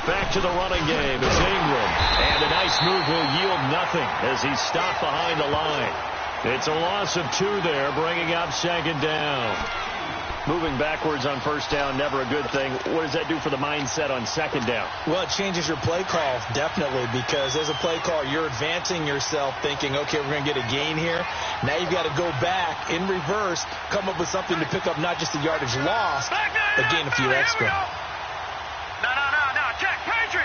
S3: Back to the running game is Ingram. And a nice move will yield nothing as he's stopped behind the line. It's a loss of 2 there, bringing up 2nd down. Moving backwards on 1st down, never a good thing. What does that do for the mindset on 2nd down?
S5: Well, it changes your play call, definitely, because as a play call, you're advancing yourself thinking, okay, we're going to get a gain here. Now you've got to go back in reverse, come up with something to pick up not just the yardage lost, but gain a few extra.
S14: No. Check. Patriot.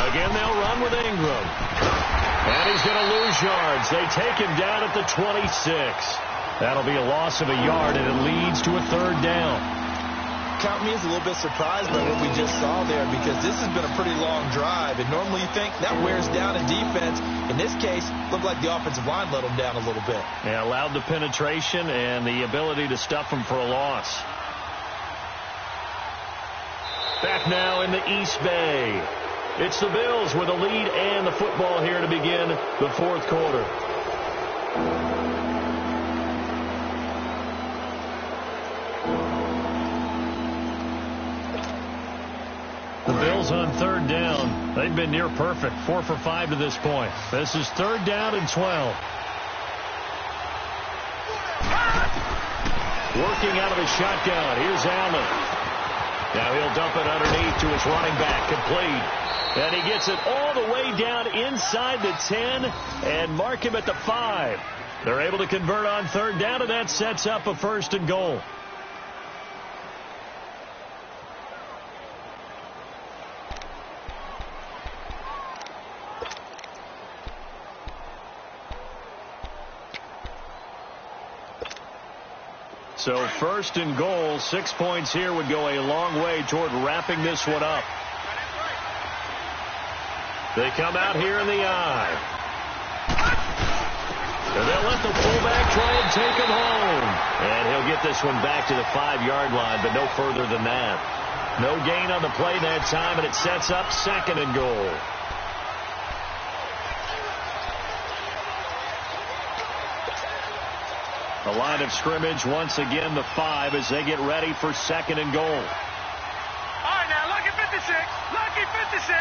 S3: Again, they'll run with Ingram. And he's going to lose yards. They take him down at the 26. That'll be a loss of a yard, and it leads to a 3rd down.
S5: Count me as a little bit surprised by what we just saw there, because this has been a pretty long drive, and normally you think that wears down a defense. In this case, looked like the offensive line let them down a little bit.
S3: Yeah, allowed the penetration and the ability to stuff them for a loss. Back now in the East Bay. It's the Bills with a lead and the football here to begin the 4th quarter. The Bills on 3rd down. They've been near perfect, 4 for 5 to this point. This is 3rd down and 12. Working out of the shotgun. Here's Allen. Now he'll dump it underneath to his running back, complete. And he gets it all the way down inside the 10 and mark him at the 5. They're able to convert on 3rd down, and that sets up a 1st and goal. So 1st and goal, 6 points here would go a long way toward wrapping this one up. They come out here in the I. And they'll let the fullback try and take him home. And he'll get this one back to the 5-yard line, but no further than that. No gain on the play that time, and it sets up 2nd and goal. The line of scrimmage, once again, the 5 as they get ready for 2nd and goal.
S14: All right, now, lucky 56. Lucky 56.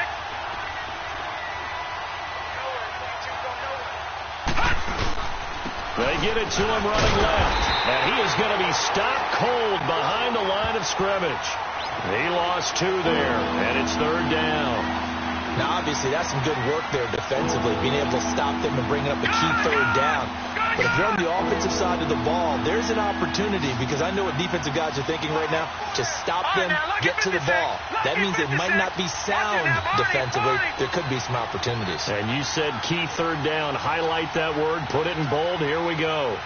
S3: They get it to him running left. And he is going to be stopped cold behind the line of scrimmage. He lost 2 there, and it's 3rd down.
S5: Now, obviously, that's some good work there defensively, being able to stop them and bringing up a key 3rd down. But if you're on the offensive side of the ball, there's an opportunity, because I know what defensive guys are thinking right now, to stop them, get to the ball. That means it might not be sound defensively. There could be some opportunities.
S3: And you said key 3rd down. Highlight that word. Put it in bold. Here we go.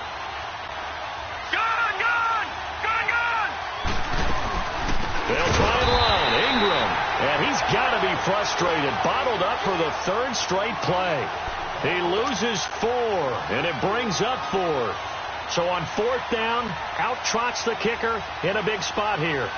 S3: They'll try and run. Ingram. And he's got to be frustrated. Bottled up for the 3rd straight play. He loses 4, and it brings up 4. So on 4th down, out trots the kicker in a big spot here.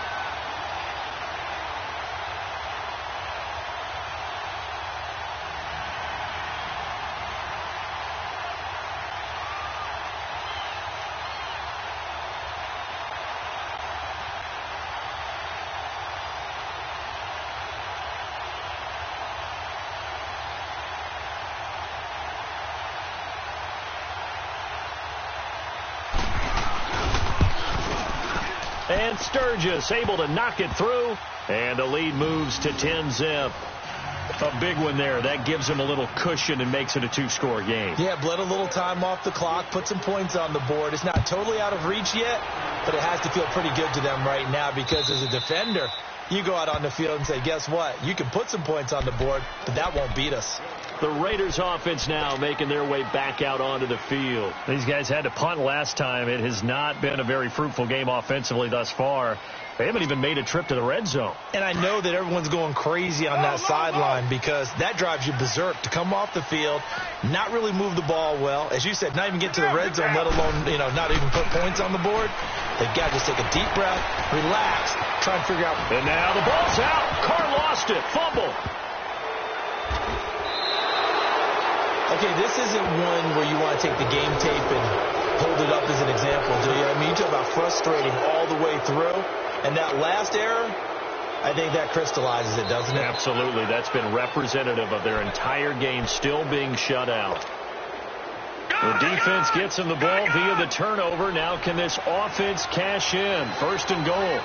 S3: And Sturgis able to knock it through, and the lead moves to 10-zip. A big one there. That gives them a little cushion and makes it a 2-score game.
S5: Yeah, bled a little time off the clock, put some points on the board. It's not totally out of reach yet, but it has to feel pretty good to them right now, because as a defender, you go out on the field and say, guess what? You can put some points on the board, but that won't beat us.
S3: The Raiders offense now making their way back out onto the field. These guys had to punt last time. It has not been a very fruitful game offensively thus far. They haven't even made a trip to the red zone.
S5: And I know that everyone's going crazy on that sideline, because that drives you berserk to come off the field, not really move the ball well. As you said, not even get to the red zone, let alone, not even put points on the board. They've got to just take a deep breath, relax, try and figure out.
S3: And now the ball's out. Carr lost it. Fumble.
S5: Okay, this isn't one where you want to take the game tape and hold it up as an example, do you? I mean, you talk about frustrating all the way through. And that last error, I think that crystallizes it, doesn't it?
S3: Absolutely. That's been representative of their entire game still being shut out. The defense gets him the ball via the turnover. Now can this offense cash in? 1st and goal.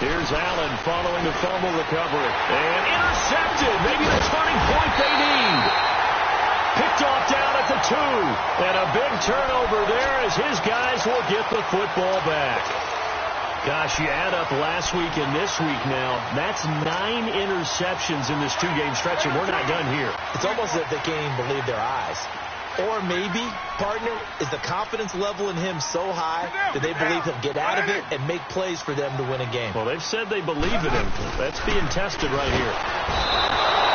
S3: Here's Allen following the fumble recovery. And intercepted. Maybe the turning point they need. Picked off down at the 2. And a big turnover there as his guys will get the football back. Gosh, you add up last week and this week now. That's 9 interceptions in this 2-game stretch, and we're not done here.
S5: It's almost as if they can't even believe their eyes. Or maybe, partner, is the confidence level in him so high that they believe he'll get out of it and make plays for them to win a game.
S3: Well, they've said they believe in him. That's being tested right here.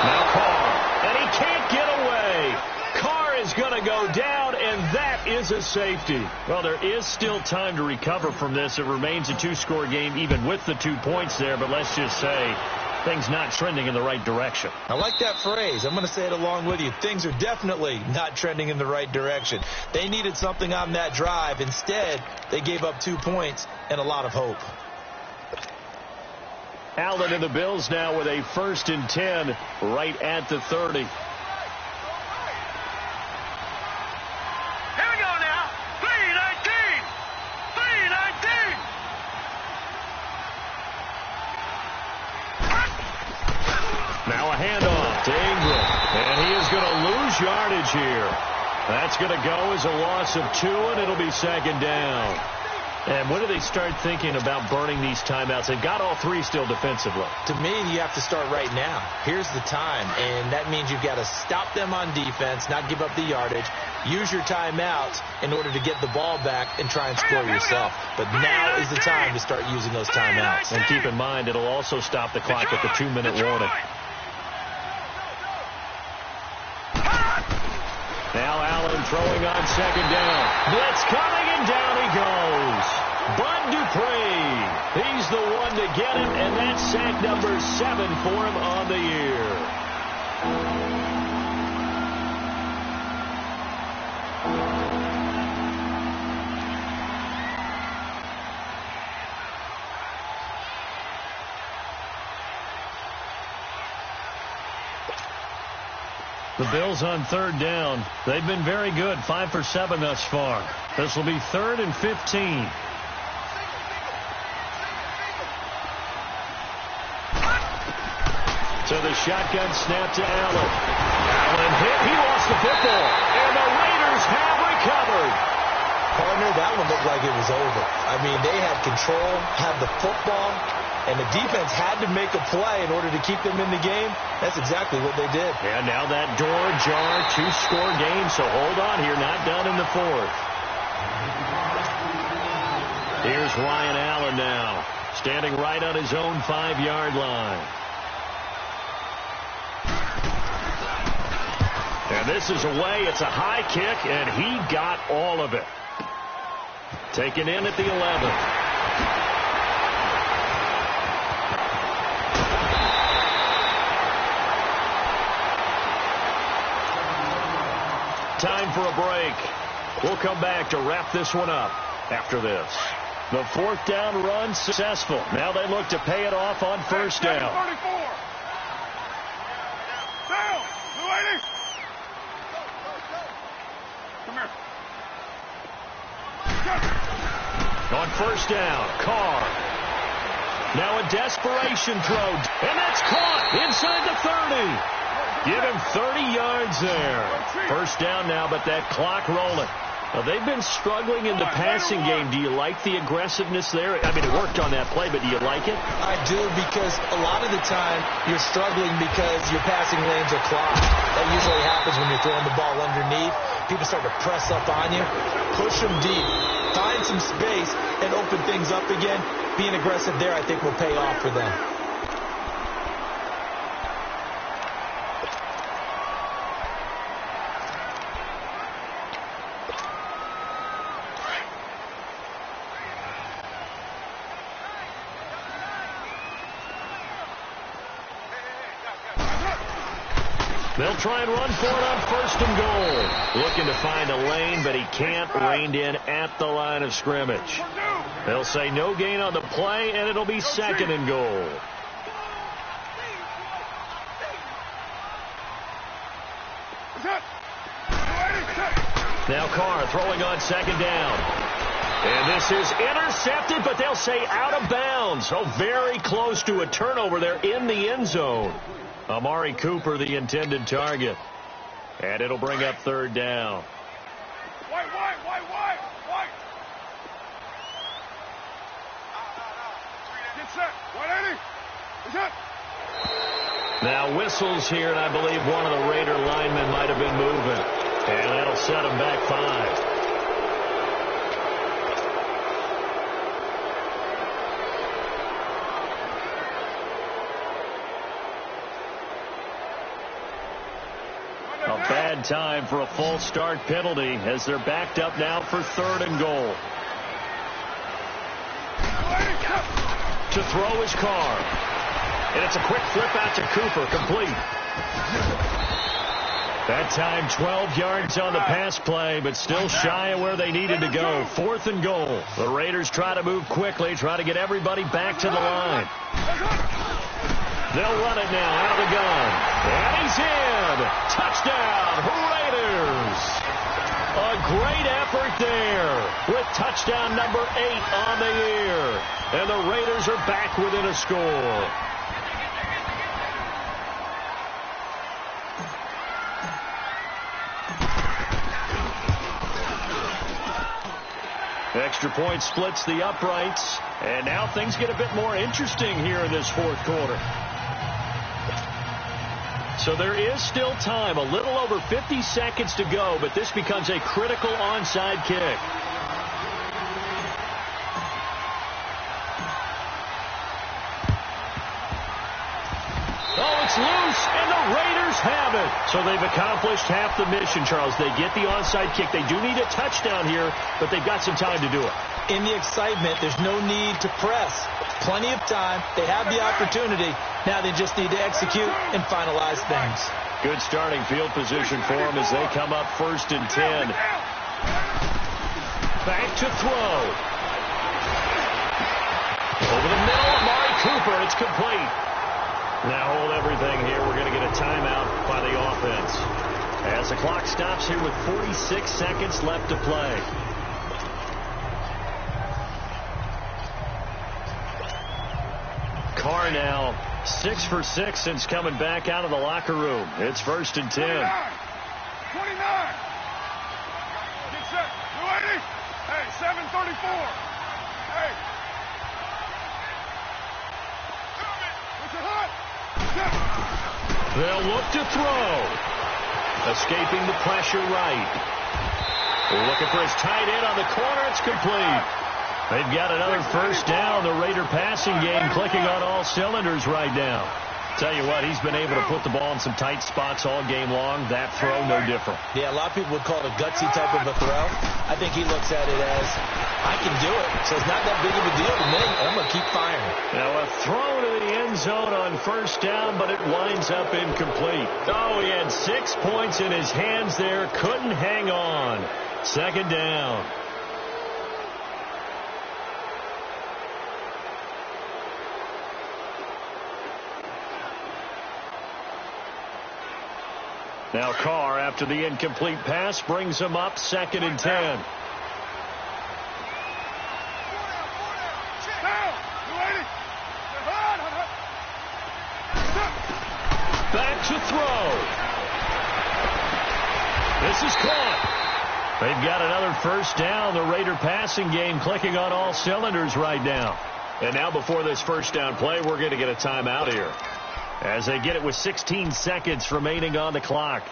S3: Now Carr, and he can't get away. Carr is going to go down, and that is a safety. Well, there is still time to recover from this. It remains a 2-score game even with the 2 points there, but let's just say things not trending in the right direction.
S5: I like that phrase. I'm going to say it along with you. Things are definitely not trending in the right direction. They needed something on that drive. Instead, they gave up 2 points and a lot of hope.
S3: Allen and the Bills now with a 1st and 10 right at the 30. Now a handoff to Ingram, and he is going to lose yardage here. That's going to go as a loss of 2, and it'll be 2nd down. And when do they start thinking about burning these timeouts? They've got all three still defensively.
S5: To me, you have to start right now. Here's the time, and that means you've got to stop them on defense, not give up the yardage, use your timeouts in order to get the ball back and try and score yourself. But now is the time to start using those timeouts.
S3: And keep in mind, it'll also stop the clock with the 2-minute warning. Now Allen throwing on second down. Blitz coming, and down he goes. Bud Dupree. He's the one to get it, and that's sack number 7 for him on the year. The Bills on third down. They've been very good, 5 for 7 thus far. This will be 3rd and 15. So the shotgun snap to Allen. Allen hit. He lost the football. And the Raiders have recovered.
S5: Partner, that one looked like it was over. I mean, they had control, had the football, and the defense had to make a play in order to keep them in the game. That's exactly what they did.
S3: And now that door ajar, 2-score game, so hold on here, not done in the 4th. Here's Ryan Allen now, standing right on his own 5-yard line. And this is away. It's a high kick, and he got all of it. Taken in at the 11. Time for a break. We'll come back to wrap this one up after this. The 4th down run successful. Now they look to pay it off on first down.
S14: Down. 280. Come here.
S3: On first down, Carr. Now a desperation throw. And that's caught inside the 30. Give him 30 yards there. First down now, but that clock rolling. Now, they've been struggling in the passing game. Do you like the aggressiveness there? I mean, it worked on that play, but do you like it?
S5: I do, because a lot of the time you're struggling because your passing lanes are clogged. That usually happens when you're throwing the ball underneath. People start to press up on you. Push them deep. Find some space and open things up again. Being aggressive there, I think, will pay off for them.
S3: They'll try and run for it on 1st and goal. Looking to find a lane, but he can't. Reined in at the line of scrimmage. They'll say no gain on the play, and it'll be 2nd and goal. Now Carr throwing on 2nd down. And this is intercepted, but they'll say out of bounds. So very close to a turnover there in the end zone. Amari Cooper, the intended target. And it'll bring up 3rd down.
S14: White. Get set. 180. Get set.
S3: Now whistles here, and I believe one of the Raider linemen might have been moving. And that'll set him back 5. A bad time for a false start penalty as they're backed up now for 3rd and goal. To throw is Carr. And it's a quick flip out to Cooper, complete. That time 12 yards on the pass play, but still shy of where they needed to go. 4th and goal. The Raiders try to move quickly, try to get everybody back to the line. They'll run it now out of the gun. And he's in. Touchdown, Raiders. A great effort there with touchdown number 8 on the year. And the Raiders are back within a score. Extra point splits the uprights, and now things get a bit more interesting here in this fourth quarter. So there is still time, a little over 50 seconds to go, but this becomes a critical onside kick. Oh, it's loose, and the Raiders have it. So they've accomplished half the mission, Charles. They get the onside kick. They do need a touchdown here, but they've got some time to do it.
S5: In the excitement, there's no need to press. Plenty of time. They have the opportunity. Now they just need to execute and finalize things.
S3: Good starting field position for them as they come up 1st and 10. Back to throw. Over the middle, Amari Cooper. It's complete. Now hold everything here. We're going to get a timeout by the offense. As the clock stops here with 46 seconds left to play. Carr now 6 for 6 since coming back out of the locker room. It's 1st and 10.
S14: 29. Get set. 280. Hey, 734. Hey. What's it hot?
S3: They'll look to throw. Escaping the pressure right. Looking for his tight end on the corner. It's complete. They've got another first down. The Raider passing game clicking on all cylinders right now. Tell you what, he's been able to put the ball in some tight spots all game long. That throw, no different.
S5: Yeah, a lot of people would call it a gutsy type of a throw. I think he looks at it as, I can do it. So it's not that big of a deal to me. I'm going to keep firing.
S3: Now a throw to the end zone on first down, but it winds up incomplete. Oh, he had 6 points in his hands there. Couldn't hang on. 2nd down. Now Carr, after the incomplete pass, brings him up 2nd and 10. Back to throw. This is caught. They've got another first down. The Raider passing game clicking on all cylinders right now. And now before this first down play, we're going to get a timeout here, as they get it with 16 seconds remaining on the clock.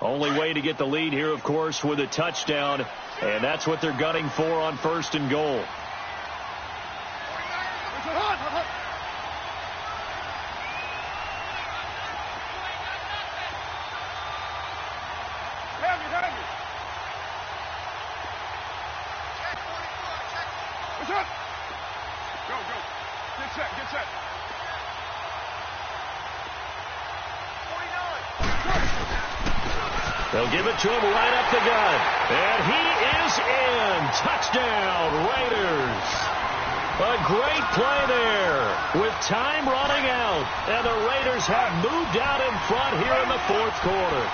S3: Only way to get the lead here, of course, with a touchdown, and that's what they're gunning for on 1st and goal. They'll give it to him right up the gut. And he is in. Touchdown, Raiders. A great play there with time running out. And the Raiders have moved out in front here in the 4th quarter.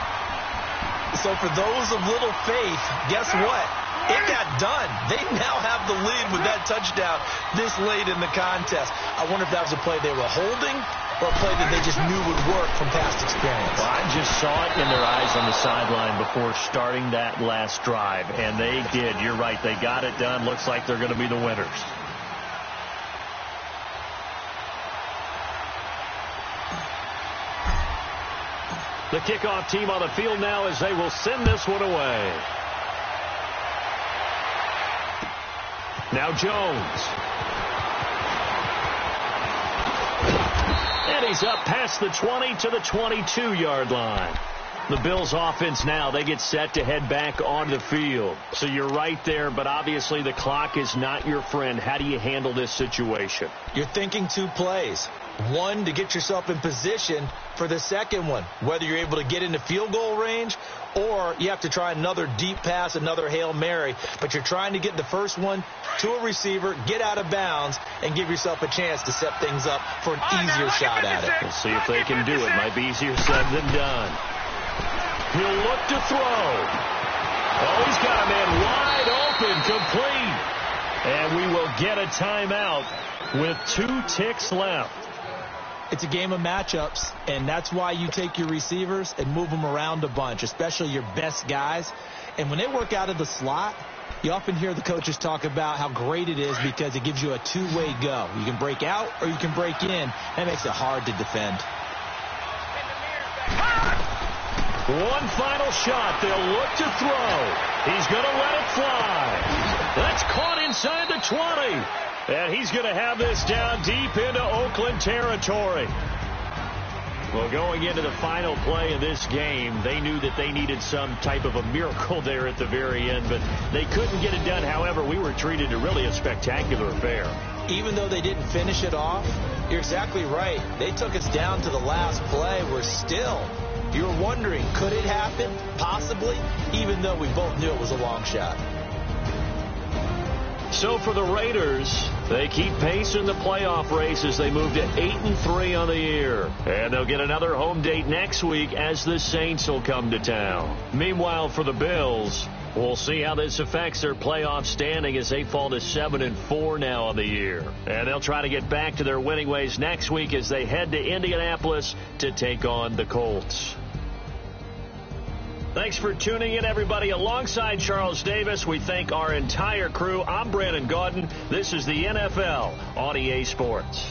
S5: So for those of little faith, guess what? It got done. They now have the lead with that touchdown this late in the contest. I wonder if that was a play they were holding or a play that they just knew would work from past experience.
S3: Well, I just saw it in their eyes on the sideline before starting that last drive, and they did. You're right. They got it done. Looks like they're going to be the winners. The kickoff team on the field now as they will send this one away. Now Jones. And he's up past the 20 to the 22-yard line. The Bills offense now, they get set to head back on the field. So you're right there, but obviously the clock is not your friend. How do you handle this situation?
S5: You're thinking 2 plays. One, to get yourself in position for the second one, whether you're able to get into field goal range or you have to try another deep pass, another Hail Mary. But you're trying to get the first one to a receiver, get out of bounds, and give yourself a chance to set things up for an easier shot at it.
S3: We'll see if they can do it. Might be easier said than done. He'll look to throw. Oh, he's got a man wide open, complete. And And we will get a timeout with 2 ticks left.
S5: It's a game of matchups, and that's why you take your receivers and move them around a bunch, especially your best guys. And when they work out of the slot, you often hear the coaches talk about how great it is because it gives you a two-way go. You can break out or you can break in. That makes it hard to defend.
S3: One final shot. They'll look to throw. He's going to let it fly. That's caught inside the 20. And he's going to have this down deep into Oakland territory. Well, going into the final play of this game, they knew that they needed some type of a miracle there at the very end, but they couldn't get it done. However, we were treated to really a spectacular affair.
S5: Even though they didn't finish it off, you're exactly right. They took us down to the last play. We're still, you're wondering, could it happen? Possibly, even though we both knew it was a long shot.
S3: So for the Raiders, they keep pace in the playoff race as they move to 8-3 on the year. And they'll get another home date next week as the Saints will come to town. Meanwhile, for the Bills, we'll see how this affects their playoff standing as they fall to 7-4 now on the year. And they'll try to get back to their winning ways next week as they head to Indianapolis to take on the Colts. Thanks for tuning in, everybody. Alongside Charles Davis, we thank our entire crew. I'm Brandon Gaudin. This is the NFL on EA Sports.